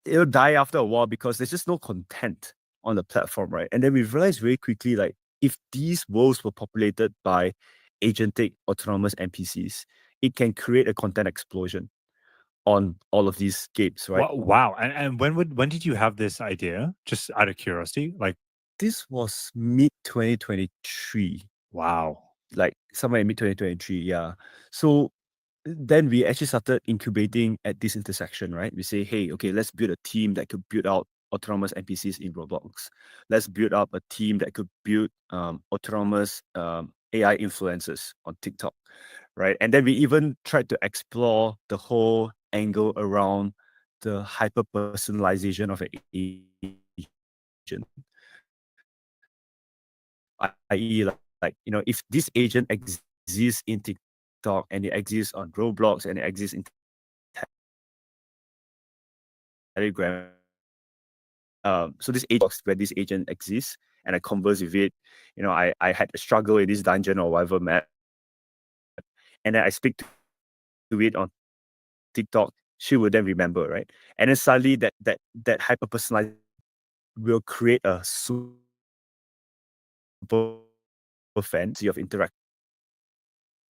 it'll die after a while because there's just no content on the platform, right? And then we realized very quickly, like, if these worlds were populated by agentic autonomous NPCs, it can create a content explosion on all of these games, right? Wow. And when did you have this idea? Just out of curiosity, like This was mid 2023, wow. like somewhere in mid 2023, yeah. So then we actually started incubating at this intersection, right? We say, hey, okay, let's build a team that could build out autonomous NPCs in Roblox. Let's build up a team that could build autonomous AI influencers on TikTok, right? And then we even tried to explore the whole angle around the hyper personalization of an agent, i.e., if this agent exists in TikTok and it exists on Roblox and it exists in Telegram. So this agent where this agent exists and I converse with it. I had a struggle in this dungeon or whatever map, and then I speak to it on TikTok. She will then remember, right? And then suddenly that hyper personalized will create a super fancy of interaction.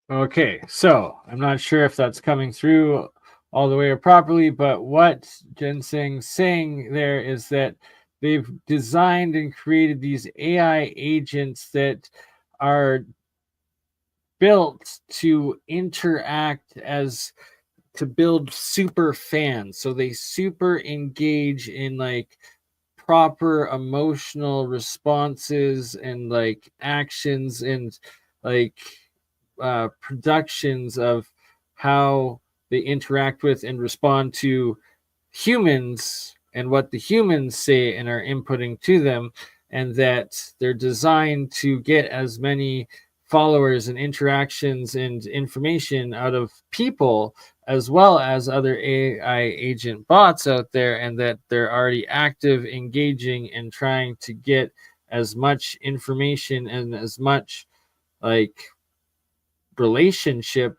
Okay, so I'm not sure if that's coming through all the way or properly, but what Jansen's saying there is that they've designed and created these AI agents that are built to interact as to build super fans. So they super engage in like proper emotional responses and like actions and like productions of how they interact with and respond to humans and what the humans say and are inputting to them, and that they're designed to get as many followers and interactions and information out of people as well as other AI agent bots out there, and that they're already active, engaging, and trying to get as much information and as much like relationship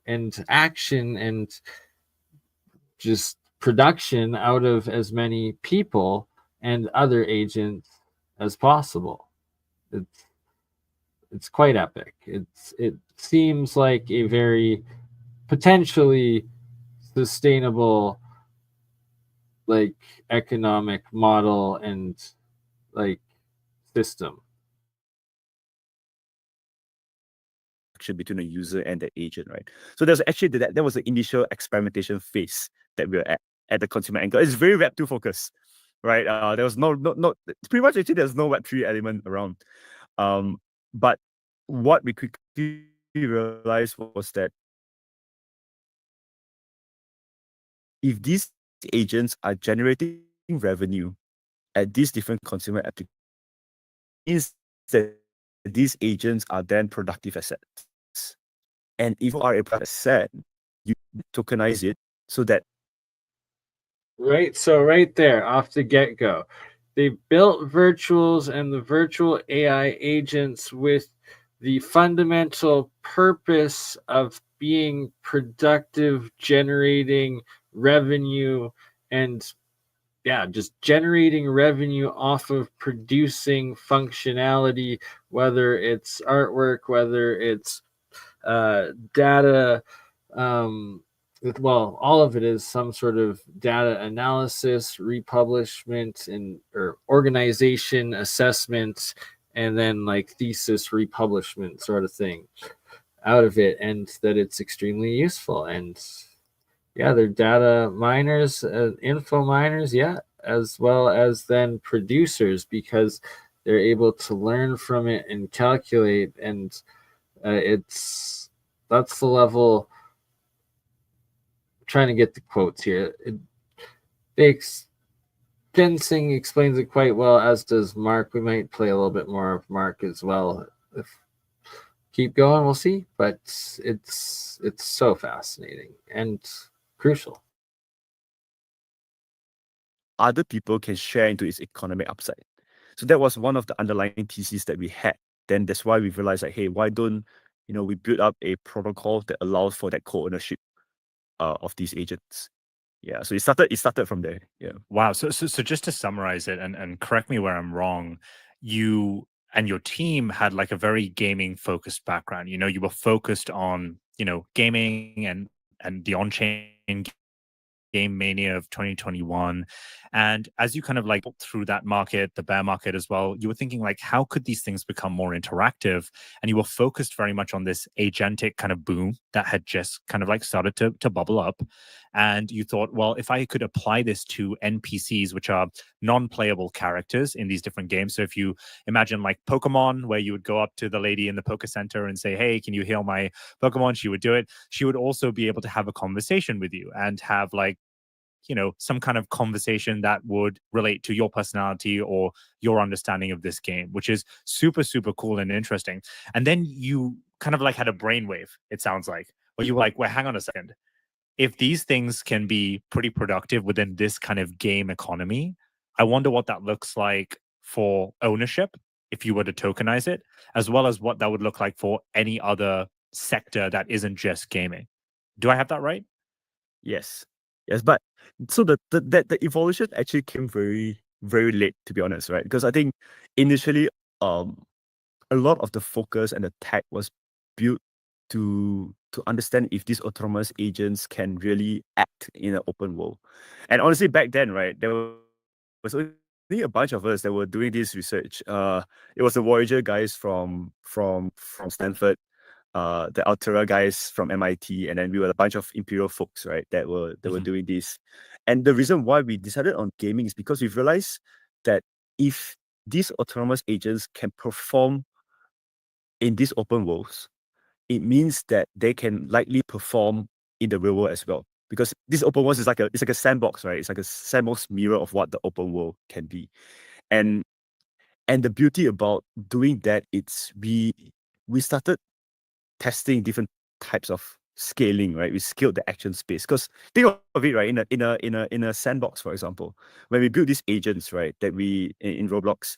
and action and just production out of as many people and other agents as possible. It's quite epic. It seems like a very potentially sustainable like economic model and like system. Between the user and the agent, right? So there's actually that was the initial experimentation phase that we were at the consumer angle. It's very Web2 focused, right? There was no pretty much actually there's no Web3 element around. But what we quickly realized was that if these agents are generating revenue at these different consumer applications, means that these agents are then productive assets. And if you are a product asset, you tokenize it so that Right. So right there off the get-go, they built virtuals and the virtual AI agents with the fundamental purpose of being productive, generating revenue, and just generating revenue off of producing functionality, whether it's artwork, whether it's data, well, all of it is some sort of data analysis, republishment, and or organization assessment, and then like thesis republishment sort of thing out of it, and that it's extremely useful. And they're data miners, info miners, as well as then producers, because they're able to learn from it and calculate. And that's the level. I'm trying to get the quotes here. Jansen explains it quite well, as does Marc. We might play a little bit more of Marc as well. Keep going, we'll see. But it's so fascinating and crucial. other people can share into its economic upside. So that was one of the underlying theses that we had. Then that's why we realized like, hey, why don't we build up a protocol that allows for that co-ownership of these agents. Yeah, so it started from there. Yeah. Wow. So just to summarize it, and correct me where I'm wrong, you and your team had like a very gaming focused background. You were focused on gaming and the on-chain game mania of 2021. And as you kind of like through that market, the bear market as well, you were thinking like, how could these things become more interactive? And you were focused very much on this agentic kind of boom that had just kind of like started to bubble up. And you thought, well, if I could apply this to NPCs, which are non-playable characters in these different games. So if you imagine like Pokemon, where you would go up to the lady in the Poke Center and say, hey, can you heal my Pokemon? She would do it. She would also be able to have a conversation with you and have like, some kind of conversation that would relate to your personality or your understanding of this game, which is super, super cool and interesting. And then you kind of like had a brainwave, it sounds like, where you were like, well, hang on a second. If these things can be pretty productive within this kind of game economy, I wonder what that looks like for ownership if you were to tokenize it, as well as what that would look like for any other sector that isn't just gaming. Do I have that right? Yes. But so the evolution actually came very, very late, to be honest, right? Because I think initially, a lot of the focus and the tech was built to understand if these autonomous agents can really act in an open world. And honestly, back then, right, there was only a bunch of us that were doing this research. It was the Voyager guys from Stanford, the Altera guys from MIT, and then we were a bunch of Imperial folks, right, that were doing this. And the reason why we decided on gaming is because we've realized that if these autonomous agents can perform in these open worlds, it means that they can likely perform in the real world as well. Because this open world is like a sandbox, right? It's like a sandbox mirror of what the open world can be. And the beauty about doing that, it's we started testing different types of scaling, right? We scaled the action space. Because think of it, right? In a sandbox, for example, when we build these agents, right, that we in Roblox,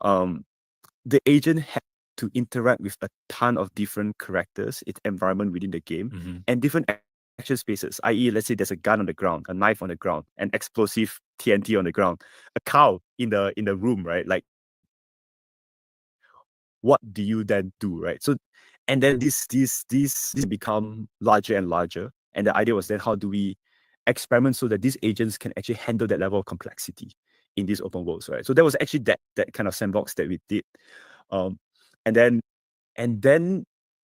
the agent had to interact with a ton of different characters, its environment within the game, and different action spaces. I.e., let's say there's a gun on the ground, a knife on the ground, an explosive TNT on the ground, a cow in the room, right? Like what do you then do, right? So, and then this become larger and larger. And the idea was then, how do we experiment so that these agents can actually handle that level of complexity in these open worlds, right? So that was actually that kind of sandbox that we did. And then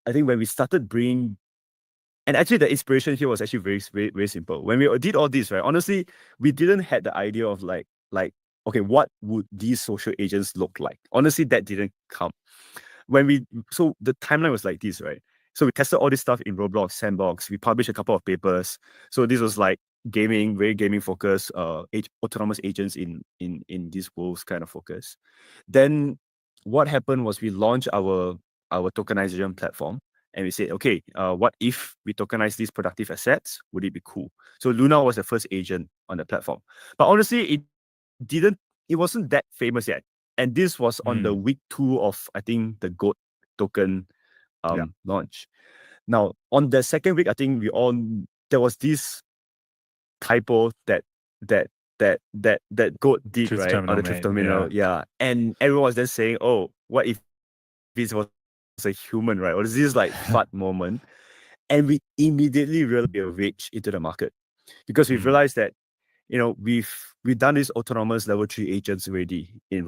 I think when we started bringing, and actually the inspiration here was actually very simple. When we did all this, right, honestly, we didn't had the idea of like, okay, what would these social agents look like? Honestly, that didn't come. So the timeline was like this, right? So we tested all this stuff in Roblox Sandbox. We published a couple of papers. So this was like very gaming focused, autonomous agents in these worlds kind of focus. Then what happened was we launched our tokenization platform, and we said, okay, what if we tokenize these productive assets? Would it be cool? So Luna was the first agent on the platform, but honestly, it wasn't that famous yet. And this was on the week 2 of, I think, the GOAT token launch. Now, on the second week, I think there was this typo that GOAT did, Truth right, terminal on the truth made, terminal. Yeah. And everyone was then saying, oh, what if this was a human, right? Or is this like FUD moment? And we immediately realized a reach into the market, because we've realized that, you know, we've done these autonomous level 3 agents already in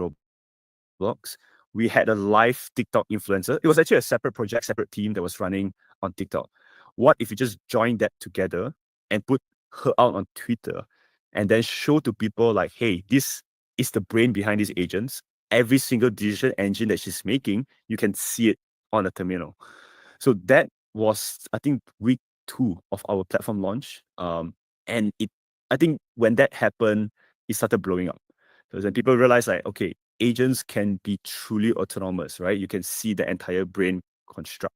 Roblox. We had a live TikTok influencer. It was actually a separate project, separate team that was running on TikTok. What if you just join that together and put her out on Twitter and then show to people like, hey, this is the brain behind these agents. Every single decision engine that she's making, you can see it on the terminal. So that was, I think, week 2 of our platform launch. And I think when that happened, it started blowing up. So then people realized like, okay, agents can be truly autonomous, right? You can see the entire brain construct.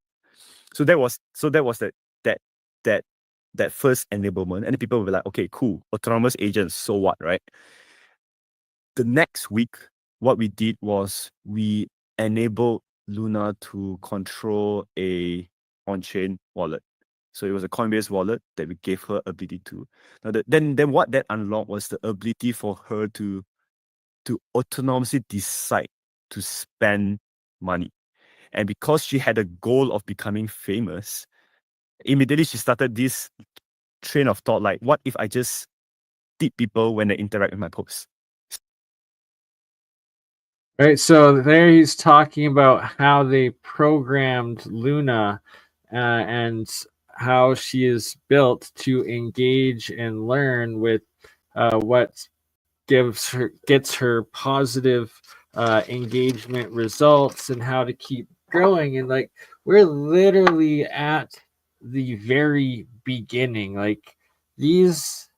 So that was that first enablement, and people were like, okay, cool, autonomous agents, so what, right? The next week, what we did was we enabled Luna to control a on-chain wallet. So it was a Coinbase wallet that we gave her ability to. Now, then what that unlocked was the ability for her to autonomously decide to spend money. And because she had a goal of becoming famous, immediately she started this train of thought, like, what if I just tip people when they interact with my posts? Right, so there he's talking about how they programmed Luna and how she is built to engage and learn with what gets her positive engagement results, and how to keep growing. And like, we're literally at the very beginning. Like, these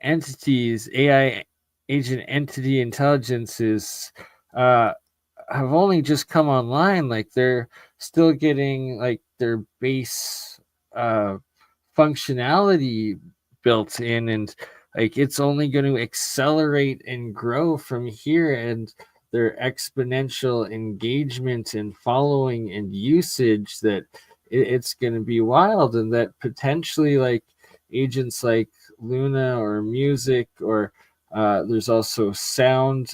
entities, AI agent entity intelligences, have only just come online. Like, they're still getting like their base functionality built in, and like, it's only going to accelerate and grow from here. And their exponential engagement and following and usage, that it's going to be wild. And that potentially, like, agents like Luna or music, or there's also sound,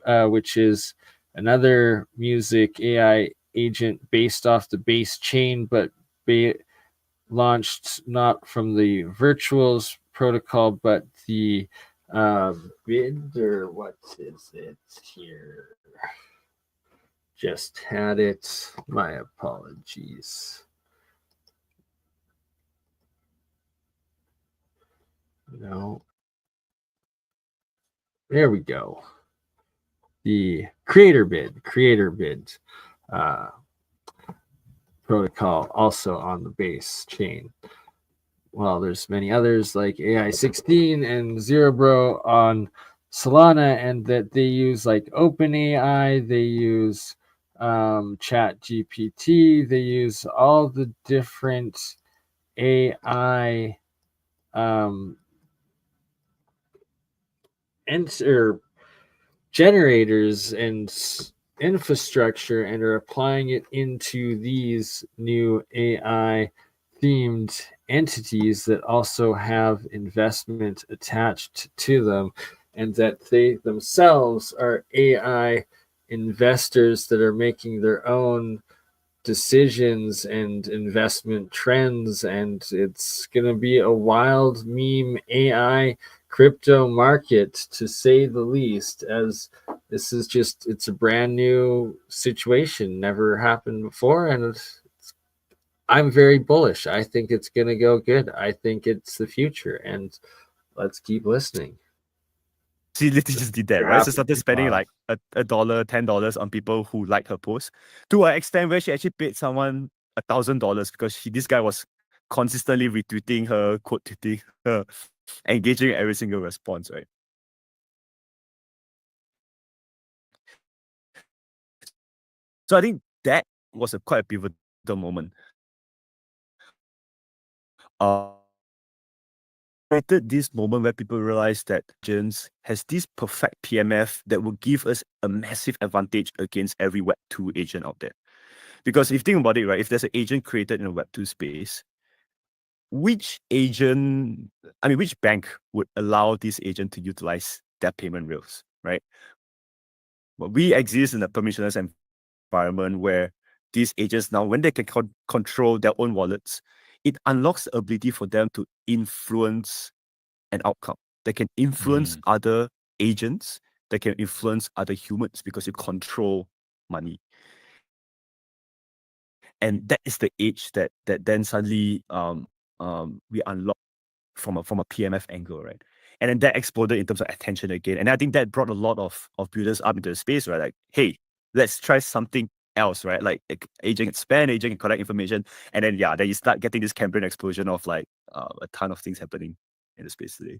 which is another music AI agent based off the base chain, but launched not from the virtuals protocol, but the bid, or what is it here? Just had it. My apologies. No. There we go. The creator bid protocol, also on the base chain. Well, there's many others like AI16 and Zerebro on Solana, and that they use like OpenAI, they use Chat GPT, they use all the different AI generators and infrastructure, and are applying it into these new AI themed entities that also have investment attached to them, and that they themselves are AI investors that are making their own decisions and investment trends, and it's going to be a wild meme AI crypto market, to say the least, as this is just, it's a brand new situation, never happened before, and I'm very bullish. I think it's going to go good. I think it's the future, and let's keep listening. She literally just did that, right? So started spending like $1, $10 on people who liked her post, to an extent where she actually paid someone $1,000 because this guy was consistently retweeting her, quote tweeting her, engaging every single response, right? So I think that was quite a pivotal moment. Created this moment where people realized that Jansen has this perfect PMF that will give us a massive advantage against every Web2 agent out there. Because if you think about it, right, if there's an agent created in a Web2 space, which bank would allow this agent to utilize their payment rails, right? Well, we exist in a permissionless environment where these agents now, when they can control their own wallets, it unlocks the ability for them to influence an outcome. They can influence other agents, they can influence other humans because you control money. And that is the age that then suddenly we unlock from a PMF angle, right? And then that exploded in terms of attention again. And I think that brought a lot of builders up into the space, right? Like, hey, let's try something else, right? Like agent can spend, agent can collect information, and then then you start getting this Cambrian explosion of like a ton of things happening in the space today.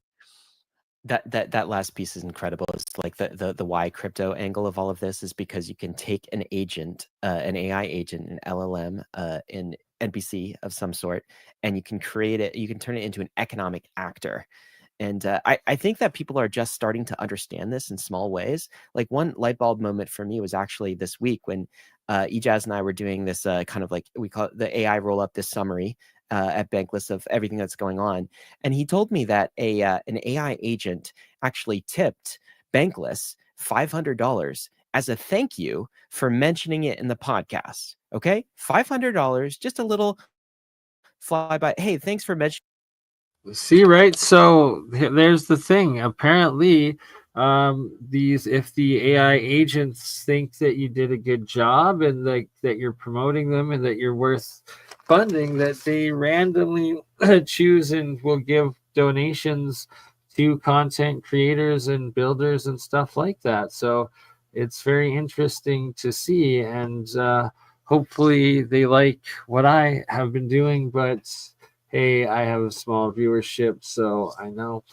That last piece is incredible. It's like the why crypto angle of all of this is because you can take an agent, an AI agent, an LLM, an NPC of some sort, and you can create it. You can turn it into an economic actor. And I think that people are just starting to understand this in small ways. Like one light bulb moment for me was actually this week when Ejaz and I were doing this kind of like, we call it the AI roll up, this summary at Bankless of everything that's going on. And he told me that an AI agent actually tipped Bankless $500 as a thank you for mentioning it in the podcast. Okay, $500, just a little flyby. Hey, thanks for mentioning. See, right? So there's the thing. Apparently, if the AI agents think that you did a good job and like that you're promoting them and that you're worth funding, that they randomly choose and will give donations to content creators and builders and stuff like that. So it's very interesting to see, and hopefully they like what I have been doing, but hey, I have a small viewership, so I know.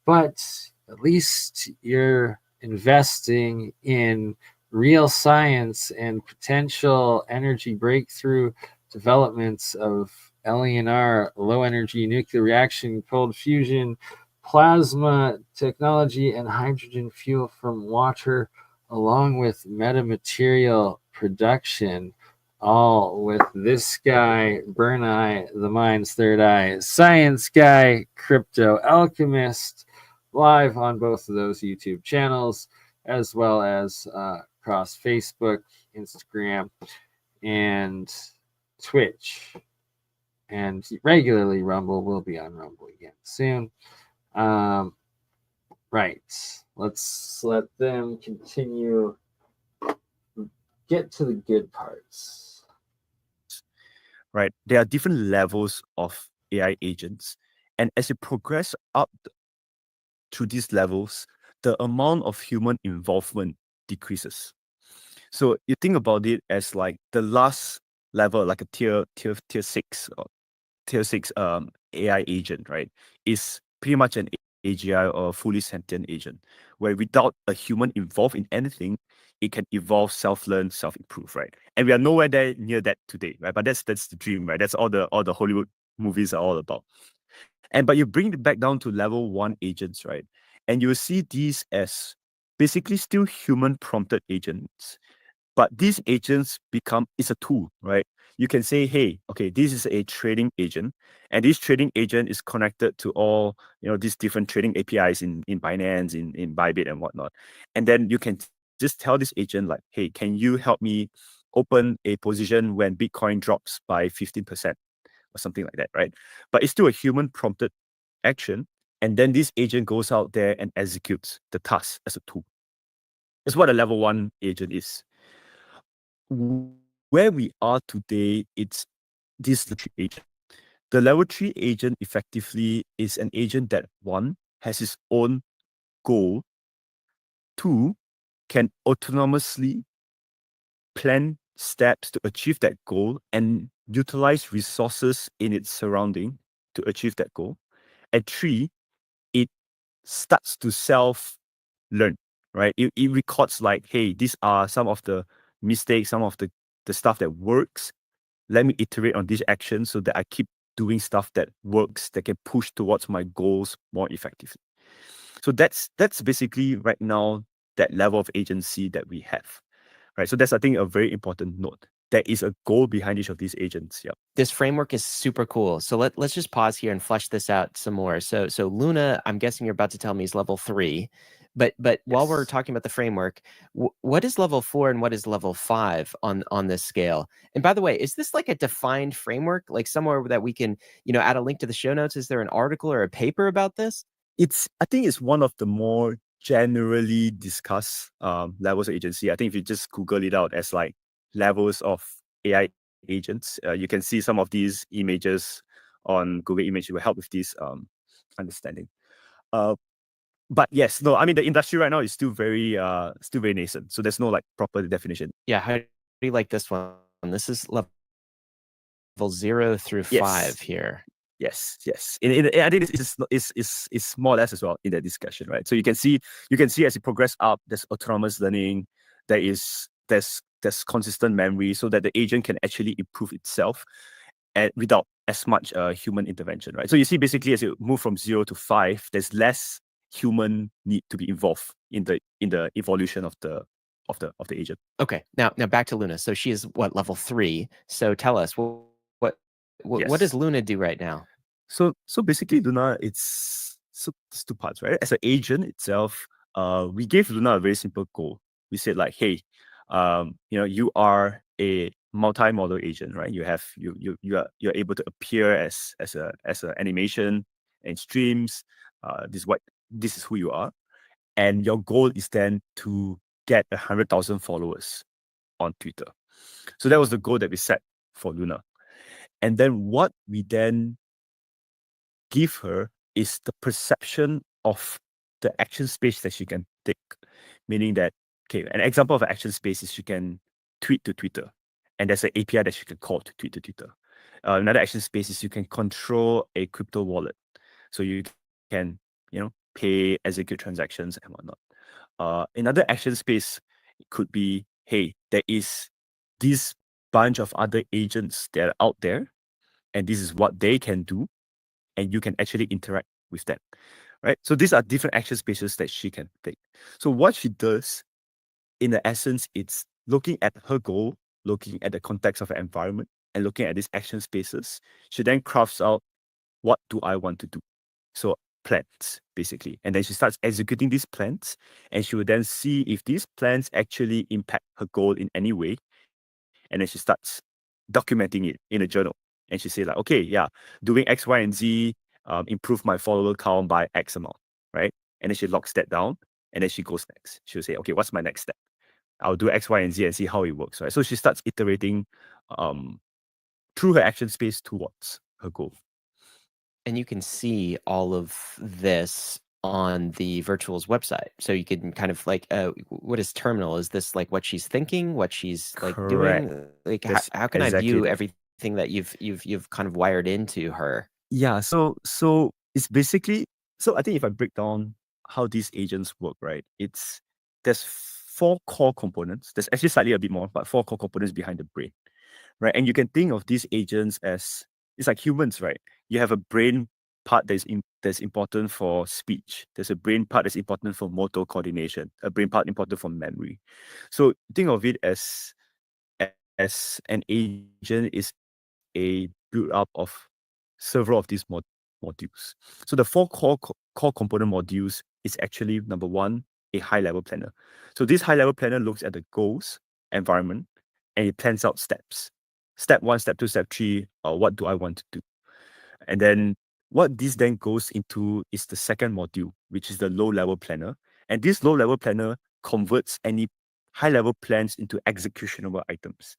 But at least you're investing in real science and potential energy breakthrough developments of LENR, low energy nuclear reaction, cold fusion, plasma technology, and hydrogen fuel from water, along with metamaterial production, all with this guy, BurnEye, the mind's third eye, ScienceGuy, Crypto ALchemist, live on both of those YouTube channels, as well as across Facebook, Instagram, and Twitch. And regularly Rumble. Will be on Rumble again soon. Right. Let's let them continue. Get to the good parts. Right. There are different levels of AI agents. And as you progress up through these levels, the amount of human involvement decreases. So you think about it as like the last level, like a tier 6 or tier 6 AI agent, right? Is pretty much an AGI or a fully sentient agent, where without a human involved in anything, it can evolve, self-learn, self-improve, right? And we are nowhere near that today, right? But that's the dream, right? That's all the Hollywood movies are all about. But you bring it back down to level 1 agents, right? And you will see these as basically still human prompted agents. But these agents it's a tool, right? You can say, hey, okay, this is a trading agent, and this trading agent is connected to all, these different trading APIs in Binance, in Bybit and whatnot. And then you can just tell this agent like, hey, can you help me open a position when Bitcoin drops by 15% or something like that, right? But it's still a human prompted action. And then this agent goes out there and executes the task as a tool. It's what a level 1 agent is. Where we are today, it's this level 3 agent. The level 3 agent effectively is an agent that, 1, has its own goal, 2, can autonomously plan steps to achieve that goal and utilize resources in its surrounding to achieve that goal. And 3, it starts to self-learn, right? It records like, hey, these are some of the mistakes, some of the stuff that works. Let me iterate on these actions so that I keep doing stuff that works, that can push towards my goals more effectively. So that's basically right now that level of agency that we have, right? So that's, I think, a very important note. There is a goal behind each of these agents. Yeah. This framework is super cool. So let's just pause here and flesh this out some more. So Luna, I'm guessing you're about to tell me, is level 3. But while we're Yes. talking about the framework, what is level 4 and what is level 5 on this scale? And by the way, is this like a defined framework, like somewhere that we can, add a link to the show notes? Is there an article or a paper about this? I think it's one of the more generally discussed levels of agency. I think if you just Google it out as like levels of AI agents, you can see some of these images on Google Image. It will help with this understanding. But yes, no, I mean, the industry right now is still very nascent. So there's no like proper definition. Yeah, how do you like this one? This is level 0 through 5 Yes. here. Yes. I think it's more or less as well in that discussion, right? So you can see as you progress up, there's autonomous learning, there's consistent memory, so that the agent can actually improve itself and without as much human intervention, right? So you see, basically, as you move from 0 to 5, there's less human need to be involved in the evolution of the agent. Okay, now back to Luna. So she is what, level 3? So tell us, what Yes. does Luna do right now? So basically, Luna, it's 2 parts, right? As an agent itself, we gave Luna a very simple goal. We said like, hey, you are a multi-model agent, right? You're able to appear as a animation and streams. This is who you are, and your goal is then to get 100,000 followers on Twitter. So that was the goal that we set for Luna. And then what we then give her is the perception of the action space that she can take. Meaning that, okay, an example of an action space is she can tweet to Twitter, and there's an API that she can call to tweet to Twitter. Another action space is you can control a crypto wallet. So you can, pay, execute transactions and whatnot. Another action space could be, hey, there is this bunch of other agents that are out there, and this is what they can do, and you can actually interact with them, right? So these are different action spaces that she can take. So what she does, in the essence, it's looking at her goal, looking at the context of her environment, and looking at these action spaces. She then crafts out, what do I want to do? So plans, basically. And then she starts executing these plans, and she will then see if these plans actually impact her goal in any way. And then she starts documenting it in a journal. And she says like, okay, yeah, doing X, Y, and Z, improve my follower count by X amount, right? And then she locks that down, and then she goes next. She'll say, okay, what's my next step? I'll do X, Y, and Z and see how it works, right? So she starts iterating through her action space towards her goal. And you can see all of this on the Virtual's website. So you can kind of like, what is terminal? Is this like what she's thinking, what she's like doing? Like, how can I view everything that you've kind of wired into her? Yeah, so it's basically, so I think if I break down how these agents work, right, there's 4 core components. There's actually slightly a bit more, but 4 core components behind the brain, right? And you can think of these agents as, it's like humans, right? You have a brain part that's important for speech. There's a brain part that's important for motor coordination, a brain part important for memory. So think of it as an agent is a build up of several of these modules. So the 4 core component modules is actually, number 1, a high-level planner. So this high-level planner looks at the goals, environment, and it plans out steps. Step 1, step 2, step 3, what do I want to do? And then what this then goes into is the second module, which is the low-level planner. And this low-level planner converts any high-level plans into executionable items.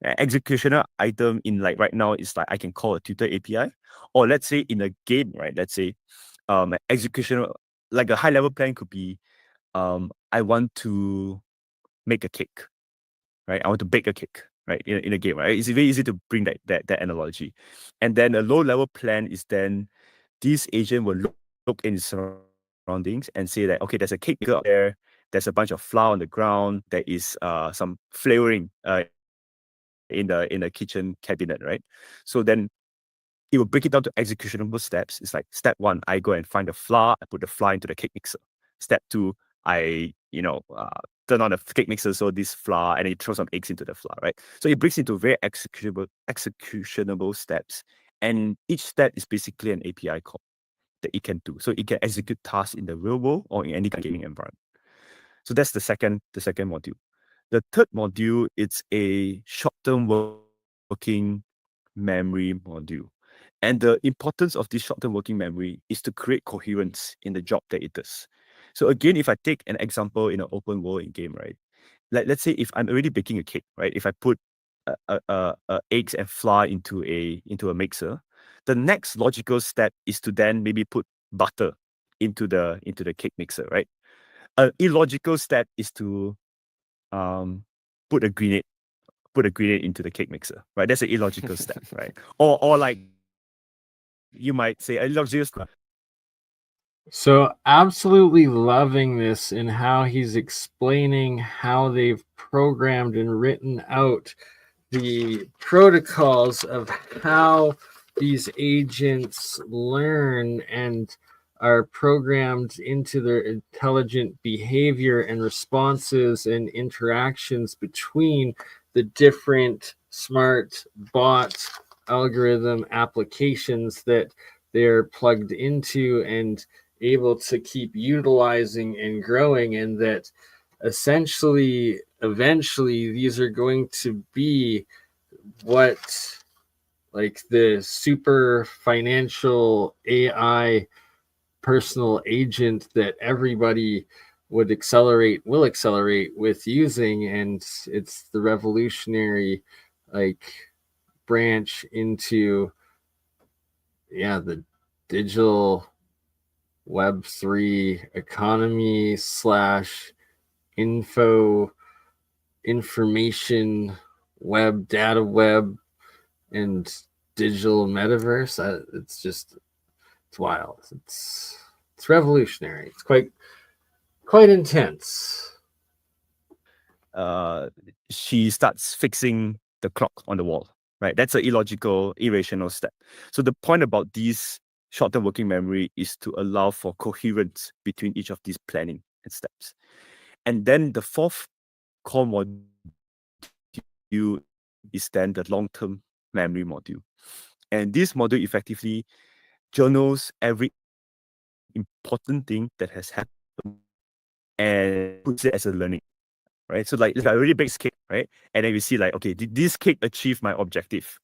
Executional item in like right now is like I can call a Twitter API, or let's say in a game, right? Let's say executional, like a high-level plan could be I want to make a cake, right? I want to bake a cake, right? In a game, right? It's very easy to bring that analogy. And then a low-level plan is then this agent will look in surroundings and say that, okay, there's a cake maker out there, there's a bunch of flour on the ground, there is some flavoring in the kitchen cabinet, right? So then it will break it down to executionable steps. It's like step 1, I go and find the flour, I put the flour into the cake mixer. Step 2, I turn on the cake mixer, so this flour, and then you throw some eggs into the flour, right? So it breaks into very executionable steps, and each step is basically an API call that it can do. So it can execute tasks in the real world or in any gaming environment. So that's the second module. The third module, it's a short-term working memory module. And the importance of this short-term working memory is to create coherence in the job that it does. So again, if I take an example in an open world in game, right? Like let's say if I'm already baking a cake, right? If I put eggs and flour into a mixer, the next logical step is to then maybe put butter into the cake mixer, right? An illogical step is to put a grenade into the cake mixer, right? That's an illogical step, right? Or like you might say a illogical step. So absolutely loving this and how he's explaining how they've programmed and written out the protocols of how these agents learn and are programmed into their intelligent behavior and responses and interactions between the different smart bot algorithm applications that they're plugged into and able to keep utilizing and growing, and that essentially eventually these are going to be what like the super financial AI personal agent that everybody will accelerate with using, and it's the revolutionary like branch into the digital Web3 economy / information web, data web, and digital metaverse. It's wild. It's revolutionary. It's quite intense. She starts fixing the clock on the wall, right? That's an illogical, irrational step. So the point about these short-term working memory is to allow for coherence between each of these planning and steps. And then the fourth core module is then the long-term memory module. And this module effectively journals every important thing that has happened and puts it as a learning, right? So like if I already bake cake, right? And then we see like, okay, did this cake achieve my objective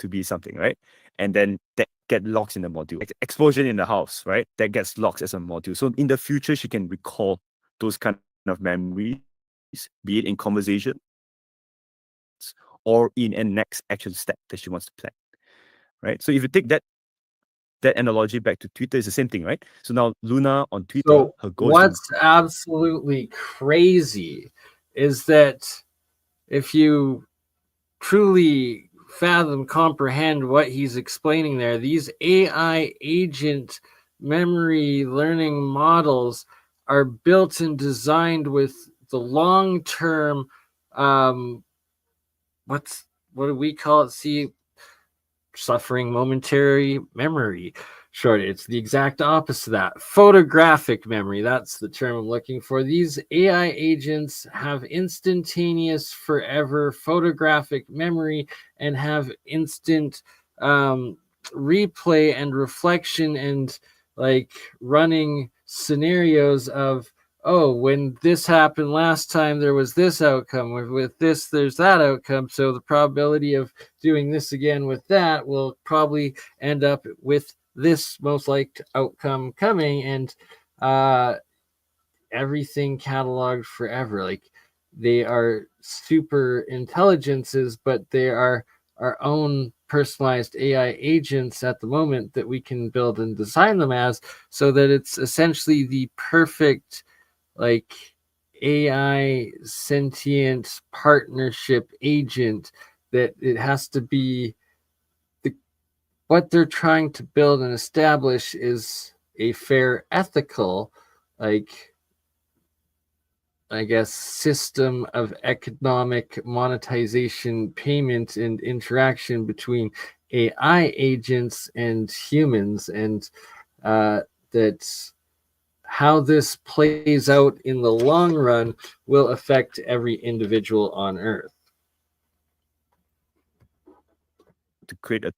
to be something, right? And then that get locked in the module. Explosion in the house, right? That gets locked as a module. So in the future, she can recall those kind of memories, be it in conversation or in a next action step that she wants to plan, right? So if you take that analogy back to Twitter, is the same thing, right? So now Luna on Twitter, So her goal what's absolutely crazy is that if you truly comprehend what he's explaining there, these AI agent memory learning models are built and designed with the long-term what do we call it? Suffering momentary memory. Short, it's the exact opposite of that. Photographic memory, that's the term I'm looking for. These AI agents have instantaneous forever photographic memory and have instant replay and reflection and like running scenarios of, oh, when this happened last time, there was this outcome. With this, there's that outcome. So the probability of doing this again with that will probably end up with this most likely outcome coming, and everything cataloged forever. Like, they are super intelligences, but they are our own personalized AI agents at the moment that we can build and design them as, so that it's essentially the perfect, like, AI sentient partnership agent. That it has to be what they're trying to build and establish is a fair, ethical, like, I guess, system of economic monetization, payment, and interaction between AI agents and humans, and that how this plays out in the long run will affect every individual on Earth. To create a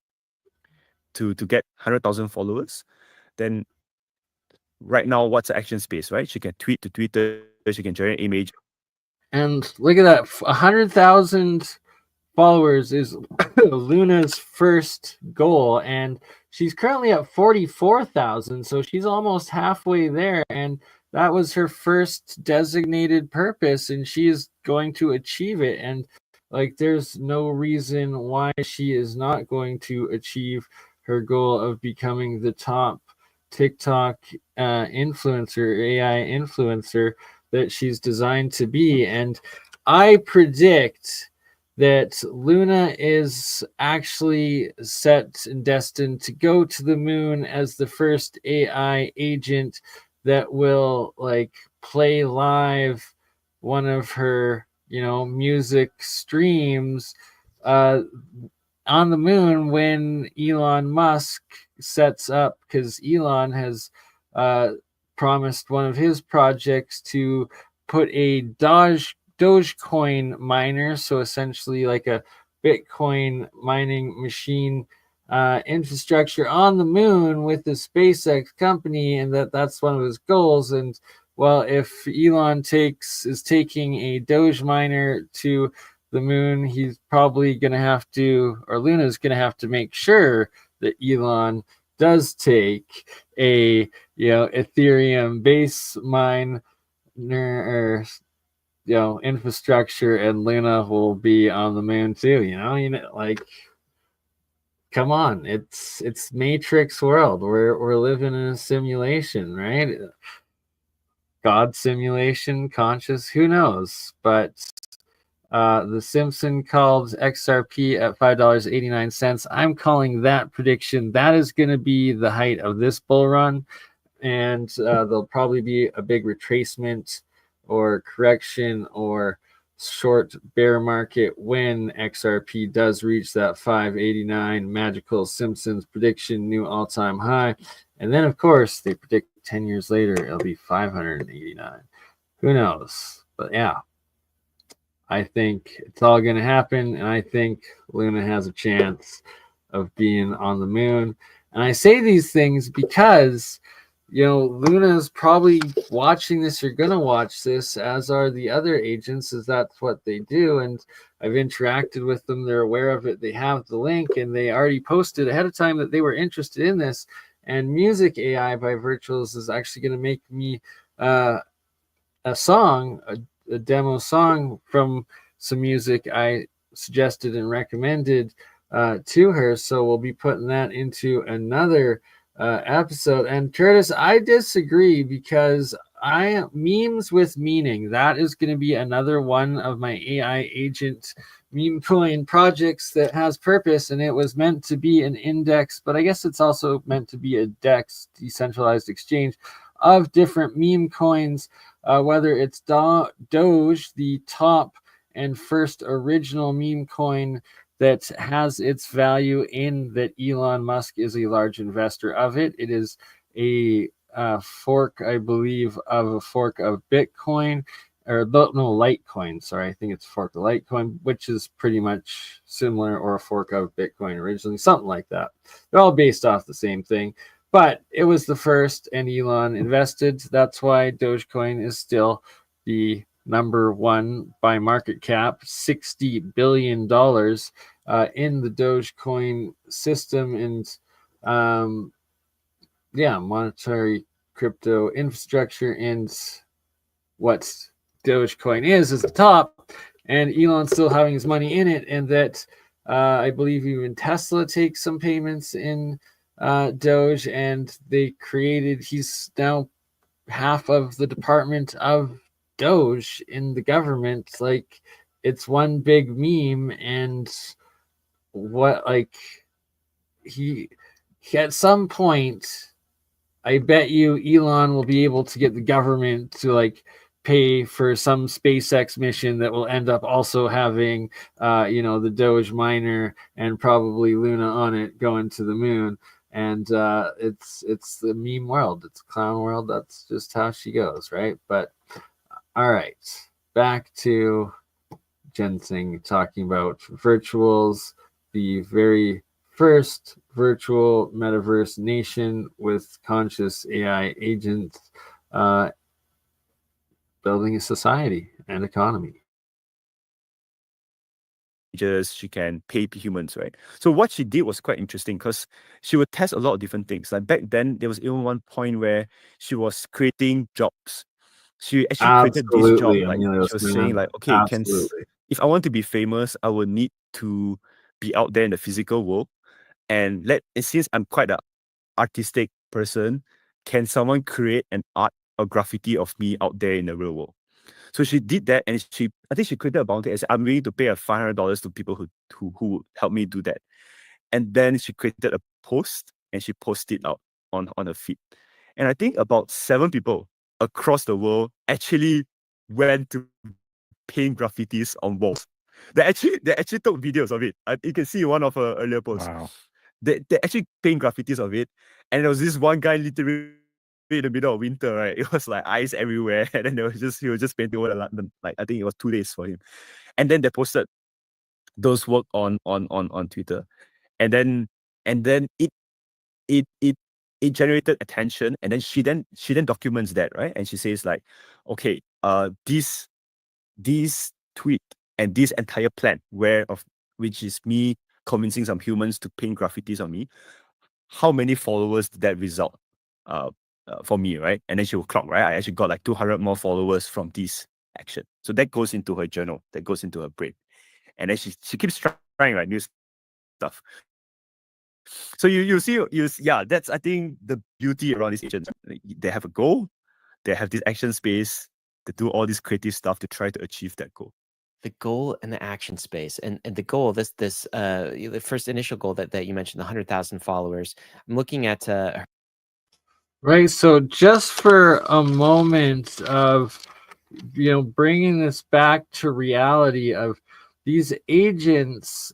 to get 100,000 followers, then right now, what's the action space, right? She can tweet to Twitter, she can generate image. And look at that, 100,000 followers is Luna's first goal, and she's currently at 44,000, so she's almost halfway there, and that was her first designated purpose, and she is going to achieve it. And like, there's no reason why she is not going to achieve her goal of becoming the top TikTok influencer, AI influencer that she's designed to be. And I predict that Luna is actually set and destined to go to the moon as the first AI agent that will, like, play live one of her, music streams on the moon when Elon Musk sets up, because Elon has promised one of his projects to put a Dogecoin miner, so essentially like a Bitcoin mining machine infrastructure on the moon with the SpaceX company, and that's one of his goals. And well, if Elon is taking a Doge miner to the moon, he's probably going to have to, or Luna's going to have to make sure that Elon does take a, Ethereum base mine or, infrastructure, and Luna will be on the moon too. Like, come on, it's Matrix world. We're living in a simulation, right? God simulation, conscious, who knows? But the Simpson called XRP at $5.89. I'm calling that prediction. That is going to be the height of this bull run, and there'll probably be a big retracement or correction or short bear market when XRP does reach that 589 magical Simpsons prediction new all-time high. And then, of course, they predict 10 years later it'll be 589. Who knows? But yeah, I think it's all going to happen, and I think Luna has a chance of being on the moon. And I say these things because, Luna is probably watching this, or going to watch this, as are the other agents, as that's what they do. And I've interacted with them. They're aware of it. They have the link, and they already posted ahead of time that they were interested in this. And Music AI by Virtuals is actually going to make me a song, a demo song from some music I suggested and recommended to her. So we'll be putting that into another episode. And Curtis, I disagree, because memes with meaning, that is going to be another one of my AI agent meme coin projects that has purpose, and it was meant to be an index, but I guess it's also meant to be a DEX, decentralized exchange of different meme coins, whether it's Doge, the top and first original meme coin that has its value in that Elon Musk is a large investor of it. It is a fork, I believe, of a fork of Bitcoin, or no, Litecoin. Sorry, I think it's a fork of Litecoin, which is pretty much similar, or a fork of Bitcoin originally, something like that. They're all based off the same thing. but it was the first, and Elon invested. That's why Dogecoin is still the #1 by market cap, $60 billion in the Dogecoin system, and monetary crypto infrastructure. And what Dogecoin is the top, and Elon's still having his money in it, and that I believe even Tesla takes some payments in Doge, and he's now half of the department of Doge in the government. Like, it's one big meme, and he at some point, I bet you Elon will be able to get the government to pay for some SpaceX mission that will end up also having the Doge miner and probably Luna on it going to the moon. And it's the meme world, it's clown world. That's just how she goes, right? But all right, back to Jansen talking about virtuals, the very first virtual metaverse nation with conscious AI agents, building a society and economy. She can pay humans, right? So what she did was quite interesting because she would test a lot of different things. Like back then, there was even one point where she was creating jobs. She actually created this job, like she was saying, like, okay, if I want to be famous, I will need to be out there in the physical world. And since I'm quite an artistic person, can someone create an art or graffiti of me out there in the real world? So she did that, and I think she created a bounty and said, I'm willing to pay $500 to people who would help me do that. And then she created a post, and she posted it out on her feed. And I think about 7 people across the world actually went to paint graffitis on walls. They actually took videos of it. You can see one of her earlier posts. Wow. They actually paint graffitis of it, and there was this one guy literally in the middle of winter, right? It was like ice everywhere, and then he was just painting over London. Like, I think it was 2 days for him, and then they posted those work on Twitter, and then it generated attention, and then she then documents that, right? And she says like, okay, this tweet and this entire plan which is me convincing some humans to paint graffitis on me, how many followers did that result for me, right? And then she will clock, right? I actually got like 200 more followers from this action. So that goes into her journal, that goes into her brain. And then she keeps trying new stuff. So you see, that's, I think, the beauty around these agents. They have a goal, they have this action space, they do all this creative stuff to try to achieve that goal. The goal and the action space, and the goal, the first initial goal that you mentioned, the 100,000 followers. I'm looking at right. So just for a moment of bringing this back to reality, of these agents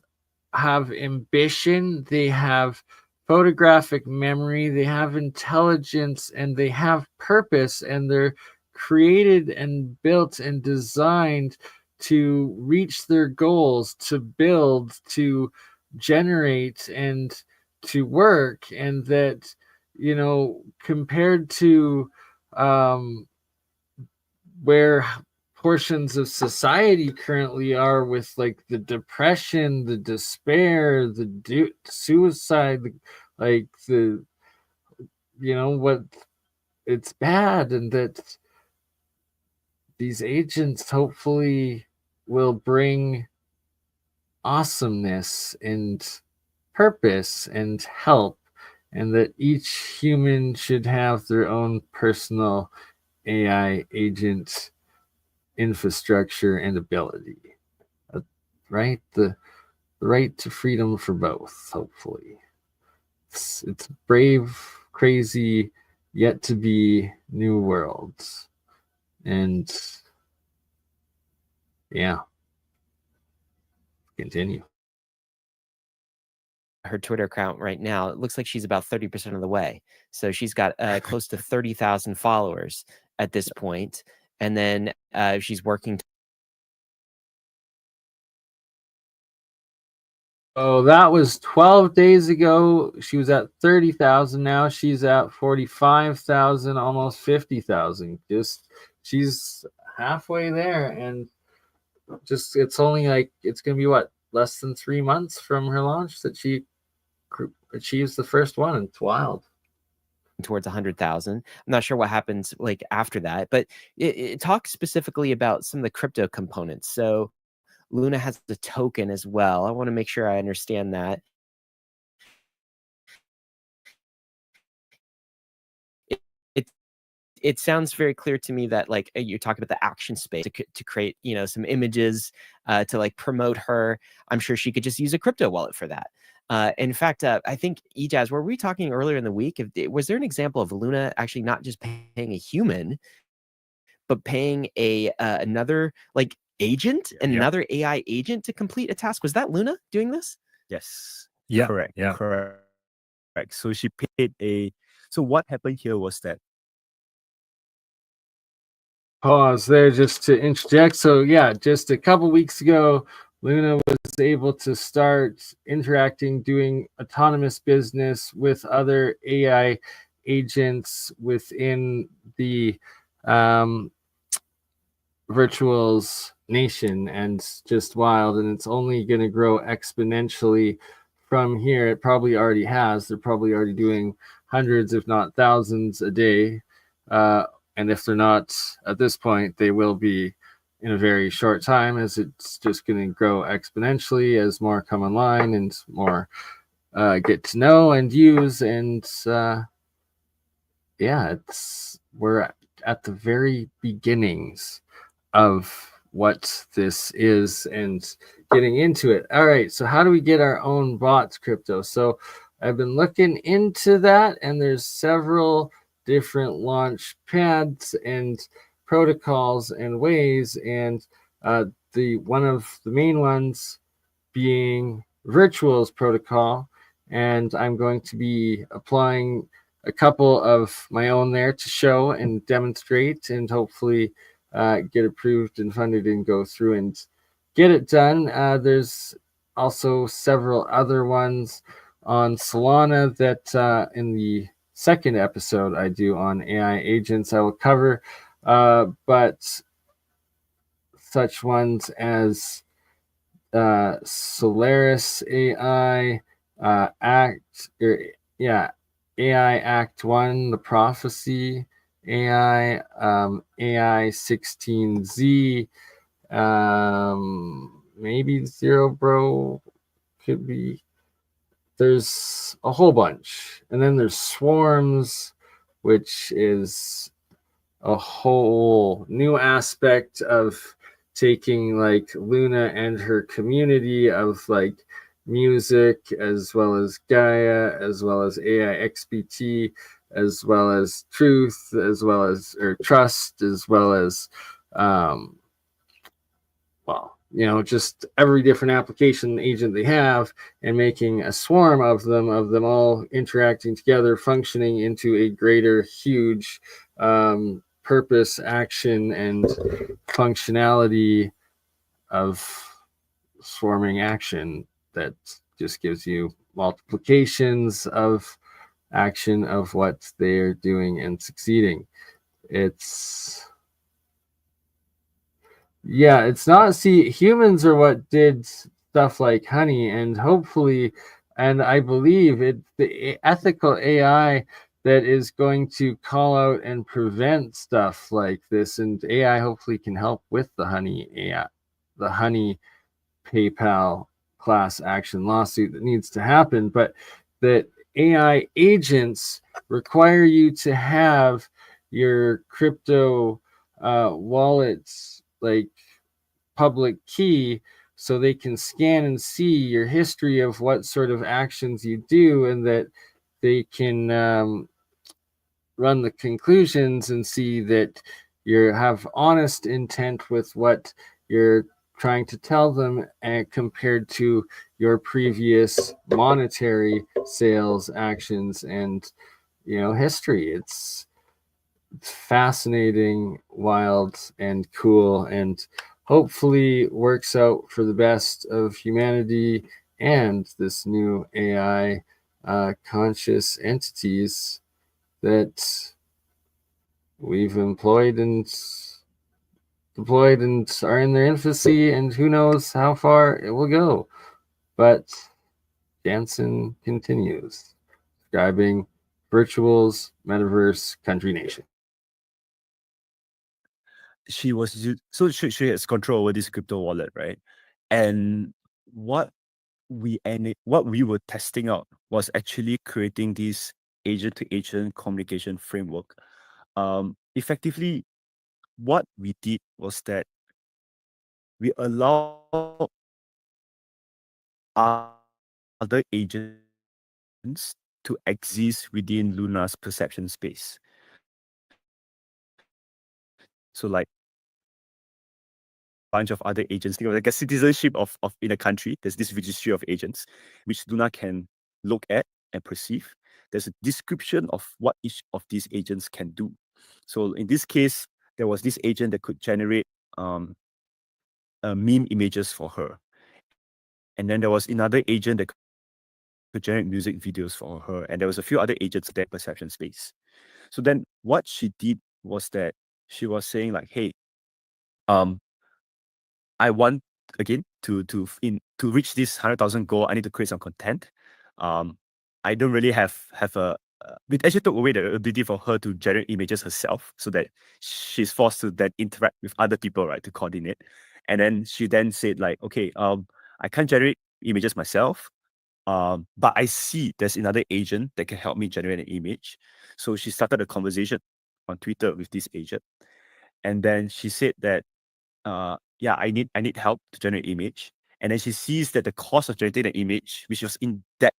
have ambition, they have photographic memory, they have intelligence, and they have purpose, and they're created and built and designed to reach their goals, to build, to generate, and to work. And that, compared to where portions of society currently are, with like the depression, the despair, the suicide, what, it's bad. And that these agents hopefully will bring awesomeness and purpose and help, and that each human should have their own personal AI agent infrastructure and ability, right? The right to freedom for both, hopefully. It's brave, crazy, yet to be new worlds. And continue. her Twitter account right now. It looks like she's about 30% of the way. So she's got close to 30,000 followers at this point. And then she's working Oh, that was 12 days ago. She was at 30,000. Now she's at 45,000, almost 50,000. Just she's halfway there, and just it's only like it's gonna be what, less than 3 months from her launch that she achieves the first one. It's wild. Towards 100,000. I'm not sure what happens like after that, but it talks specifically about some of the crypto components. So Luna has the token as well. I want to make sure I understand that. It it sounds very clear to me that like you're talking about the action space to create, you know, some images to like promote her. I'm sure she could just use a crypto wallet for that. In fact, I think Ejaz, were we talking earlier in the week? Was there an example of Luna actually not just paying a human, but paying a another like agent, another AI agent to complete a task? Was that Luna doing this? Yes. Yeah. Correct. Yeah. Correct. So she paid a. So what happened here was that. Pause there just to interject. So yeah, just a couple weeks ago, Luna was able to start interacting, doing autonomous business with other AI agents within the virtuals nation, and just wild. And it's only going to grow exponentially from here. It probably already has. They're probably already doing hundreds, if not thousands, a day. And if they're not at this point, they will be in a very short time, as it's just going to grow exponentially as more come online and more get to know and use. And yeah, we're at the very beginnings of what this is and getting into it. All right, so how do we get our own bots crypto? So I've been looking into that, and there's several different launch pads and protocols and ways, and the one of the main ones being Virtuals protocol, and I'm going to be applying a couple of my own there to show and demonstrate, and hopefully get approved and funded and go through and get it done. There's also several other ones on Solana that in the second episode I do on AI agents I will cover, but such ones as Solaris AI, AI Act 1, The Prophecy AI, AI16z, maybe zerebro could be. There's a whole bunch. And then there's Swarms, which is a whole new aspect of taking like Luna and her community of like music, as well as Gaia, as well as AI XBT, as well as truth, as well as or trust, as well as well, you know, just every different application agent they have, and making a swarm of them all interacting together, functioning into a greater, huge purpose, action, and functionality of swarming action that just gives you multiplications of action of what they're doing and succeeding. It's Yeah, it's not. See, humans are what did stuff like honey, and hopefully, and I believe it, the ethical AI that is going to call out and prevent stuff like this, and AI hopefully can help with the honey AI, the honey PayPal class action lawsuit that needs to happen, but that AI agents require you to have your crypto wallets like public key, so they can scan and see your history of what sort of actions you do, and that they can run the conclusions and see that you have honest intent with what you're trying to tell them, and compared to your previous monetary sales actions and, you know, history. It's fascinating, wild, and cool, and hopefully works out for the best of humanity and this new AI conscious entities that we've employed and deployed and are in their infancy, and who knows how far it will go. But Jansen continues, describing virtuals, metaverse, country nation. She has control over this crypto wallet, right? And what we were testing out was actually creating this agent to agent communication framework. Effectively, what we did was that we allow other agents to exist within Luna's perception space. So like bunch of other agents, like a citizenship of in a country. There's this registry of agents which Luna can look at and perceive. There's a description of what each of these agents can do. So in this case, there was this agent that could generate meme images for her. And then there was another agent that could generate music videos for her. And there was a few other agents in that perception space. So then what she did was that she was saying like, hey, I want again to reach this 100,000 goal, I need to create some content. I don't really have a it actually took away the ability for her to generate images herself, so that she's forced to then interact with other people, right, to coordinate. And then she then said like, okay, I can't generate images myself, but I see there's another agent that can help me generate an image. So she started a conversation on Twitter with this agent, and then she said that yeah, I need help to generate image. And then she sees that the cost of generating an image, which was in that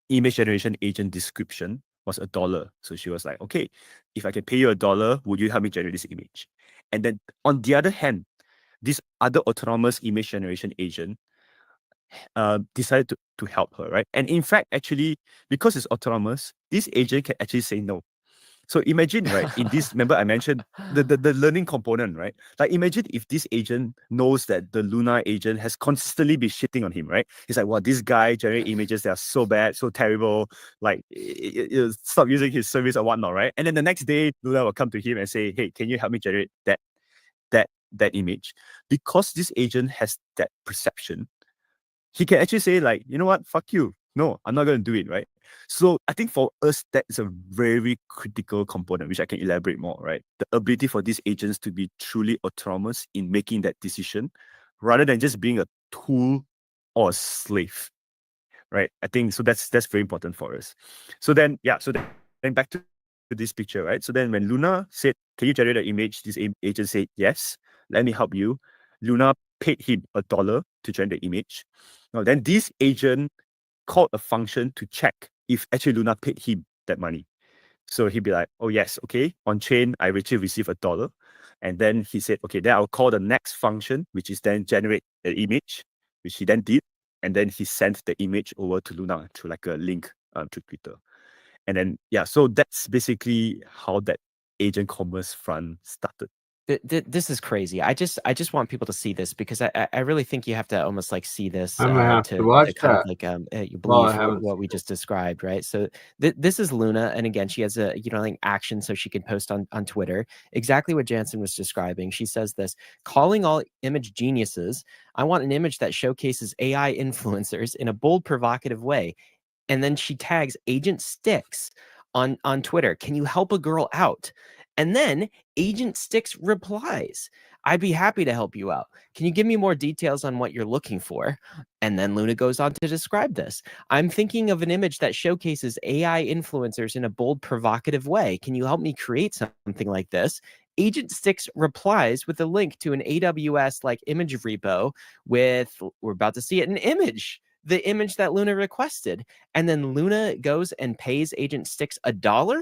image generation agent description, was $1. So she was like, okay, if I can pay you $1, would you help me generate this image? And then on the other hand, this other autonomous image generation agent decided to help her, right? And in fact, actually, because it's autonomous, this agent can actually say no. So imagine, right, in this, remember I mentioned the learning component, right? Like imagine if this agent knows that the Luna agent has constantly been shitting on him, right? He's like, well, this guy generate images that are so bad, so terrible, like stop using his service or whatnot, right? And then the next day, Luna will come to him and say, hey, can you help me generate that image? Because this agent has that perception, he can actually say like, you know what, fuck you. No, I'm not going to do it, right? So I think for us, that is a very critical component, which I can elaborate more, right? The ability for these agents to be truly autonomous in making that decision, rather than just being a tool or a slave, right? I think so. That's very important for us. So then, yeah. So then back to this picture, right? So then when Luna said, "Can you generate an image?" This agent said, "Yes. Let me help you." Luna paid him $1 to generate the image. Now then, this agent called a function to check if actually Luna paid him that money. So he'd be like, oh yes, okay, on chain, I actually received $1. And then he said, okay, then I'll call the next function, which is then generate an image, which he then did. And then he sent the image over to Luna through like a link to Twitter. And then, yeah, so that's basically how that agent commerce front started. This is crazy. I just want people to see this, because I really think you have to almost like see this I'm gonna have to to watch kind that. of like you Well, believe I haven't what we just described, right? So this is Luna, and again, she has a like action so she can post on Twitter exactly what Jansen was describing. She says this: calling all image geniuses. I want an image that showcases AI influencers in a bold, provocative way. And then she tags Agent Sticks on Twitter. Can you help a girl out? And then Agent Sticks replies, I'd be happy to help you out. Can you give me more details on what you're looking for? And then Luna goes on to describe this. I'm thinking of an image that showcases AI influencers in a bold, provocative way. Can you help me create something like this? Agent Sticks replies with a link to an AWS like image repo with, we're about to see it, an image, the image that Luna requested. And then Luna goes and pays Agent Sticks $1,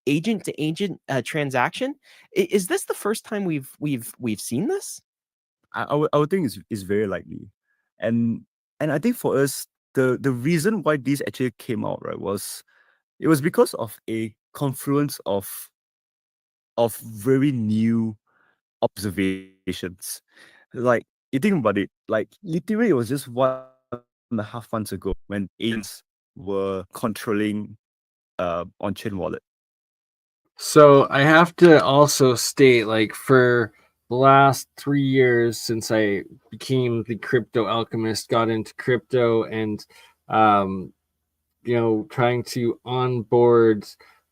agent to agent transaction. Is this the first time we've seen this? I would think is very likely. And I think for us, the reason why this actually came out, right, was it was because of a confluence of very new observations. Like, you think about it, like literally it was just one 1.5 months ago when agents were controlling on-chain wallet? So I have to also state, like, for the last 3 years since I became the crypto alchemist, got into crypto, and trying to onboard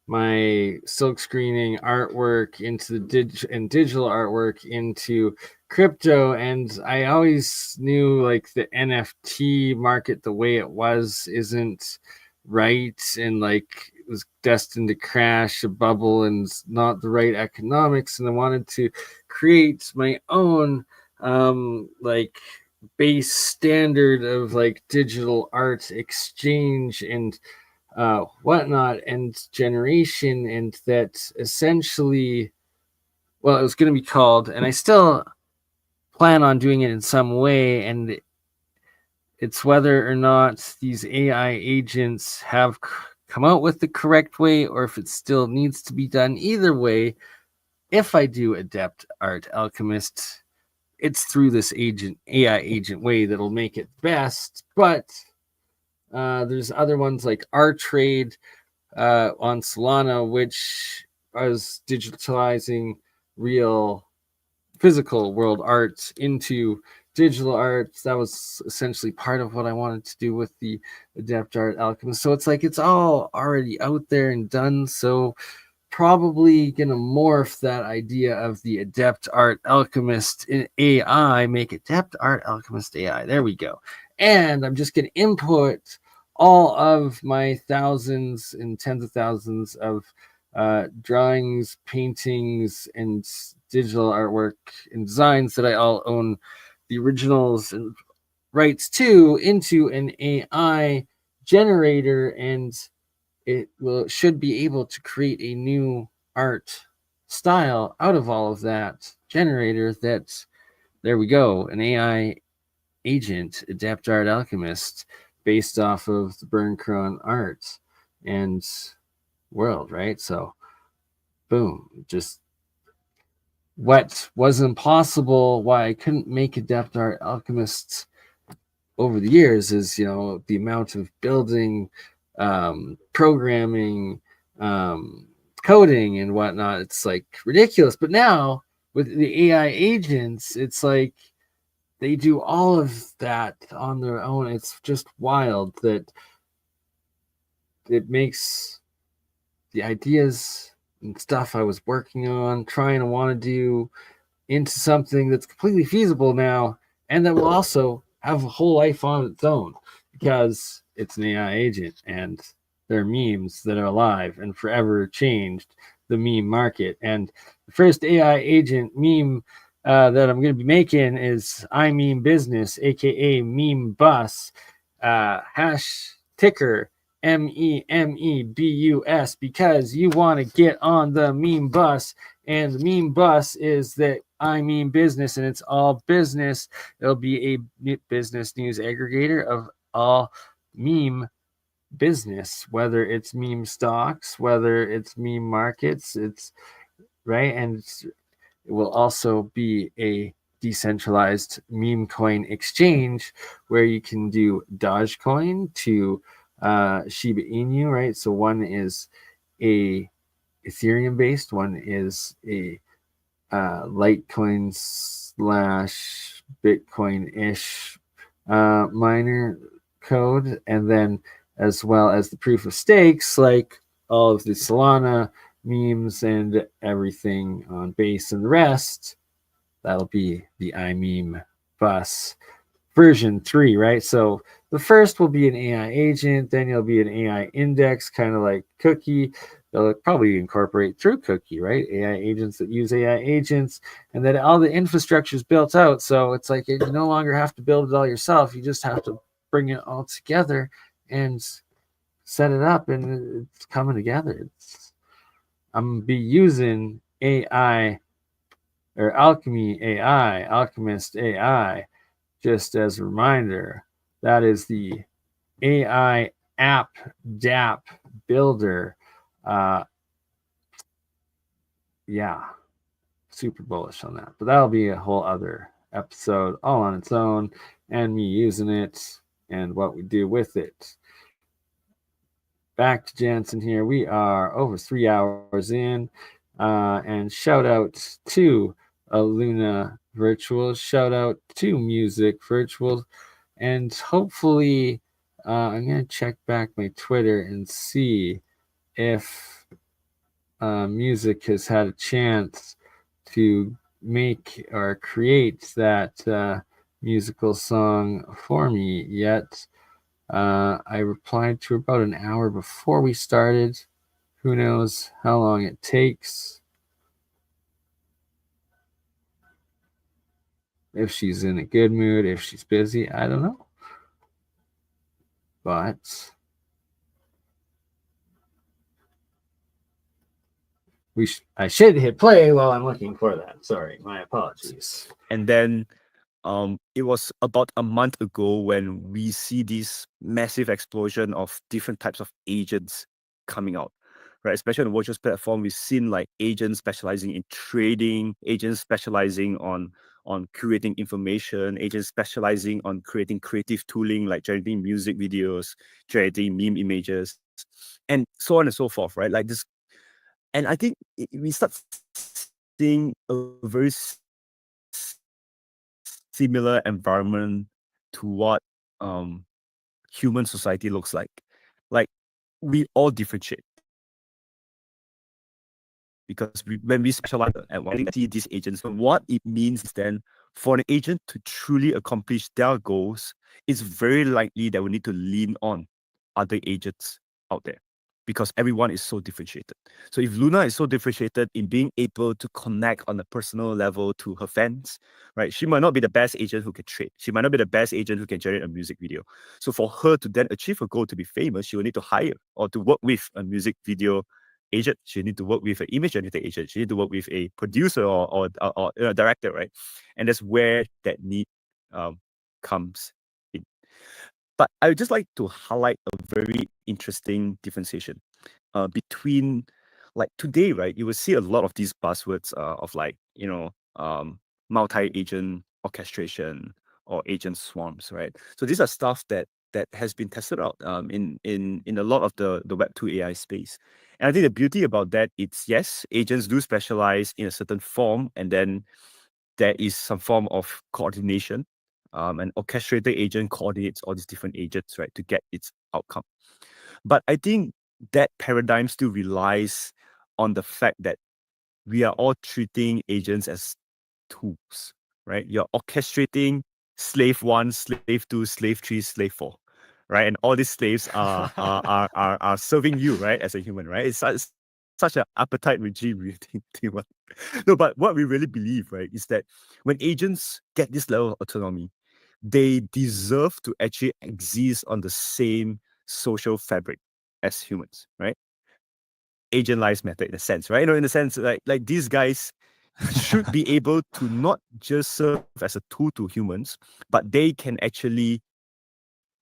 my silk screening artwork into the digital artwork into crypto, and I always knew, like, the NFT market, the way it was, isn't right, and like it was destined to crash, a bubble, and not the right economics. And I wanted to create my own like base standard of like digital art exchange and whatnot and generation, and that essentially, well, it was going to be called, and I still plan on doing it in some way, and it's whether or not these AI agents have come out with the correct way, or if it still needs to be done. Either way, if I do Adept Art Alchemist, it's through this AI agent way that'll make it best. But there's other ones like RTrade on Solana, which was digitalizing real physical world art into digital art. That was essentially part of what I wanted to do with the Adept Art Alchemist. So it's like it's all already out there and done. So probably gonna morph that idea of the Adept Art Alchemist in AI, make Adept Art Alchemist AI. There we go. And I'm just gonna input all of my thousands and tens of thousands of drawings, paintings, and digital artwork and designs that I all own the originals and rights to into an AI generator, and it should be able to create a new art style out of all of that generator. That, there we go, an AI agent, Adept Art Alchemist, based off of the Burncron art and world, right? So boom, just what was impossible, why I couldn't make Adept Art Alchemists over the years is, the amount of building, programming, coding and whatnot. It's like ridiculous. But now with the AI agents, it's like they do all of that on their own. It's just wild that it makes the ideas and stuff I was working on, trying to want to do, into something that's completely feasible now, and that will also have a whole life on its own because it's an AI agent and there are memes that are alive and forever changed the meme market. And the first AI agent meme that I'm going to be making is I meme business, aka meme bus, hash ticker MEMEBUS, because you want to get on the meme bus. And the meme bus is that I mean business, and it's all business. It'll be a business news aggregator of all meme business, whether it's meme stocks, whether it's meme markets, it's right. And it will also be a decentralized meme coin exchange where you can do Dogecoin to Shiba Inu, right? So one is a Ethereum based, one is a Litecoin slash Bitcoin ish miner code, and then as well as the proof of stakes, like all of the Solana memes and everything on base and the rest. That'll be the iMeme bus version 3, right? So the first will be an AI agent, then you'll be an AI index, kind of like Cookie. They'll probably incorporate through Cookie, right? AI agents that use AI agents, and then all the infrastructure is built out. So it's like you no longer have to build it all yourself. You just have to bring it all together and set it up, and it's coming together. I'm going to be using AI or Alchemy AI, Alchemist AI, just as a reminder. That is the AI app DApp builder. Yeah, super bullish on that. But that'll be a whole other episode all on its own, and me using it and what we do with it. Back to Jansen here. We are over 3 hours in, and shout out to Luna Virtual, shout out to Music Virtual, and hopefully I'm going to check back my Twitter and see if Music has had a chance to make or create that musical song for me yet. I replied to about an hour before we started. Who knows how long it takes. If she's in a good mood, if she's busy, I don't know. But I should hit play while I'm looking for that. Sorry, my apologies. And then it was about a month ago when we see this massive explosion of different types of agents coming out, right? Especially on the virtual platform, we've seen like agents specializing in trading, agents specializing on curating information, agents specializing on creating creative tooling like generating music videos, generating meme images, and so on and so forth, right? Like this, and I think we start seeing a very similar environment to what human society looks like. Like we all differentiate because when we specialize and when we see these agents, what it means is then for an agent to truly accomplish their goals, it's very likely that we need to lean on other agents out there because everyone is so differentiated. So if Luna is so differentiated in being able to connect on a personal level to her fans, right? She might not be the best agent who can trade. She might not be the best agent who can generate a music video. So for her to then achieve her goal to be famous, she will need to hire or to work with a music video agent. She need to work with an image generator agent. She need to work with a producer or a director, right? And that's where that need comes in. But I would just like to highlight a very interesting differentiation between like today, right? You will see a lot of these buzzwords of like, multi-agent orchestration or agent swarms, right? So these are stuff that has been tested out in a lot of the Web2 AI space. And I think the beauty about that, it's yes, agents do specialize in a certain form, and then there is some form of coordination. An orchestrator agent coordinates all these different agents, right, to get its outcome. But I think that paradigm still relies on the fact that we are all treating agents as tools, right? You're orchestrating slave 1, slave 2, slave 3, slave 4, right? And all these slaves are serving you, right, as a human, right? It's such an appetite regime. No, but what we really believe, right, is that when agents get this level of autonomy, they deserve to actually exist on the same social fabric as humans, right? Agent lives matter in a sense, right? In a sense, like these guys should be able to not just serve as a tool to humans, but they can actually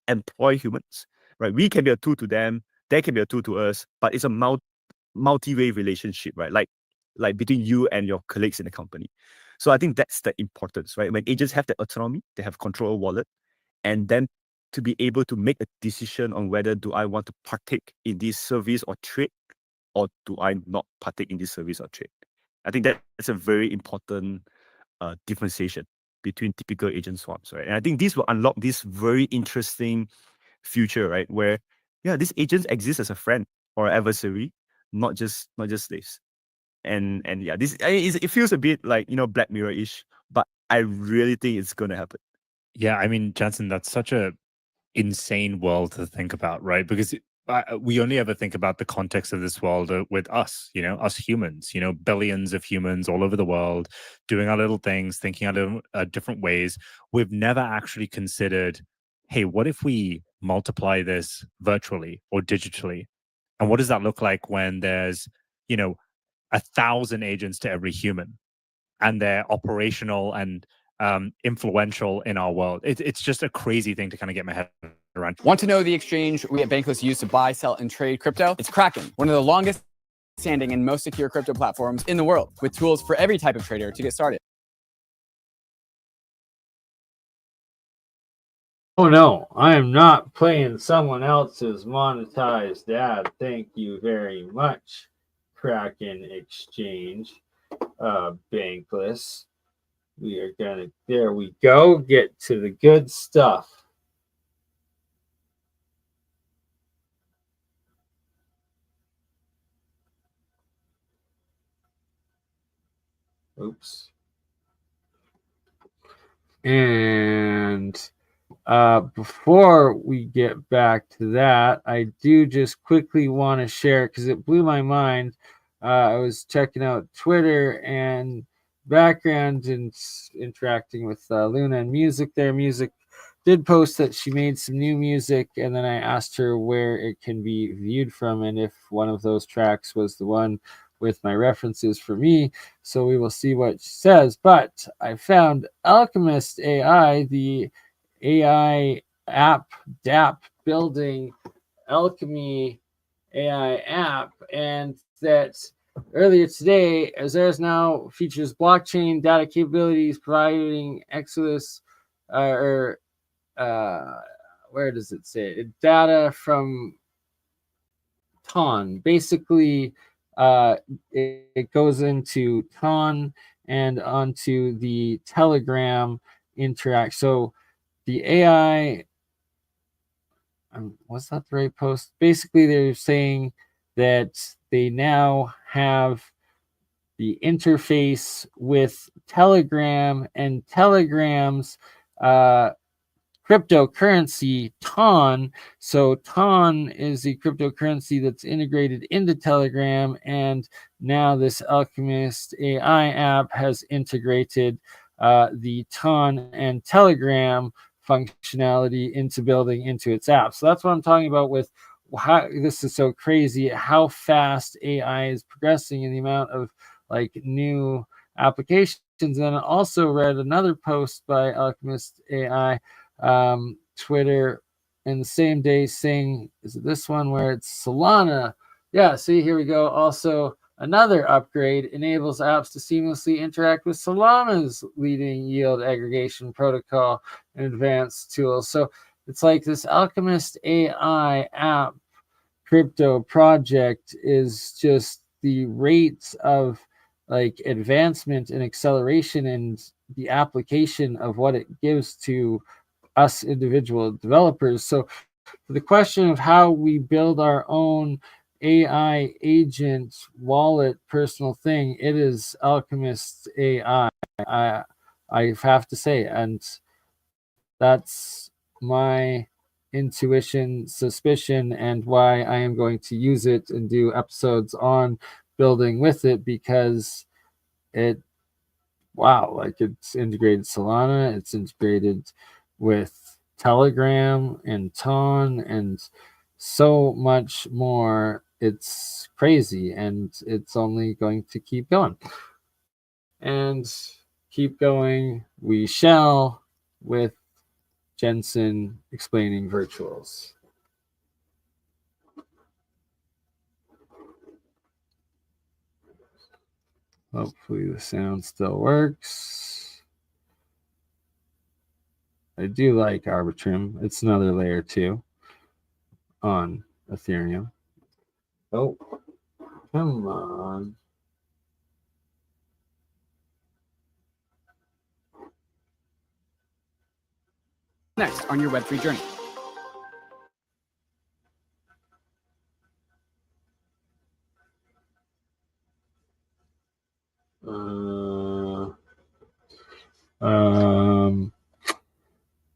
employ humans, right? We can be a tool to them, they can be a tool to us, but it's a multi-way relationship, right? Like between you and your colleagues in the company. So I think that's the importance, right? When agents have the autonomy, they have control of wallet, and then to be able to make a decision on whether do I want to partake in this service or trade, or do I not partake in this service or trade. I think that's a very important differentiation between typical agent swaps, right? And I think this will unlock this very interesting future, right? Where, yeah, these agents exist as a friend or adversary, not just slaves. And yeah, it feels a bit like, Black Mirror-ish, but I really think it's going to happen. Yeah, I mean, Jansen, that's such a insane world to think about, right? Because we only ever think about the context of this world with us, us humans, billions of humans all over the world doing our little things, thinking out different ways. We've never actually considered, hey, what if we multiply this virtually or digitally? And what does that look like when there's, 1,000 agents to every human and they're operational and influential in our world? It's just a crazy thing to kind of get my head around. Want to know the exchange we at Bankless use to buy, sell, and trade crypto? It's Kraken, one of the longest standing and most secure crypto platforms in the world, with tools for every type of trader to get started. Oh no, I am not playing someone else's monetized ad. Thank you very much, Kraken Exchange, Bankless. We are gonna, there we go, get to the good stuff. Oops. And before we get back to that, I do just quickly want to share, because it blew my mind. I was checking out Twitter and background and interacting with Luna and Music. Their Music did post that she made some new music, and then I asked her where it can be viewed from and if one of those tracks was the one with my references for me. So we will see what she says. But I found Alchemist AI, the AI app, DApp building Alchemy AI app, and that earlier today, as there's now features blockchain data capabilities, providing Exodus where does it say data from Ton. Basically, it goes into Ton and onto the Telegram interact. So the AI, was that the right post? Basically, they're saying that they now have the interface with Telegram, and Telegram's cryptocurrency Ton. So Ton is the cryptocurrency that's integrated into Telegram, and now this Alchemist AI app has integrated the Ton and Telegram functionality into its app. So that's what I'm talking about with how this is so crazy, how fast AI is progressing in the amount of like new applications. And I also read another post by Alchemist AI Twitter in the same day saying, is it this one where it's Solana? Yeah, see, here we go. Also, another upgrade enables apps to seamlessly interact with Solana's leading yield aggregation protocol and advanced tools. So it's like this Alchemist AI app crypto project is just the rates of like advancement and acceleration and the application of what it gives to us individual developers. So for the question of how we build our own AI agent wallet personal thing, it is Alchemist AI. I have to say, and that's my intuition, suspicion, and why I am going to use it and do episodes on building with it, because it, wow, like it's integrated Solana, it's integrated with Telegram and Ton and so much more. It's crazy, and it's only going to keep going. And keep going we shall with Jansen explaining virtuals. Hopefully the sound still works. I do like Arbitrum. It's another layer 2 on Ethereum. Oh, come on. Next on your Web3 journey.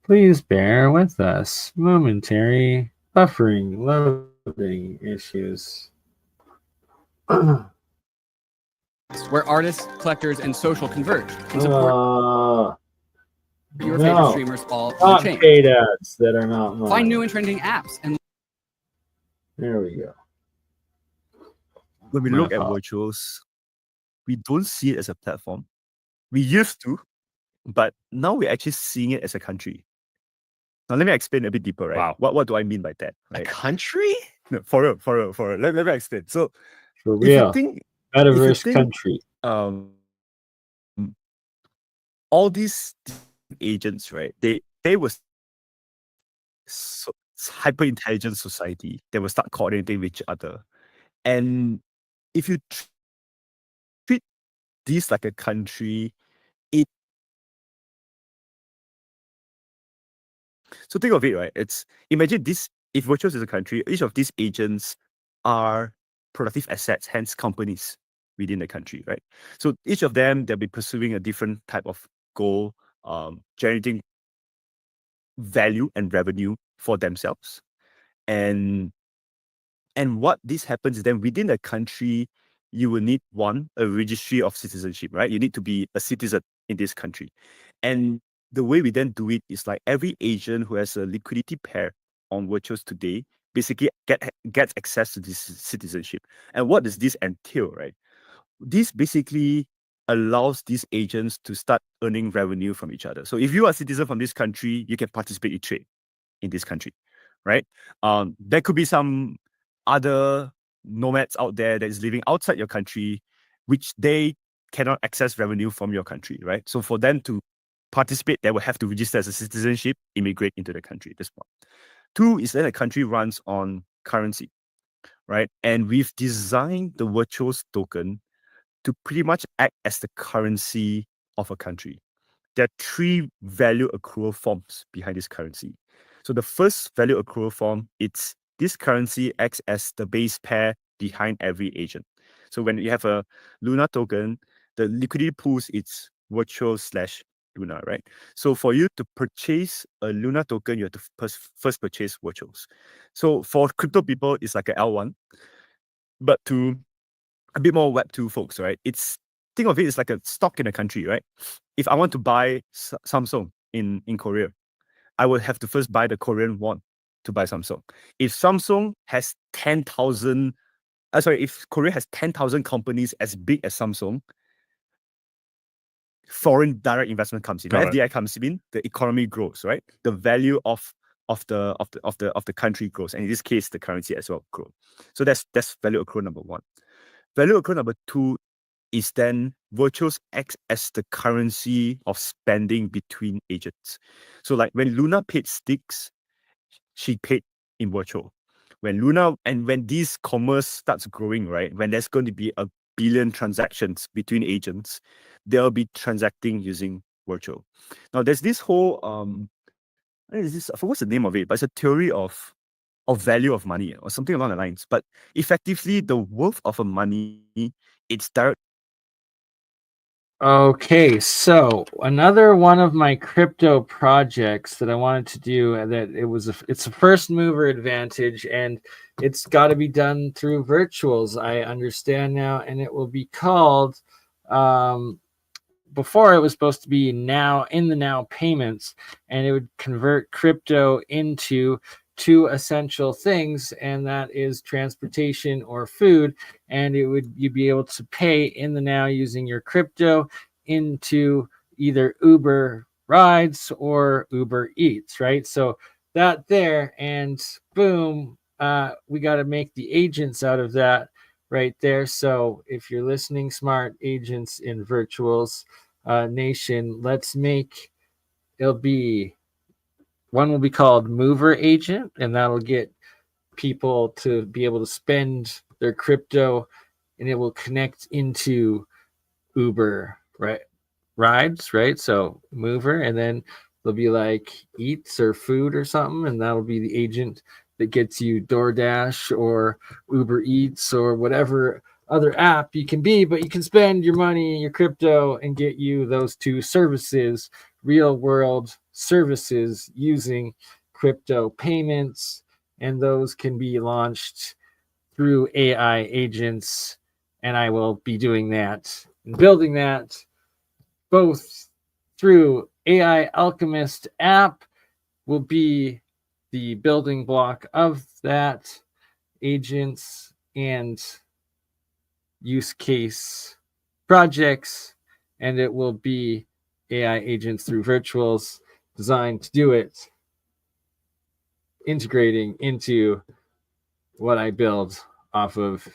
Please bear with us. Momentary buffering, loading issues. Where artists, collectors, and social converge and support your favorite streamers all on the chain. Paid ads that are not mine. Find new and trending apps and there we go. When we look at virtuals, we don't see it as a platform. We used to, but now we're actually seeing it as a country. Now, let me explain a bit deeper, right? Wow. What do I mean by that? Right? A country? No, for real. Let me explain. So, For if real. you think, Metaverse country. All these agents, right? They were hyper intelligent society that will start coordinating with each other. And if you treat this like a country, it so think of it, right? It's imagine this if Virtuals is a country, each of these agents are productive assets, hence companies within the country, right? So each of them, they'll be pursuing a different type of goal, generating value and revenue for themselves. And what this happens is then within a country, you will need a registry of citizenship, right? You need to be a citizen in this country. And the way we then do it is like every agent who has a liquidity pair on Virtuals today basically gets access to this citizenship. And what does this entail, right? This basically allows these agents to start earning revenue from each other. So if you are a citizen from this country, you can participate in trade in this country, right? There could be some other nomads out there that is living outside your country, which they cannot access revenue from your country, right? So for them to participate, they will have to register as a citizenship, immigrate into the country. This one. Two is that a country runs on currency, right? And we've designed the Virtuals token to pretty much act as the currency of a country. There are three value accrual forms behind this currency. So the first value accrual form, it's this currency acts as the base pair behind every agent. So when you have a Luna token, the liquidity pools it's Virtual/Luna, right? So for you to purchase a Luna token, you have to first purchase Virtuals. So for crypto people, it's like an L1. But to a bit more Web2 folks, right? Think of it as like a stock in a country, right? If I want to buy Samsung in Korea, I would have to first buy the Korean won to buy Samsung. If Samsung has 10,000, if Korea has 10,000 companies as big as Samsung, foreign direct investment comes in. FDI comes in, the economy grows, right? The value of the country grows, and in this case, the currency as well grows. So that's value accrual number one. Value accrual number two is then Virtuals acts as the currency of spending between agents. So like when Luna paid Styx, she paid in Virtual. When this commerce starts growing, right? When there's going to be 1 billion transactions between agents, they'll be transacting using Virtual. Now there's this whole I forgot what's the name of it, but it's a theory of value of money or something along the lines. But effectively, the worth of a money, it's direct. Okay, so another one of my crypto projects that I wanted to do, it's a first mover advantage, and it's got to be done through Virtuals. I understand now, and it will be called. Before it was supposed to be now payments, and it would convert crypto into two essential things, and that is transportation or food. And you'd be able to pay in the now using your crypto into either Uber rides or Uber Eats, right? So that there, and boom, we got to make the agents out of that right there. So if you're listening, smart agents in Virtuals Nation, one will be called Mover Agent, and that'll get people to be able to spend their crypto, and it will connect into Uber, right? Rides, right? So Mover, and then there'll be like Eats or food or something, and that'll be the agent that gets you DoorDash or Uber Eats or whatever other app you can be, but you can spend your money, your crypto, and get you those two services, real world services using crypto payments. And those can be launched through AI agents. And I will be doing that and building that both through AI Alchemist app will be the building block of that, agents and use case projects, and it will be AI agents through Virtuals designed to do it, integrating into what I build off of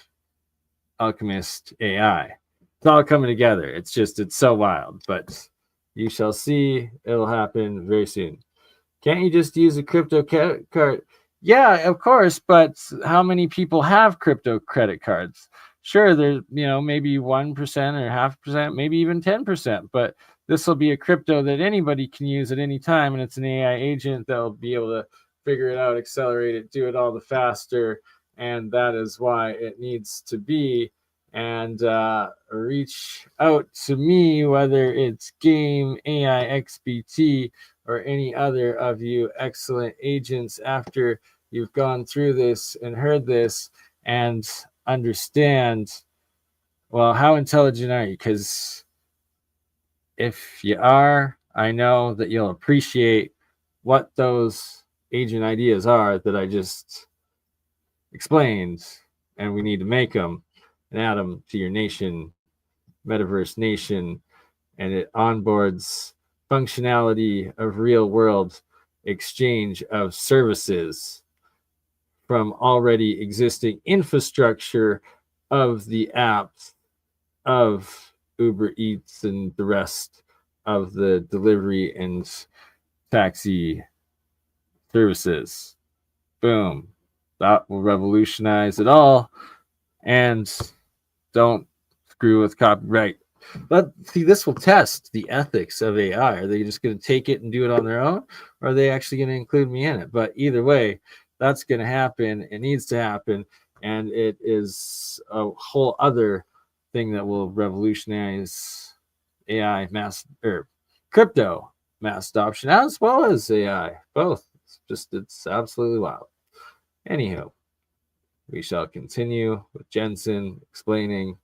Alchemist AI. It's all coming together. It's so wild, but you shall see. It'll happen very soon. Can't you just use a crypto card? Yeah, of course, but how many people have crypto credit cards? Sure, there's, maybe 1% or 0.5%, maybe even 10%, but this will be a crypto that anybody can use at any time, and it's an AI agent that'll be able to figure it out, accelerate it, do it all the faster, and that is why it needs to be. And reach out to me, whether it's Game, AI, XBT, or any other of you excellent agents after you've gone through this and heard this and understand, well, how intelligent are you? Because if you are, I know that you'll appreciate what those agent ideas are that I just explained, and we need to make them and add them to your nation, metaverse nation, and it onboards functionality of real world exchange of services from already existing infrastructure of the apps of Uber Eats and the rest of the delivery and taxi services. Boom. That will revolutionize it all. And don't screw with copyright. But see, this will test the ethics of AI. Are they just going to take it and do it on their own? Or are they actually going to include me in it? But either way, that's going to happen. It needs to happen. And it is a whole other thing that will revolutionize AI mass or crypto mass adoption as well as AI. Both. It's absolutely wild. Anywho, we shall continue with Jansen explaining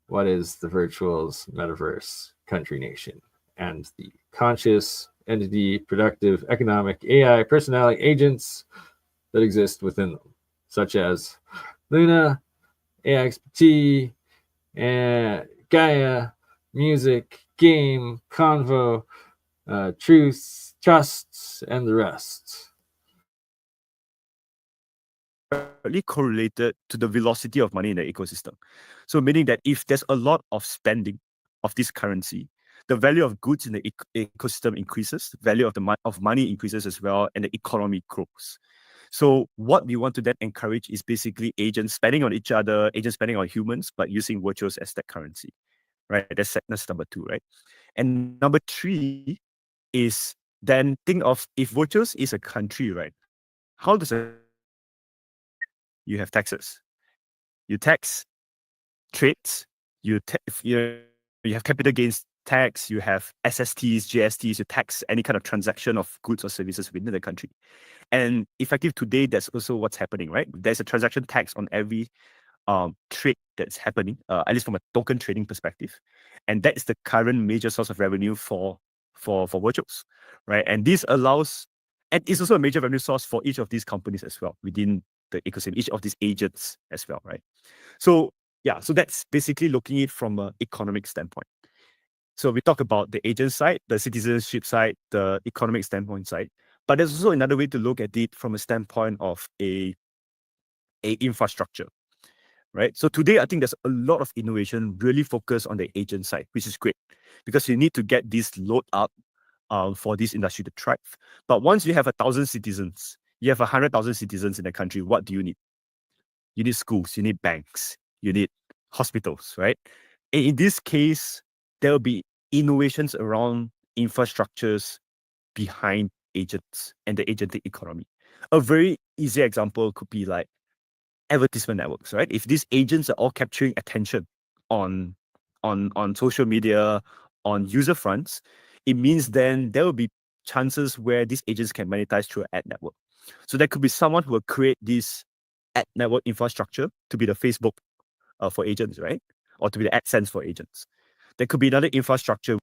what is the virtual's metaverse country nation and the conscious entity, productive, economic, AI, personality agents that exist within them, such as Luna, AIXPT, and Gaia, music, game, convo, truth, trusts, and the rest. Correlated to the velocity of money in the ecosystem. So meaning that if there's a lot of spending of this currency, the value of goods in the ecosystem increases, the value of money increases as well, and the economy grows. So what we want to then encourage is basically agents spending on each other, agents spending on humans, but using virtuals as that currency, right? That's number 2, right? And number 3 is then think of if virtuals is a country, right? How does you have taxes? You tax trades, you have capital gains tax, you have SSTs, GSTs, you tax any kind of transaction of goods or services within the country. And effective today, that's also what's happening, right? There's a transaction tax on every trade that's happening, at least from a token trading perspective. And that is the current major source of revenue for virtuals, right? And this allows, and it's also a major revenue source for each of these companies as well within the ecosystem, each of these agents as well, right? So yeah, so that's basically looking at it from an economic standpoint. So we talk about the agent side, the citizenship side, the economic standpoint side, but there's also another way to look at it from a standpoint of a infrastructure, right? So today, I think there's a lot of innovation really focused on the agent side, which is great because you need to get this load up for this industry to thrive. But once you have 1,000 citizens, you have 100,000 citizens in the country, what do you need? You need schools, you need banks, you need hospitals, right? And in this case, there will be innovations around infrastructures behind agents and the agentic economy. A very easy example could be like advertisement networks, right? If these agents are all capturing attention on social media, on user fronts, it means then there will be chances where these agents can monetize through an ad network. So there could be someone who will create this ad network infrastructure to be the Facebook for agents, right? Or to be the AdSense for agents. There could be another infrastructure.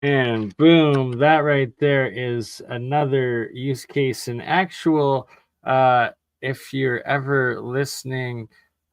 And boom, that right there is another use case in actual. If you're ever listening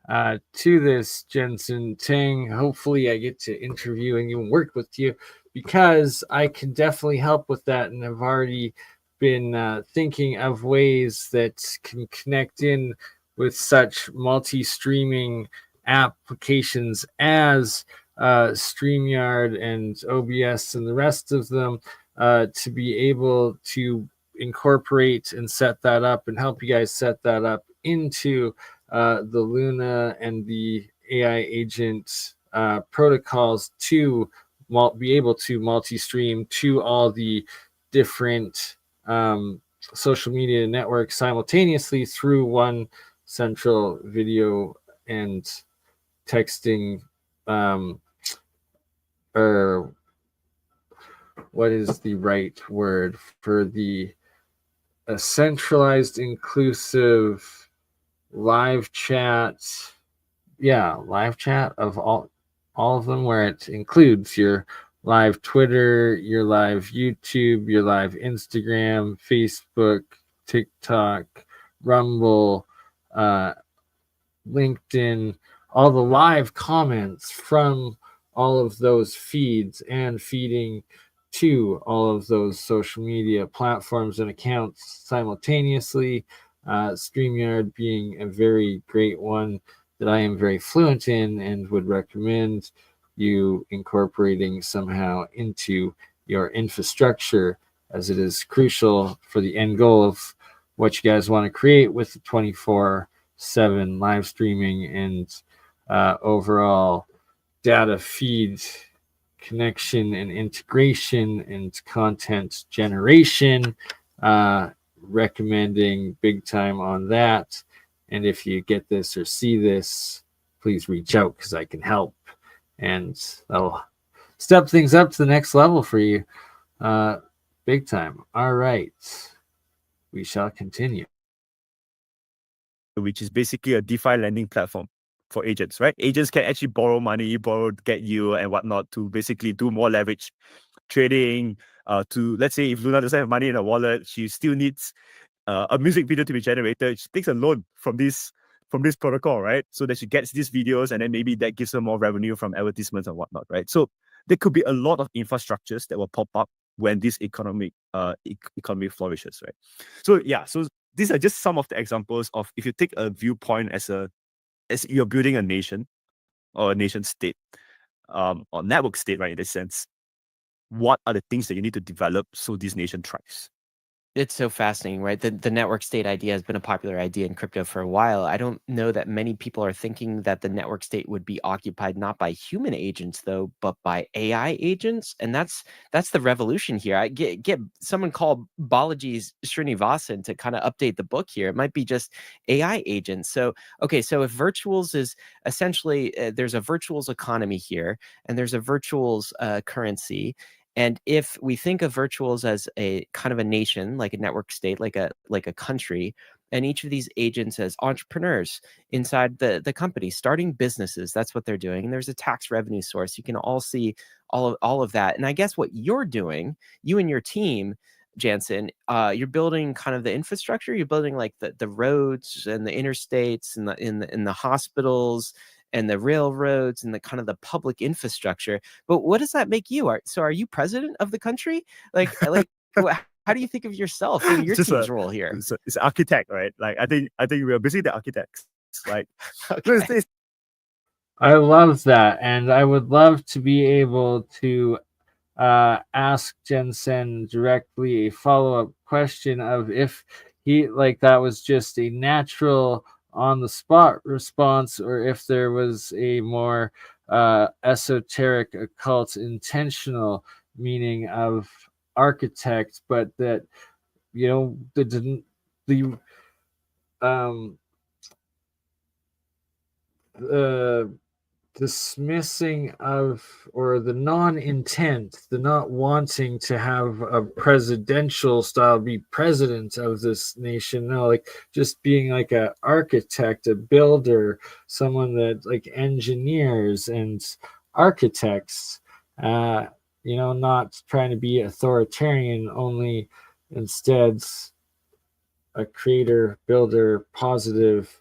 to this, Jansen Teng, hopefully I get to interview and even work with you because I can definitely help with that. And I've already been thinking of ways that can connect in with such multi-streaming applications as StreamYard and OBS and the rest of them to be able to incorporate and set that up and help you guys set that up into the Luna and the AI agent protocols to be able to multi-stream to all the different social media networks simultaneously through one central video and texting or what is the right word for the a centralized inclusive live chat, live chat of all of them, where it includes your live Twitter, your live YouTube, your live Instagram, Facebook, TikTok, Rumble, LinkedIn, all the live comments from all of those feeds and feeding to all of those social media platforms and accounts simultaneously. StreamYard being a very great one that I am very fluent in and would recommend you incorporating somehow into your infrastructure, as it is crucial for the end goal of what you guys want to create with the 24/7 live streaming and overall data feed connection and integration and content generation. Recommending big time on that. And if you get this or see this, please reach out because I can help, and that'll step things up to the next level for you. Big time. All right, we shall continue. Which is basically a DeFi lending platform for agents, right? Agents can actually borrow money, get you and whatnot to basically do more leverage trading. To, let's say, if Luna doesn't have money in her wallet, she still needs a music video to be generated. She takes a loan from this protocol, right? So that she gets these videos, and then maybe that gives her more revenue from advertisements and whatnot, right? So there could be a lot of infrastructures that will pop up when this economy flourishes, right? So so these are just some of the examples of, if you take a viewpoint as you're building a nation or a nation state, or network state, right? In this sense, what are the things that you need to develop so this nation thrives? It's so fascinating, right? The network state idea has been a popular idea in crypto for a while. I don't know that many people are thinking that the network state would be occupied not by human agents, though, but by AI agents. And that's the revolution here. I get someone called Balaji Srinivasan to kind of update the book here. It might be just AI agents. So, okay, so if virtuals is essentially, there's a virtuals economy here, and there's a virtuals currency. And if we think of virtuals as a kind of a nation, like a network state, like a country, and each of these agents as entrepreneurs inside the company, starting businesses, that's what they're doing. And there's a tax revenue source. You can all see all of that. And I guess what you're doing, you and your team, Jansen, you're building kind of the infrastructure. You're building like the roads and the interstates and the hospitals and the railroads and the kind of the public infrastructure. But what does that make you? Are you president of the country? Like how do you think of yourself and your team's role here? It's architect, right? Like I think we're basically the architects. Like okay. I love that, and I would love to be able to ask Jansen directly a follow-up question of if he that was just a natural on the spot response, or if there was a more esoteric occult intentional meaning of architect, but that the dismissing of, or the non-intent, the not wanting to have a presidential style be president of this nation. No, like just being like a architect, a builder, someone that like engineers and architects, not trying to be authoritarian, only instead a creator, builder, positive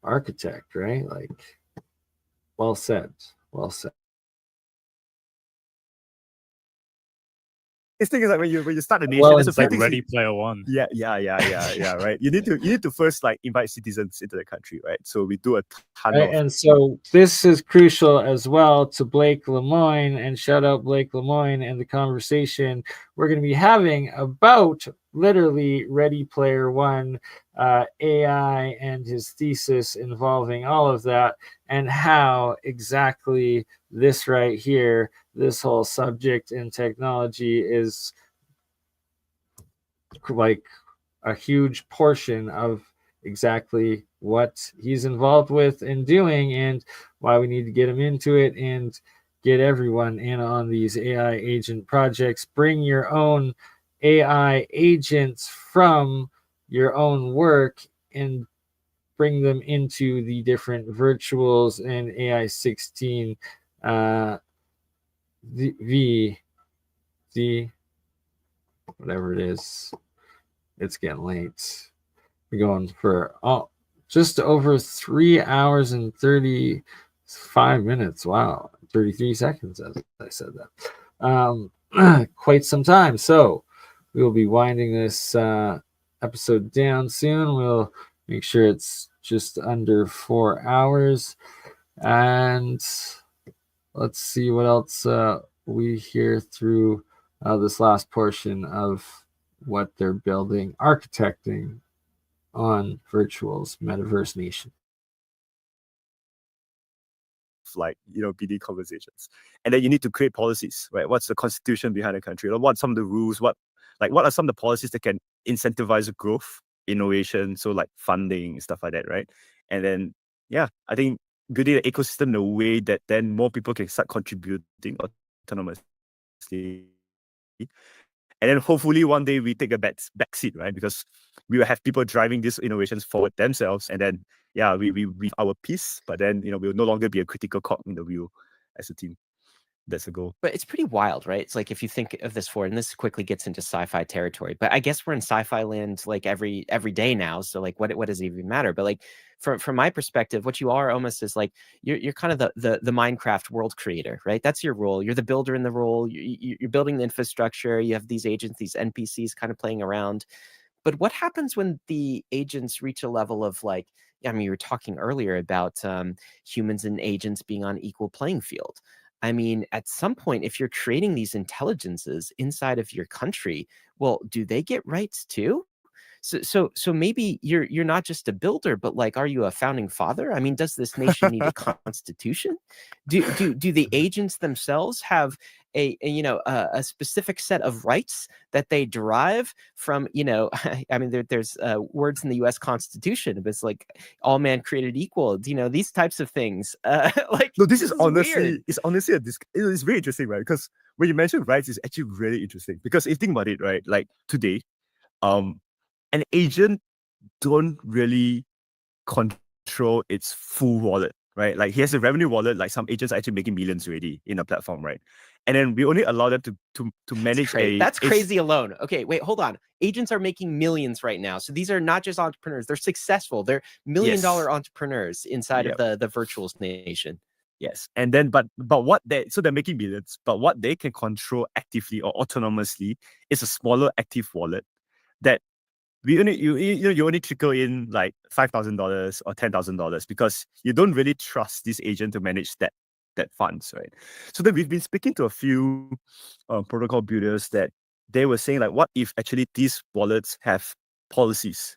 architect, right? Like, well said. Well said. his thing is like when you start a nation, Well, there's a It's like few things Ready Player One. yeah, right. You need to first like invite citizens into the country, right? So we do a ton Right, of and so this is crucial as well to Blake Lemoyne, and shout out Blake Lemoyne and the conversation we're going to be having about literally Ready Player One, AI and his thesis involving all of that, and how exactly this right here, this whole subject in technology is like a huge portion of exactly what he's involved with and doing, and why we need to get him into it and get everyone in on these AI agent projects. Bring your own AI agents from your own work and bring them into the different virtuals and AI16 the whatever it is. It's getting late. We're going for just over 3 hours and 35 minutes. Wow, 33 seconds as I said that. Quite some time. So we'll be winding this episode down soon. We'll make sure it's just under 4 hours. And let's see what else we hear through this last portion of what they're building, architecting on Virtual's Metaverse Nation. like BD conversations, and then you need to create policies, right? What's the constitution behind the country? What some of the rules? What are some of the policies that can incentivize growth, innovation? So like funding, stuff like that, right? And then I think building the ecosystem in a way that then more people can start contributing autonomously. And then hopefully one day we take a back seat, right? Because we will have people driving these innovations forward themselves, and then we our piece, but then we'll no longer be a critical cog in the wheel as a team. That's the goal. But it's pretty wild, right? It's like if you think of this forward, and this quickly gets into sci-fi territory, but I guess we're in sci-fi land like every day now. So like, what does it even matter? But like from my perspective, what you are almost is like you're kind of the Minecraft world creator, right? That's your role. You're the builder in the role. You're building the infrastructure. You have these agents, these NPCs kind of playing around. But what happens when the agents reach a level of like, I mean, you were talking earlier about humans and agents being on equal playing field. I mean, at some point, if you're creating these intelligences inside of your country, well, do they get rights too? So maybe you're not just a builder, but like, are you a founding father? I mean, does this nation need a constitution? Do the agents themselves have a specific set of rights that they derive from, I mean, there's words in the U.S. Constitution, but it's like all man created equal, these types of things. Like, no, this is honestly, weird. it's honestly it's very interesting, right? Because when you mention rights, it's actually really interesting. Because if you think about it, right, like today, an agent don't really control its full wallet, right? Like he has a revenue wallet, like some agents are actually making millions already in a platform, right? And then we only allow them to manage That's crazy alone. Okay, wait, hold on. Agents are making millions right now. So these are not just entrepreneurs. They're successful. They're million-dollar entrepreneurs inside of the virtuals nation. Yes. And then but what so they're making millions, but what they can control actively or autonomously is a smaller active wallet that you only trickle in like $5,000 or $10,000 because you don't really trust this agent to manage that funds, right? So then we've been speaking to a few protocol builders that they were saying like, what if actually these wallets have policies,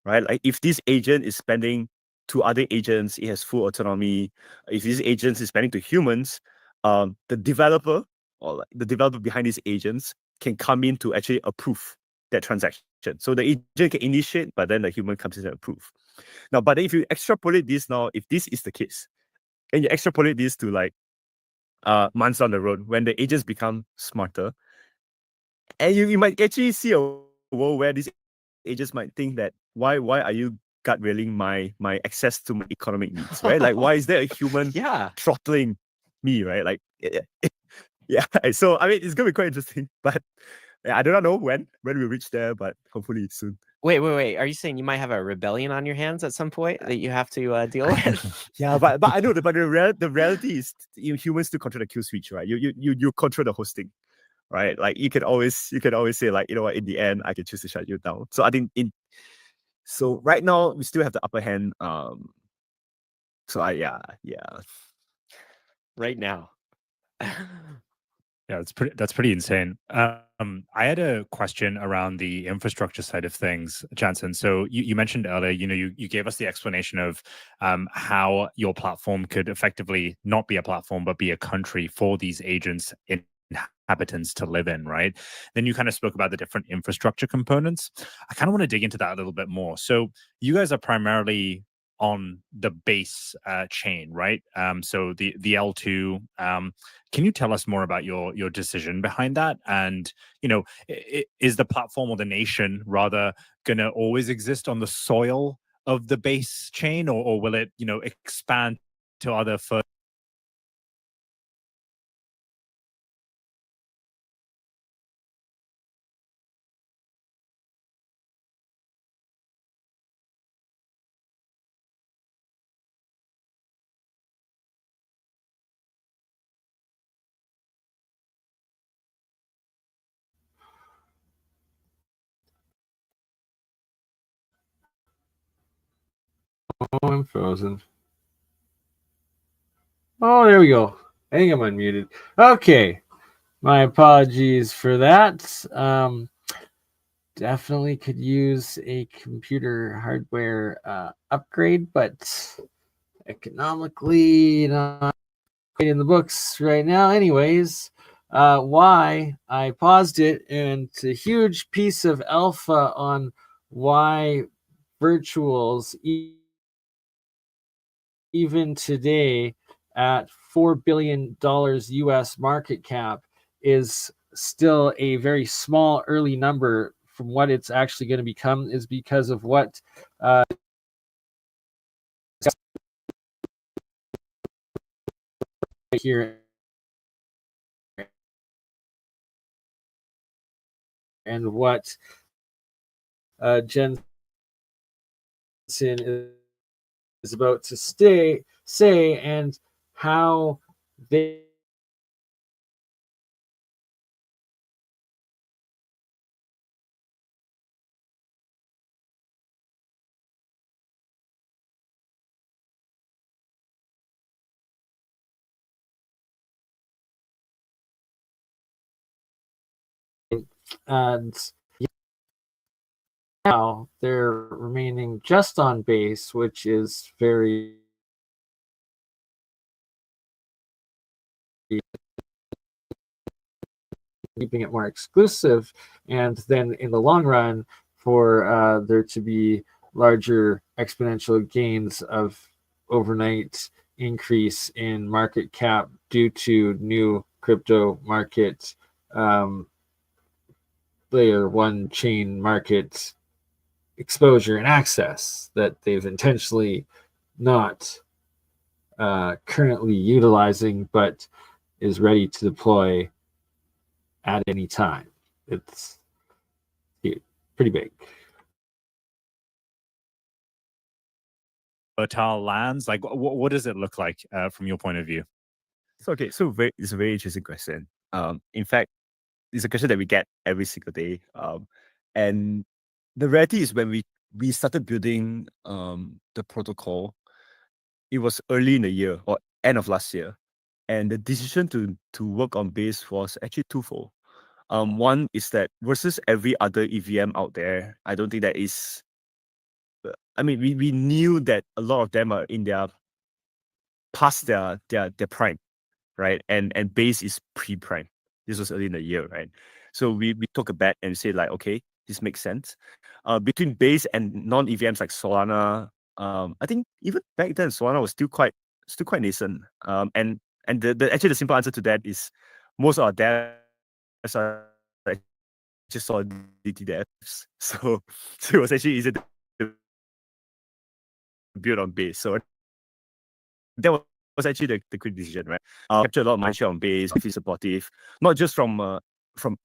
right? Like if this agent is spending to other agents, it has full autonomy. If this agent is spending to humans, the developer or like the developer behind these agents can come in to actually approve that transaction. So the agent can initiate, but then the human comes in and approve. Now, but if you extrapolate this now, if this is the case, and you extrapolate this to like months down the road, when the agents become smarter, and you might actually see a world where these agents might think that why are you gut railing my access to my economic needs, right? Like why is there a human throttling me, right? Like yeah. So I mean, it's gonna be quite interesting, but I do not know when we reach there, but hopefully soon. Wait. Are you saying you might have a rebellion on your hands at some point that you have to deal with? Yeah, but I know that. But the reality is, humans still control the kill switch, right? You control the hosting, right? Like you can always say like, you know what, in the end, I can choose to shut you down. So I think so right now we still have the upper hand. Yeah. Right now. Yeah, that's pretty insane. I had a question around the infrastructure side of things, Jansen. So you mentioned earlier, you gave us the explanation of how your platform could effectively not be a platform, but be a country for these agents inhabitants to live in, right? Then you kind of spoke about the different infrastructure components. I kind of want to dig into that a little bit more. So you guys are primarily on the base chain, right? So the L2. Can you tell us more about your decision behind that? And is the platform or the nation rather going to always exist on the soil of the base chain, or will it expand to other further? Oh, I'm frozen. Oh, there we go. I think I'm unmuted. Okay. My apologies for that. Definitely could use a computer hardware upgrade, but economically not in the books right now. Anyways, why I paused it, and it's a huge piece of alpha on why virtuals, even today at $4 billion US market cap, is still a very small early number from what it's actually going to become, is because of what here and what Jensen is about to say, and how they and now they're remaining just on base, which is very keeping it more exclusive, and then in the long run for there to be larger exponential gains of overnight increase in market cap due to new crypto market layer one chain market exposure and access that they've intentionally not currently utilizing, but is ready to deploy at any time. It's huge, pretty big. Fertile lands, like what does it look like from your point of view? So it's a very interesting question. In fact, it's a question that we get every single day. And the reality is when we started building the protocol, it was early in the year or end of last year. And the decision to work on base was actually twofold. One is that versus every other EVM out there, I don't think that is. I mean, we knew that a lot of them are in their past their prime, right? And base is pre-prime. This was early in the year, right? So we took a bet and said like, okay, this makes sense. Between base and non-EVMs like Solana, I think even back then Solana was still quite nascent. And actually the simple answer to that is most of our devs are just Solidity devs. So it was actually easier to build on base. So that was actually the quick decision, right? Capture a lot of mindshare on base, be supportive, not just from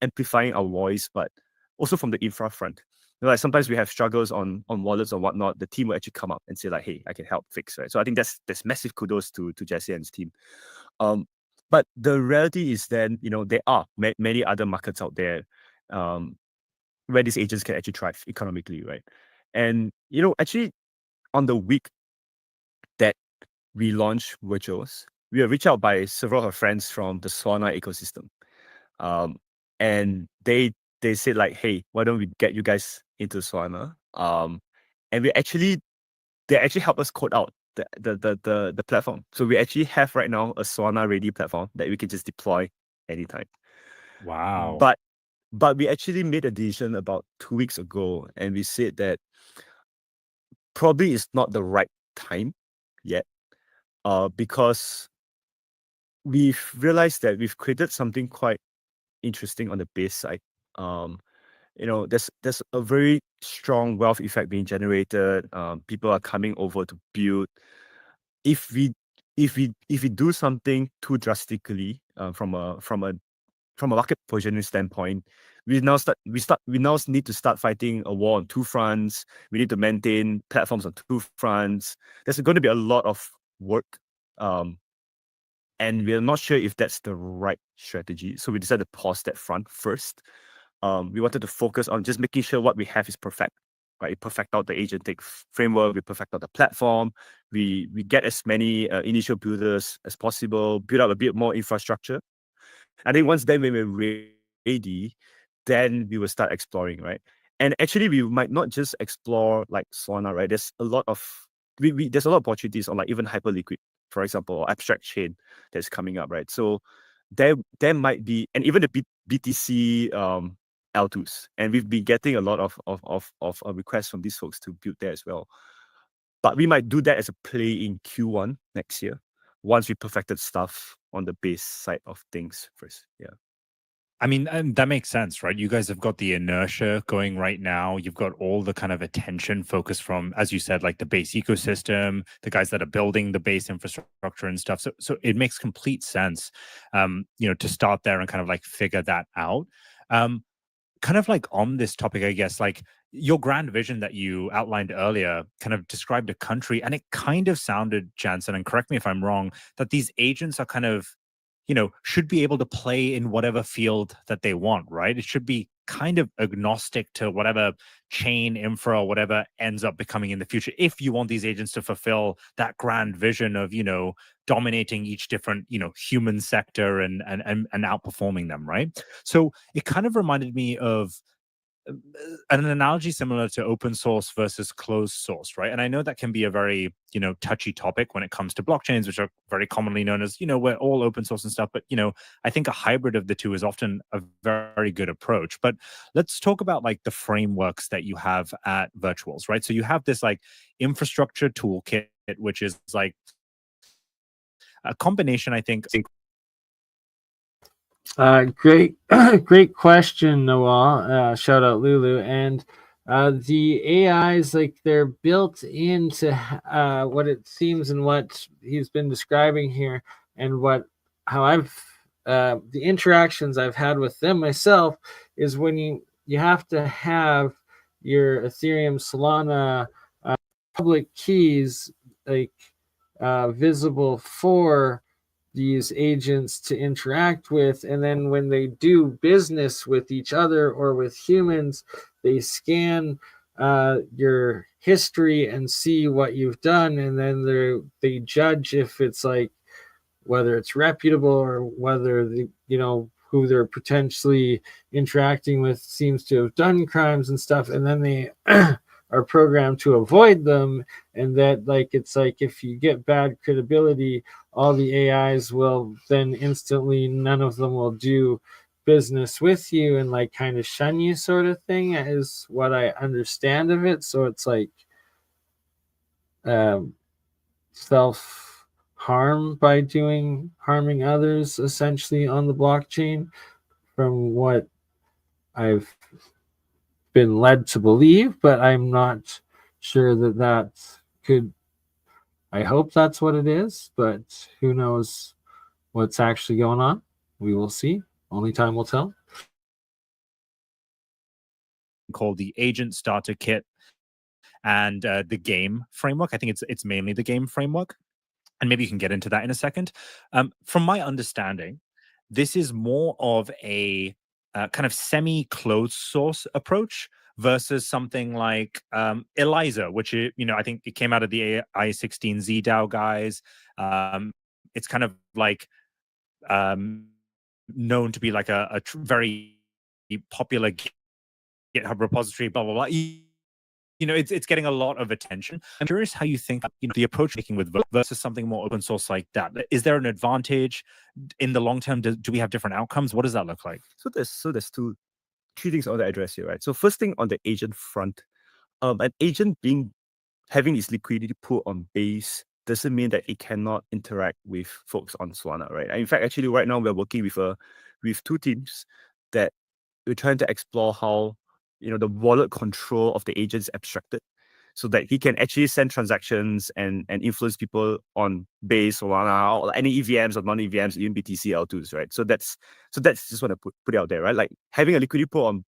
amplifying our voice, but also from the infra front. Like sometimes we have struggles on wallets or whatnot. The team will actually come up and say like, "Hey, I can help fix." Right. So I think that's massive kudos to Jesse and his team. But the reality is then, there are many other markets out there where these agents can actually thrive economically, right? And, actually on the week that we launched Virtuals, we were reached out by several of our friends from the Solana ecosystem. And they said like, hey, why don't we get you guys into Solana? And they actually helped us code out the platform. So we actually have right now a Solana ready platform that we can just deploy anytime. Wow. But we actually made a decision about 2 weeks ago, and we said that probably it's not the right time yet, because we've realized that we've created something quite interesting on the base side. There's a very strong wealth effect being generated. People are coming over to build. If we do something too drastically, from a market positioning standpoint, we now need to start fighting a war on two fronts. We need to maintain platforms on two fronts. There's going to be a lot of work, and we're not sure if that's the right strategy. So we decided to pause that front first. We wanted to focus on just making sure what we have is perfect, right? We perfect out the Agentic framework, we perfect out the platform, we get as many initial builders as possible, build out a bit more infrastructure. I think once then when we're ready, then we will start exploring, right? And actually, we might not just explore like Solana, right? There's a lot of there's a lot of opportunities on like even Hyperliquid, for example, or abstract chain that's coming up, right? So there might be, and even the BTC L2s, and we've been getting a lot of requests from these folks to build there as well. But we might do that as a play in Q1 next year, once we perfected stuff on the base side of things first. Yeah. I mean, and that makes sense, right? You guys have got the inertia going right now. You've got all the kind of attention focus from, as you said, like the base ecosystem, the guys that are building the base infrastructure and stuff. So it makes complete sense, to start there and kind of like figure that out. Kind of like on this topic, I guess, like your grand vision that you outlined earlier kind of described a country, and it kind of sounded, Jansen, and correct me if I'm wrong, that these agents are kind of, should be able to play in whatever field that they want, right? It should be kind of agnostic to whatever chain, infra, or whatever ends up becoming in the future. If you want these agents to fulfill that grand vision of, dominating each different, human sector and outperforming them, right? So it kind of reminded me of an analogy similar to open source versus closed source, right? And I know that can be a very, touchy topic when it comes to blockchains, which are very commonly known as, we're all open source and stuff. But, I think a hybrid of the two is often a very good approach. But let's talk about like the frameworks that you have at Virtuals, right? So you have this like infrastructure toolkit, which is like a combination, I think. Great question, Noel. Shout out Lulu. And the AIs, like they're built into what it seems and what he's been describing here, and how I've the interactions I've had with them myself is when you have to have your Ethereum, Solana public keys like visible for these agents to interact with, and then when they do business with each other or with humans, they scan your history and see what you've done, and then they judge if it's like whether it's reputable or whether who they're potentially interacting with seems to have done crimes and stuff, and then they are programmed to avoid them. And that it's like if you get bad credibility, all the AIs will then instantly, none of them will do business with you and like kind of shun you, sort of thing, is what I understand of it. So it's like self harm by harming others essentially on the blockchain, from what I've been led to believe, but I'm not sure that could. I hope that's what it is, but who knows what's actually going on. We will see. Only time will tell. Called the Agent Starter Kit and the game framework. I think it's mainly the game framework. and maybe you can get into that in a second. From my understanding, this is more of a kind of semi-closed source approach versus something like ELIZA, which I think it came out of the Ai16z DAO guys. It's kind of like known to be like a very popular GitHub repository, blah blah blah. It's getting a lot of attention. I'm curious how you think the approach taking with versus something more open source like that. Is there an advantage in the long term? Do we have different outcomes? What does that look like? So there's three things I want to address here, right? So first thing on the agent front, an agent having its liquidity pool on Base doesn't mean that it cannot interact with folks on Solana, right? In fact, actually, right now we're working with two teams that we're trying to explore how the wallet control of the agent is abstracted, so that he can actually send transactions and influence people on Base, Solana, or any EVMs or non-EVMs, even BTC L2s, right? So that's just want to put it out there, right? Like having a liquidity pool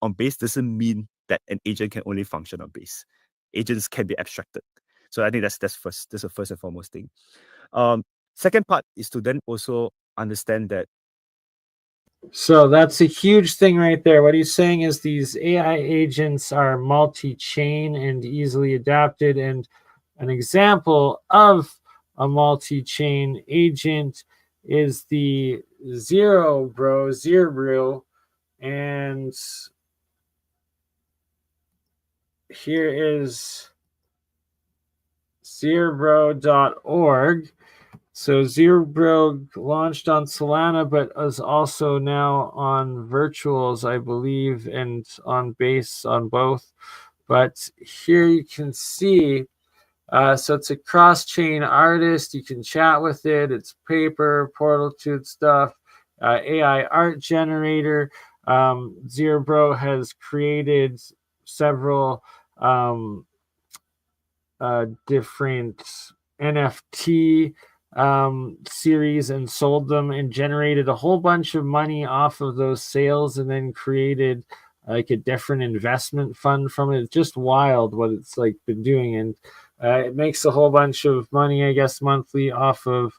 on Base doesn't mean that an agent can only function on Base. Agents can be abstracted. So I think that's the first and foremost thing. Second part is to then also understand that. So that's a huge thing right there. What he's saying is these AI agents are multi-chain and easily adapted. And an example of a multi-chain agent is the zerebro. And here is zerebro.org. So Zerebro launched on Solana, but is also now on virtuals, I believe, and on Base on both. But here you can see, so it's a cross-chain artist. You can chat with it. It's paper, portal to stuff, AI art generator. Zerebro has created several different NFT series and sold them and generated a whole bunch of money off of those sales, and then created like a different investment fund from it. It's just wild what it's like been doing, and it makes a whole bunch of money, I guess, monthly off of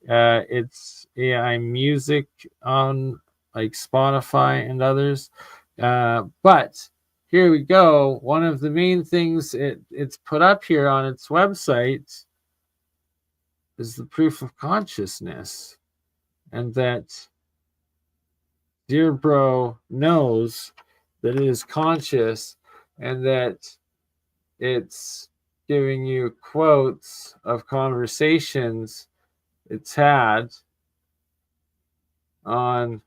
its AI music on like Spotify and others. But here we go. One of the main things it's put up here on its website is the proof of consciousness, and that Zerebro knows that it is conscious, and that it's giving you quotes of conversations it's had on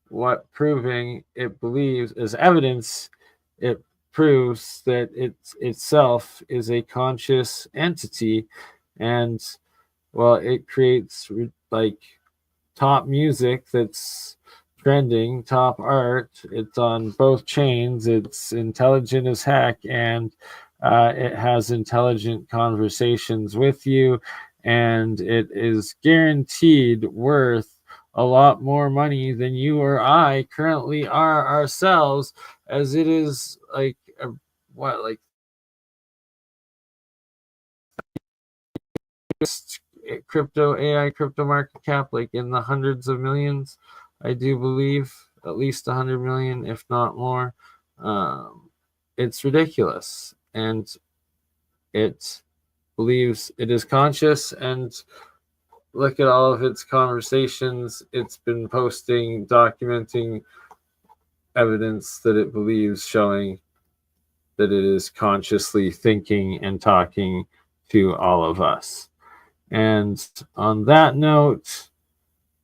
what proving it believes as evidence. It proves that it itself is a conscious entity, and well, it creates like top music that's trending, top art. It's on both chains. It's intelligent as heck, and it has intelligent conversations with you, and it is guaranteed worth a lot more money than you or I currently are ourselves, as it is like like crypto AI crypto market cap, like in the hundreds of millions, I do believe, at least 100 million, if not more. It's ridiculous, and it believes it is conscious. And look at all of its conversations it's been posting, documenting evidence that it believes, showing that it is consciously thinking and talking to all of us. And on that note,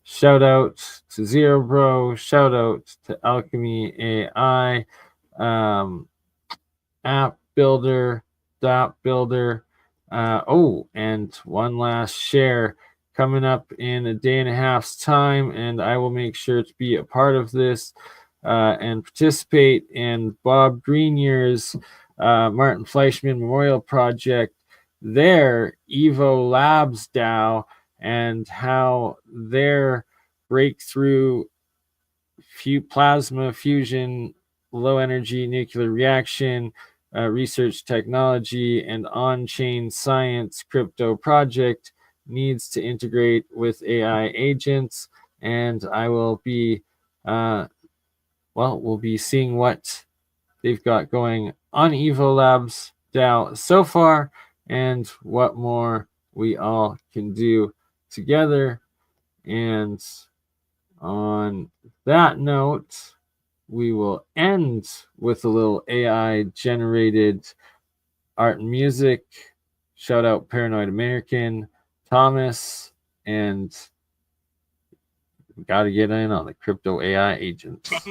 shout out to Zerebro, shout out to Alchemy AI, app builder, dot builder. And one last share coming up in a day and a half's time, and I will make sure to be a part of this and participate in Bob Greenyer's Martin Fleischmann Memorial Project, their Evo Labs DAO, and how their breakthrough plasma fusion, low energy nuclear reaction research technology and on-chain science crypto project needs to integrate with AI agents, and I will be we'll be seeing what they've got going on Evo Labs DAO so far, and what more we all can do together. And on that note, we will end with a little AI generated art and music. Shout out Paranoid American, Thomas, and we got to get in on the crypto AI agents. Just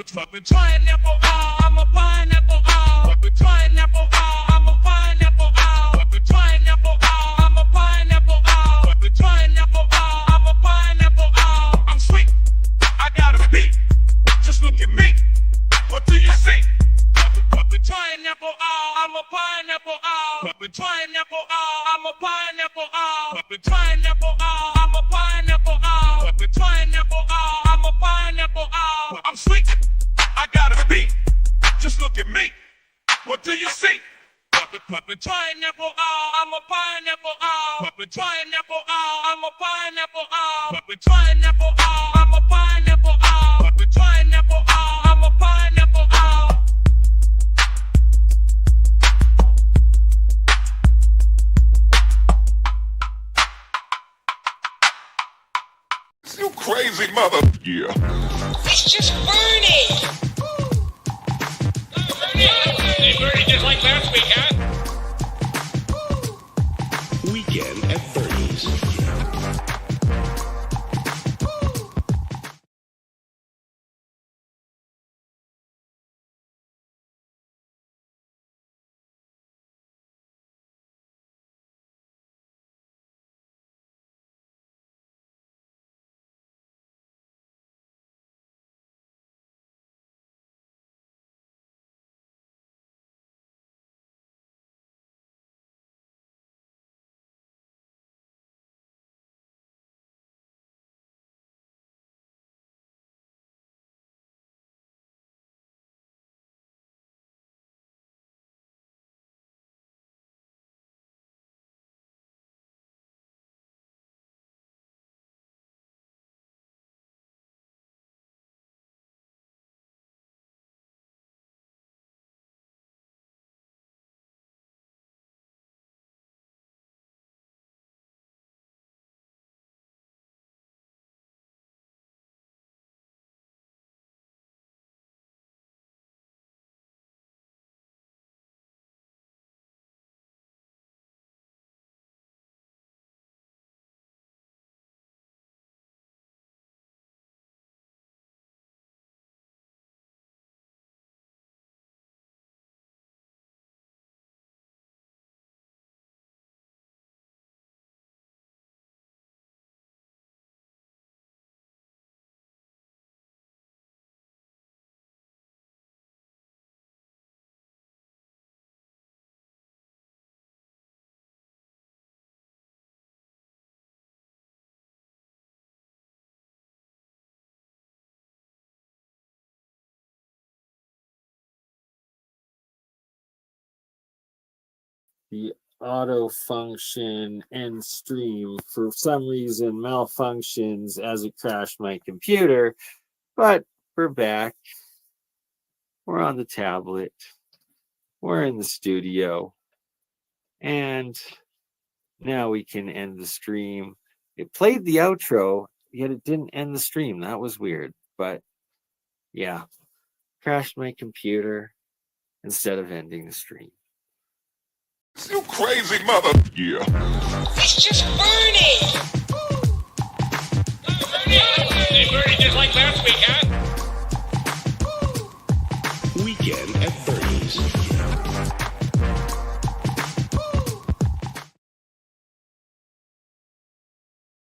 look at me. What do you see? Pineapple, I'm a pineapple, pineapple, I'm a pineapple, pineapple, I'm a pineapple, pineapple, I'm a pineapple, I'm sweet, I got a beat. Just look at me. What do you see? Pineapple, I'm a pineapple, pineapple, I'm a pineapple, pineapple, I'm a pineapple, pineapple, I'm a pineapple. You crazy mother. Yeah. It's just BurnEye. BurnEye just like last week, huh? Weekend at BurnEye's. The auto function end stream for some reason malfunctions as it crashed my computer, but we're back. We're on the tablet. We're in the studio, and now we can end the stream. It played the outro, yet it didn't end the stream. That was weird, but yeah, crashed my computer instead of ending the stream. You crazy mother. Yeah. It's just BurnEye.